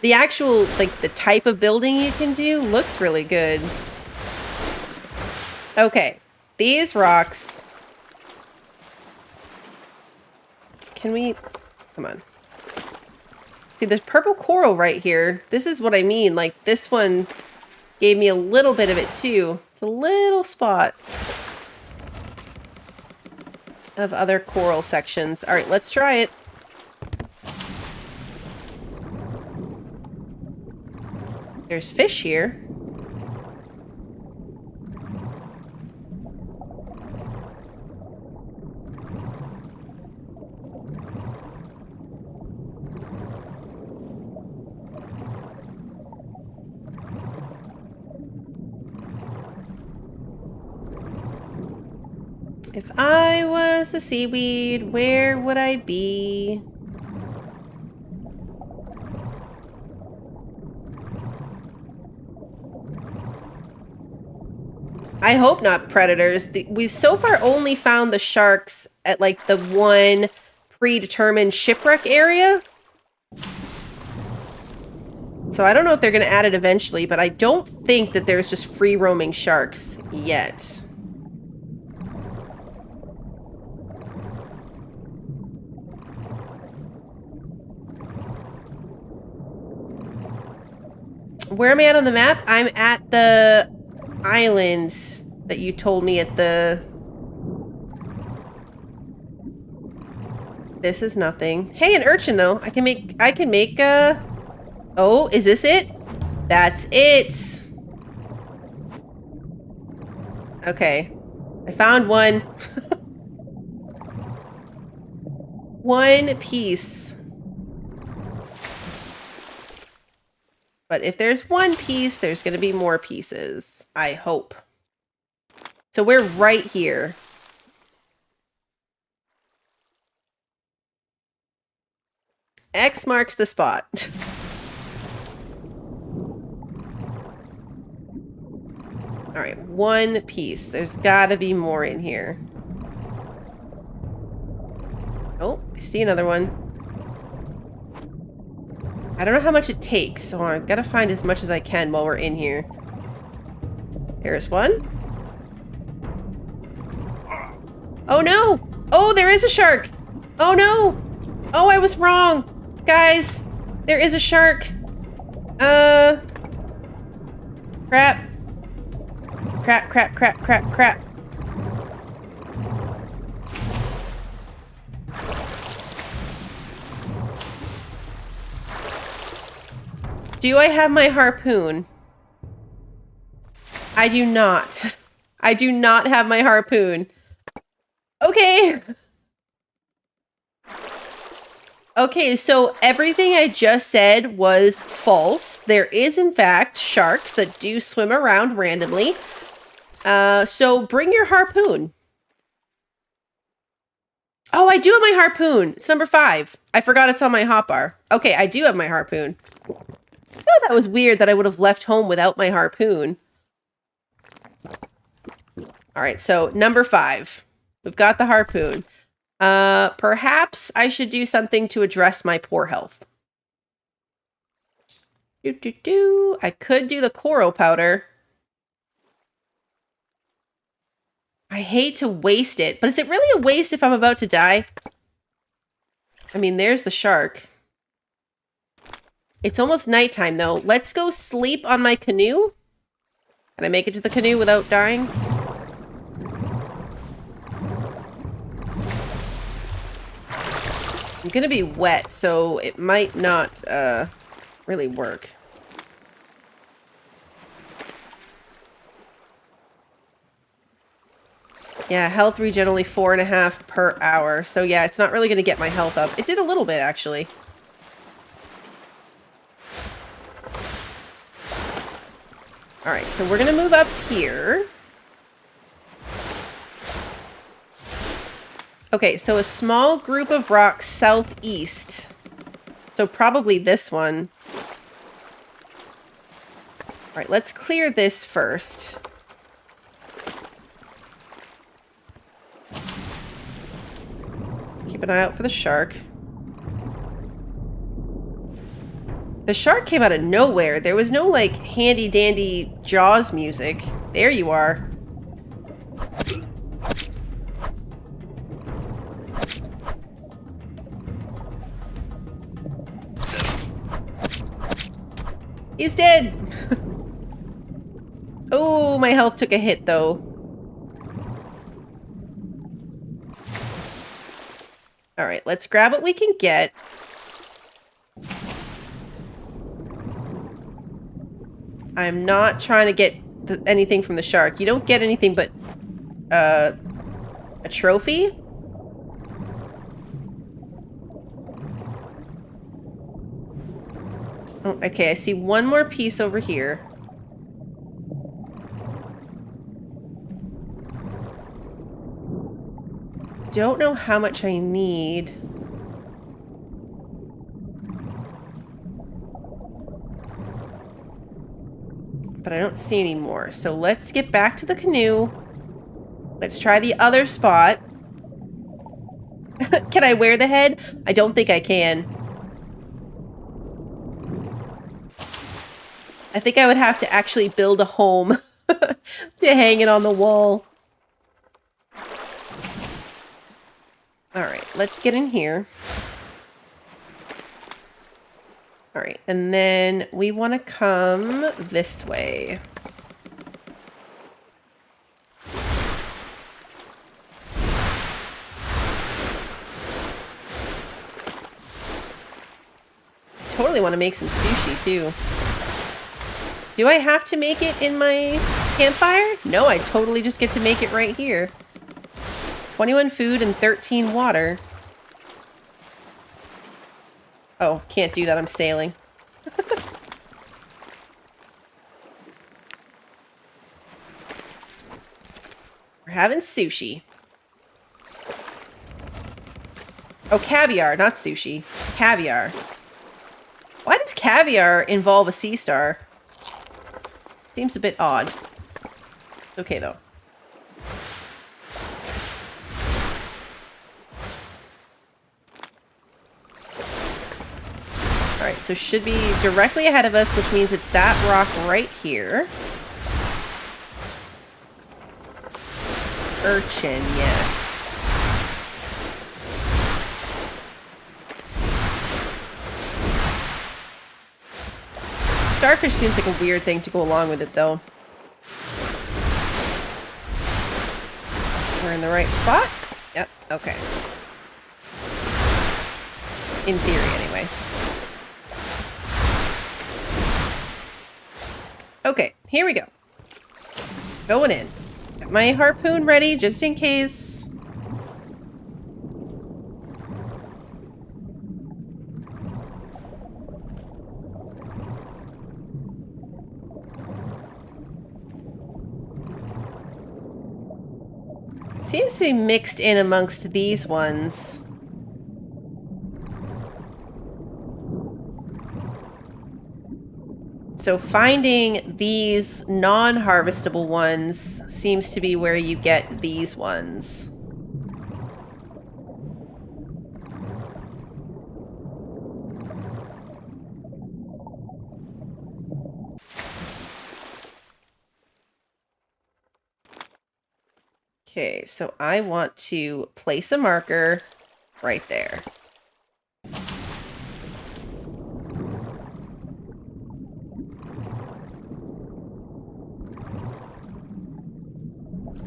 the actual, like, the type of building you can do looks really good. Okay. These rocks. Can we... Come on. See, there's purple coral right here. This is what I mean. Like, this one gave me a little bit of it, too. It's a little spot of other coral sections. All right, let's try it. There's fish here. If I was a seaweed, where would I be? I hope not predators. We've so far only found the sharks at like the one predetermined shipwreck area. So I don't know if they're going to add it eventually, but I don't think that there's just free roaming sharks yet. Where am I at on the map? I'm at the island that you told me at the... This is nothing. Hey, an urchin though. I can make Oh, is this it? That's it. Okay. I found one. One piece. But if there's one piece, there's going to be more pieces. I hope. So we're right here. X marks the spot. All right, one piece. There's got to be more in here. Oh, I see another one. I don't know how much it takes, so I've got to find as much as I can while we're in here. There's one. Oh no! Oh, there is a shark! Oh no! Oh, I was wrong! Guys, there is a shark! Crap. Crap, crap, crap, crap, crap. Do I have my harpoon? I do not. I do not have my harpoon. Okay. Okay, so everything I just said was false. There is, in fact, sharks that do swim around randomly. So bring your harpoon. Oh, I do have my harpoon. It's number 5. I forgot it's on my hotbar. Okay, I do have my harpoon. Oh, that was weird that I would have left home without my harpoon. All right, so number 5. We've got the harpoon. Perhaps I should do something to address my poor health. I could do the coral powder. I hate to waste it, but is it really a waste if I'm about to die? I mean, there's the shark. It's almost nighttime, though. Let's go sleep on my canoe. Can I make it to the canoe without dying? I'm gonna be wet, so it might not really work. Yeah, health regen only 4.5 per hour. So yeah, it's not really gonna get my health up. It did a little bit, actually. Alright, so we're gonna move up here. Okay, so a small group of rocks southeast. So probably this one. Alright, let's clear this first. Keep an eye out for the shark. The shark came out of nowhere. There was no, like, handy-dandy Jaws music. There you are. He's dead! Oh, my health took a hit, though. Alright, let's grab what we can get. I'm not trying to get anything from the shark. You don't get anything but a trophy? Oh, okay, I see one more piece over here. Don't know how much I need. But I don't see any more. So let's get back to the canoe. Let's try the other spot. Can I wear the head? I don't think I can. I think I would have to actually build a home to hang it on the wall. Alright, let's get in here. Alright, and then we want to come this way. Totally want to make some sushi, too. Do I have to make it in my campfire? No, I totally just get to make it right here. 21 food and 13 water. Oh, can't do that. I'm sailing. We're having sushi. Oh, caviar, not sushi. Caviar. Why does caviar involve a sea star? Seems a bit odd. Okay, though. Alright, so should be directly ahead of us, which means it's that rock right here. Urchin, yes. Starfish seems like a weird thing to go along with it, though. We're in the right spot? Yep, okay. In theory, anyway. Okay, here we go. Going in. Got my harpoon ready, just in case. Seems to be mixed in amongst these ones. So finding these non-harvestable ones seems to be where you get these ones. Okay, so I want to place a marker right there.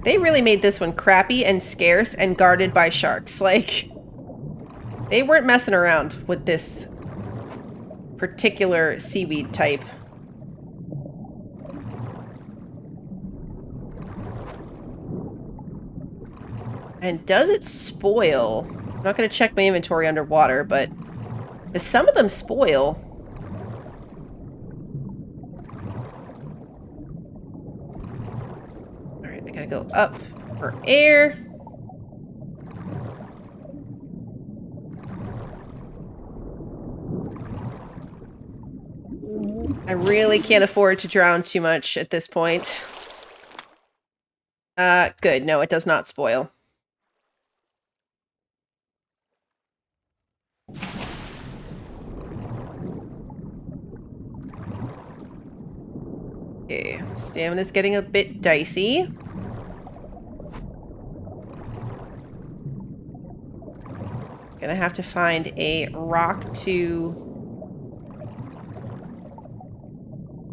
They really made this one crappy and scarce and guarded by sharks. Like, they weren't messing around with this particular seaweed type. And does it spoil? I'm not going to check my inventory underwater, but some of them spoil. All right, I gotta go up for air. I really can't afford to drown too much at this point. Good. No, it does not spoil. Okay, stamina's getting a bit dicey. Gonna have to find a rock to...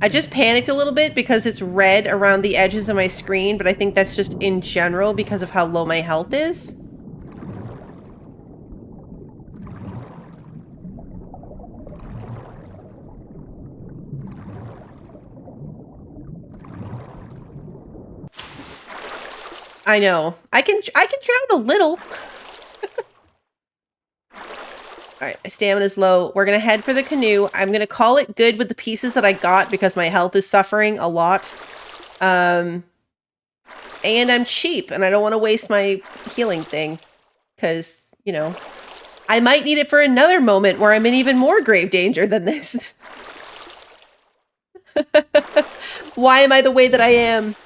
I just panicked a little bit because it's red around the edges of my screen, but I think that's just in general because of how low my health is. I know. I can drown a little. Alright, my stamina's low. We're gonna head for the canoe. I'm gonna call it good with the pieces that I got because my health is suffering a lot. And I'm cheap, and I don't want to waste my healing thing. Because, you know, I might need it for another moment where I'm in even more grave danger than this. Why am I the way that I am?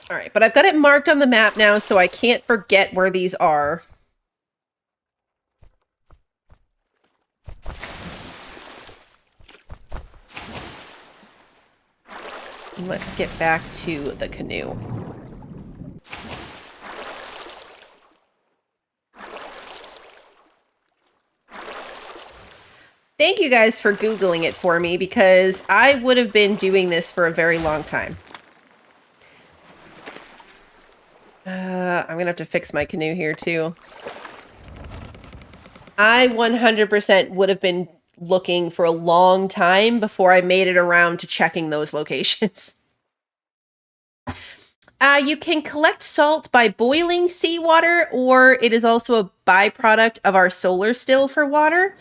All right, but I've got it marked on the map now, so I can't forget where these are. Let's get back to the canoe. Thank you guys for Googling it for me, because I would have been doing this for a very long time. I'm gonna have to fix my canoe here too. I 100% would have been looking for a long time before I made it around to checking those locations. You can collect salt by boiling seawater, or it is also a byproduct of our solar still for water.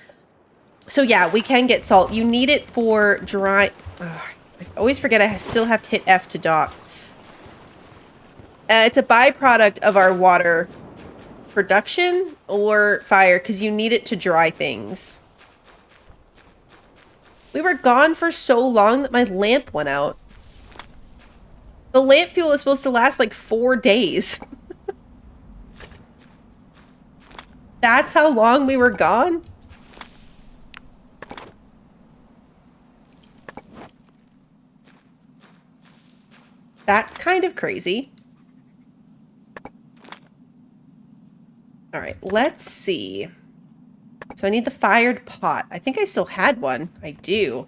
So yeah, we can get salt. You need it for dry... I always forget I still have to hit F to dock. It's a byproduct of our water production or fire, because you need it to dry things. We were gone for so long that my lamp went out. The lamp fuel is supposed to last like 4 days. That's how long we were gone? That's kind of crazy. All right, let's see. So I need the fired pot. I think I still had one. I do.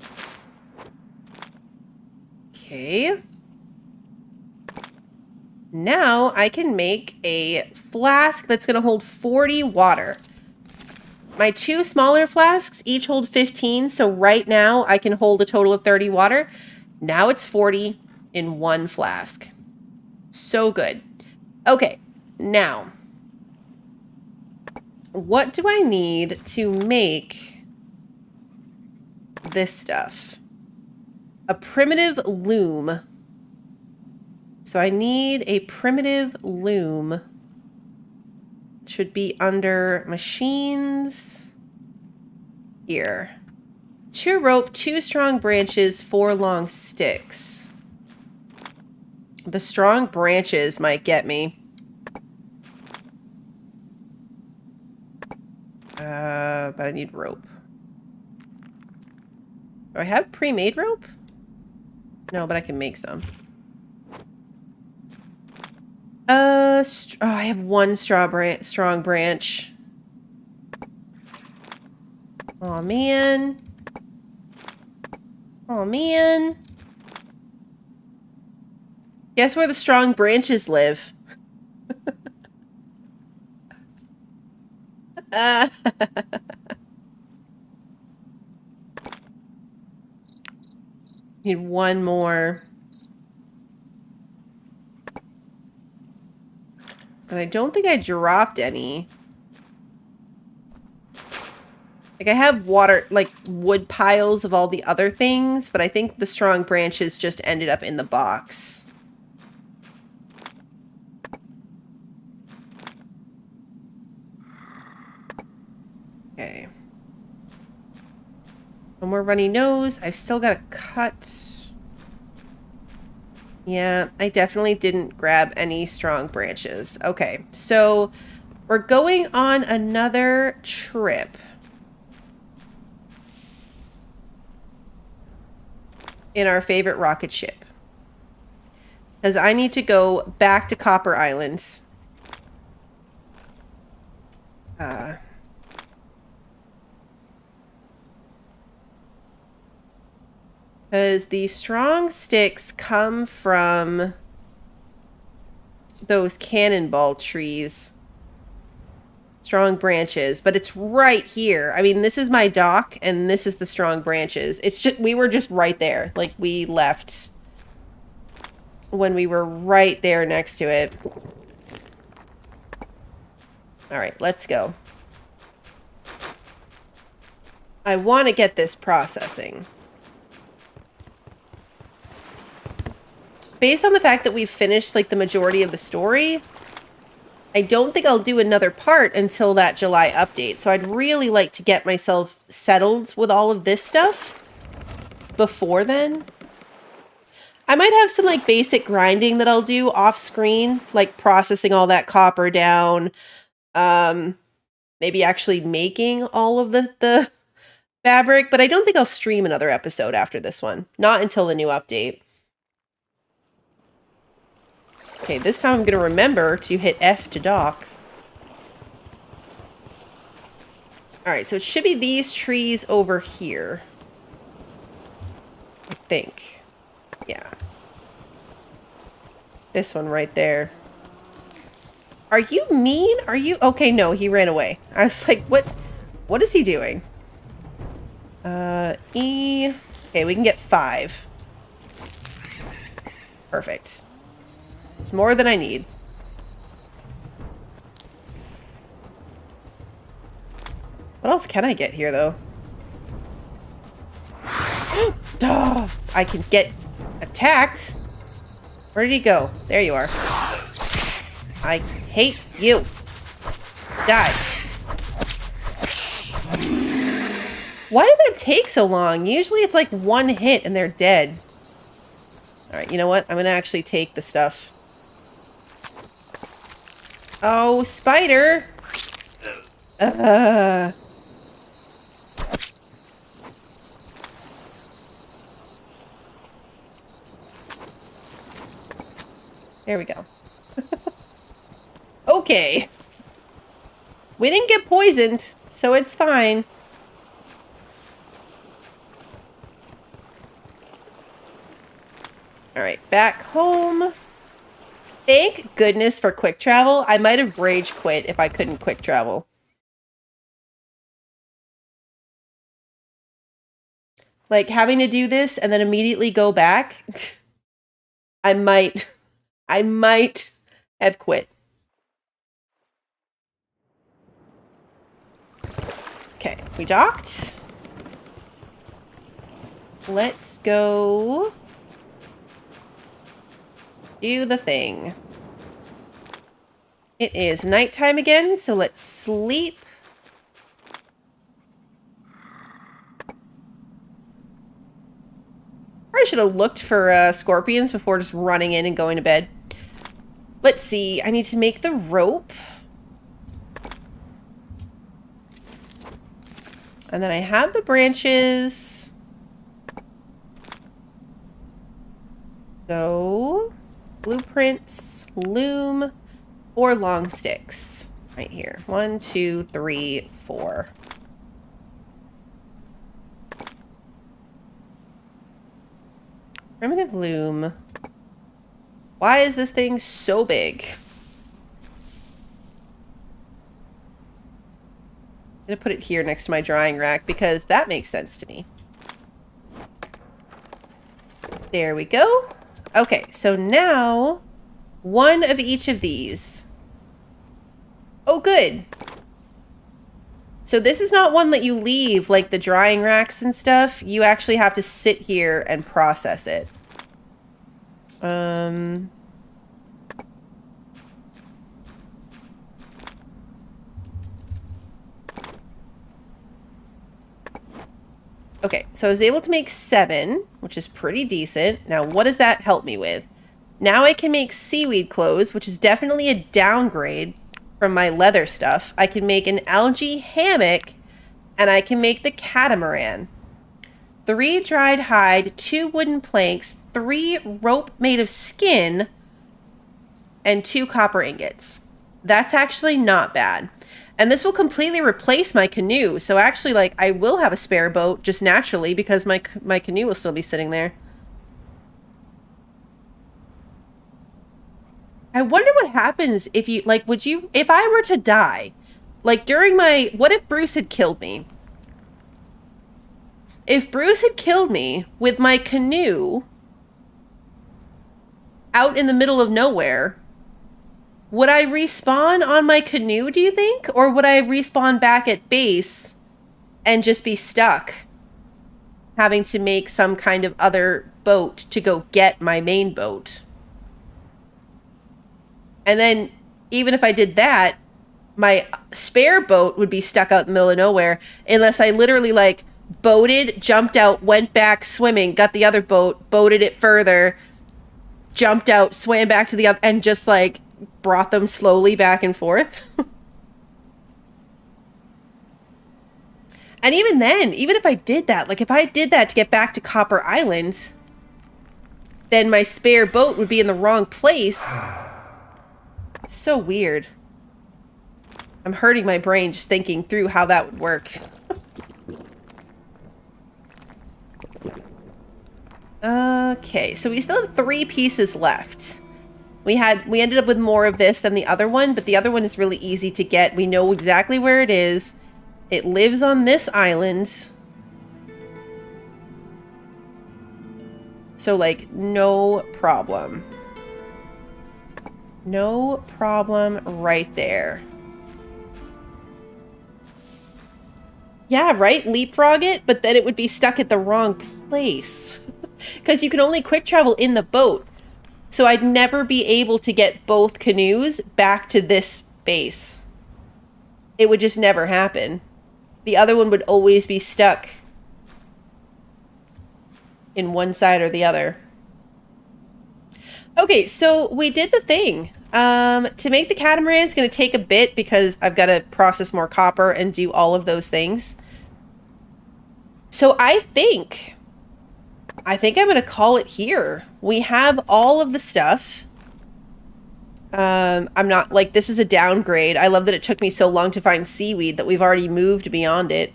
Okay. Now I can make a flask that's going to hold 40 water. My 2 smaller flasks each hold 15, so right now I can hold a total of 30 water. Now it's 40 in 1 flask. So good. Okay, now... what do I need to make this stuff. A primitive loom. So I need a primitive loom. Should be under machines. Here. 2 rope, 2 strong branches, 4 long sticks. The strong branches might get me. But I need rope. Do I have pre-made rope? No, but I can make some. Oh, I have 1 strong branch. Oh man. Oh man. Guess where the strong branches live? Need 1 more. And I don't think I dropped any. Like, I have water, like, wood piles of all the other things, but I think the strong branches just ended up in the box. Okay. 1 more runny nose. I've still got to cut. Yeah, I definitely didn't grab any strong branches. Okay, so we're going on another trip. In our favorite rocket ship. Because I need to go back to Copper Island. Because the strong sticks come from those cannonball trees. Strong branches, but it's right here. I mean, this is my dock, and this is the strong branches. It's just, we were just right there. Like, we left when we were right there next to it. All right, let's go. I want to get this processing. Based on the fact that we've finished, like, the majority of the story, I don't think I'll do another part until that July update. So I'd really like to get myself settled with all of this stuff before then. I might have some, like, basic grinding that I'll do off screen, like processing all that copper down. Maybe actually making all of the fabric, but I don't think I'll stream another episode after this one. Not until the new update. Okay, this time I'm going to remember to hit F to dock. Alright, so it should be these trees over here. I think. Yeah. This one right there. Are you mean? Are you... Okay, no, he ran away. I was like, what is he doing? E... Okay, we can get 5. Perfect. It's more than I need. What else can I get here, though? Duh! I can get attacked. Where did he go? There you are. I hate you. Die. Why did that take so long? Usually it's like 1 hit and they're dead. Alright, you know what? I'm gonna actually take the stuff. Oh, spider! There we go. Okay. We didn't get poisoned, so it's fine. Alright, back home. Thank goodness for quick travel. I might have rage quit if I couldn't quick travel. Like, having to do this and then immediately go back, I might have quit. Okay, we docked. let's go do the thing. It is nighttime again, so let's sleep. I should have looked for scorpions before just running in and going to bed. Let's see. I need to make the rope. And then I have the branches. So, blueprints, loom, 4 long sticks. Right here. 1, 2, 3, 4. Primitive loom. Why is this thing so big? I'm gonna put it here next to my drying rack because that makes sense to me. There we go. Okay, so now 1 of each of these. Oh, good. So this is not one that you leave, like the drying racks and stuff. You actually have to sit here and process it. Okay, so I was able to make 7, which is pretty decent. Now, what does that help me with? Now I can make seaweed clothes, which is definitely a downgrade from my leather stuff. I can make an algae hammock, and I can make the catamaran. 3 dried hide, 2 wooden planks, 3 rope made of skin, and 2 copper ingots. That's actually not bad. And this will completely replace my canoe. So actually, like, I will have a spare boat just naturally because my canoe will still be sitting there. I wonder what happens if you, like, if I were to die, like during what if Bruce had killed me? If Bruce had killed me with my canoe out in the middle of nowhere, would I respawn on my canoe, do you think? Or would I respawn back at base and just be stuck having to make some kind of other boat to go get my main boat? And then even if I did that, my spare boat would be stuck out in the middle of nowhere unless I literally like boated, jumped out, went back swimming, got the other boat, boated it further, jumped out, swam back to the other, and just like brought them slowly back and forth. And even then, even if I did that, like if I did that to get back to Copper Island, then my spare boat would be in the wrong place. So weird. I'm hurting my brain just thinking through how that would work. Okay, so we still have 3 pieces left. We ended up with more of this than the other one, but the other one is really easy to get. We know exactly where it is. It lives on this island. So, like, no problem. No problem right there. Yeah, right? Leapfrog it, but then it would be stuck at the wrong place. Because you can only quick travel in the boat. So I'd never be able to get both canoes back to this base. It would just never happen. The other one would always be stuck in one side or the other. Okay, so we did the thing. To make the catamaran, it's going to take a bit because I've got to process more copper and do all of those things. So I think I'm going to call it here. We have all of the stuff. I'm not, like, this is a downgrade. I love that it took me so long to find seaweed that we've already moved beyond it.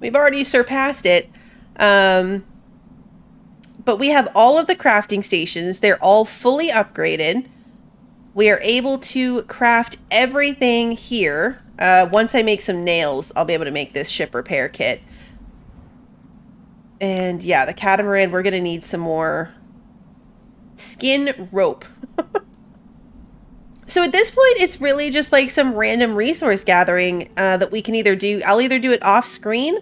We've already surpassed it. But we have all of the crafting stations. They're all fully upgraded. We are able to craft everything here. Once I make some nails, I'll be able to make this ship repair kit. And yeah, the catamaran, we're going to need some more skin rope. So at this point, it's really just like some random resource gathering that we can either do. I'll either do it off screen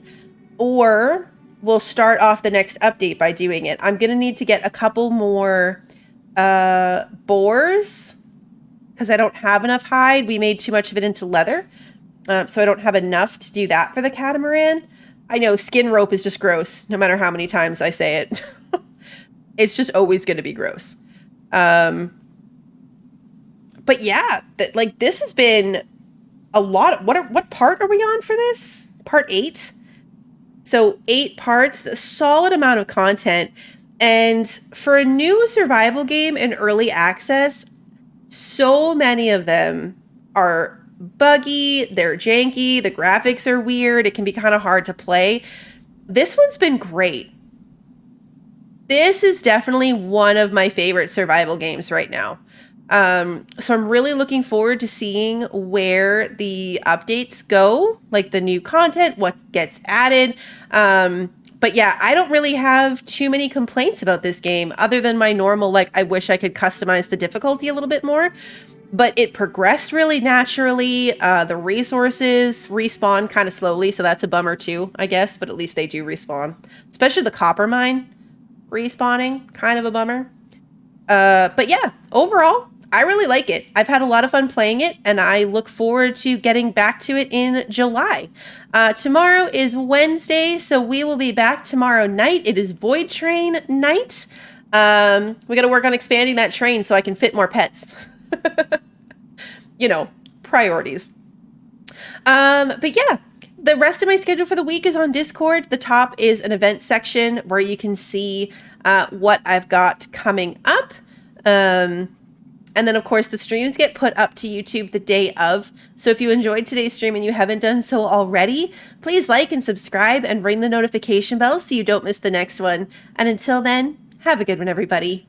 or we'll start off the next update by doing it. I'm going to need to get a couple more boars because I don't have enough hide. We made too much of it into leather. So I don't have enough to do that for the catamaran. I know skin rope is just gross, no matter how many times I say it. It's just always going to be gross. But yeah, this has been a lot. What part are we on for this? Part 8. So 8 parts, a solid amount of content. And for a new survival game in early access, so many of them are buggy, they're janky, the graphics are weird, it can be kind of hard to play. This one's been great. This is definitely one of my favorite survival games right now. So I'm really looking forward to seeing where the updates go, like the new content, what gets added. But yeah, I don't really have too many complaints about this game other than my normal, I wish I could customize the difficulty a little bit more. But it progressed really naturally. The resources respawn kind of slowly, so that's a bummer too, I guess. But at least they do respawn. Especially the copper mine respawning, kind of a bummer. But yeah, overall, I really like it. I've had a lot of fun playing it, and I look forward to getting back to it in July. Tomorrow is Wednesday, so we will be back tomorrow night. It is Void Train night. We got to work on expanding that train so I can fit more pets. Priorities. But yeah, the rest of my schedule for the week is on Discord. The top is an event section where you can see what I've got coming up. And then, of course, the streams get put up to YouTube the day of. So if you enjoyed today's stream and you haven't done so already, please like and subscribe and ring the notification bell so you don't miss the next one. And until then, have a good one, everybody.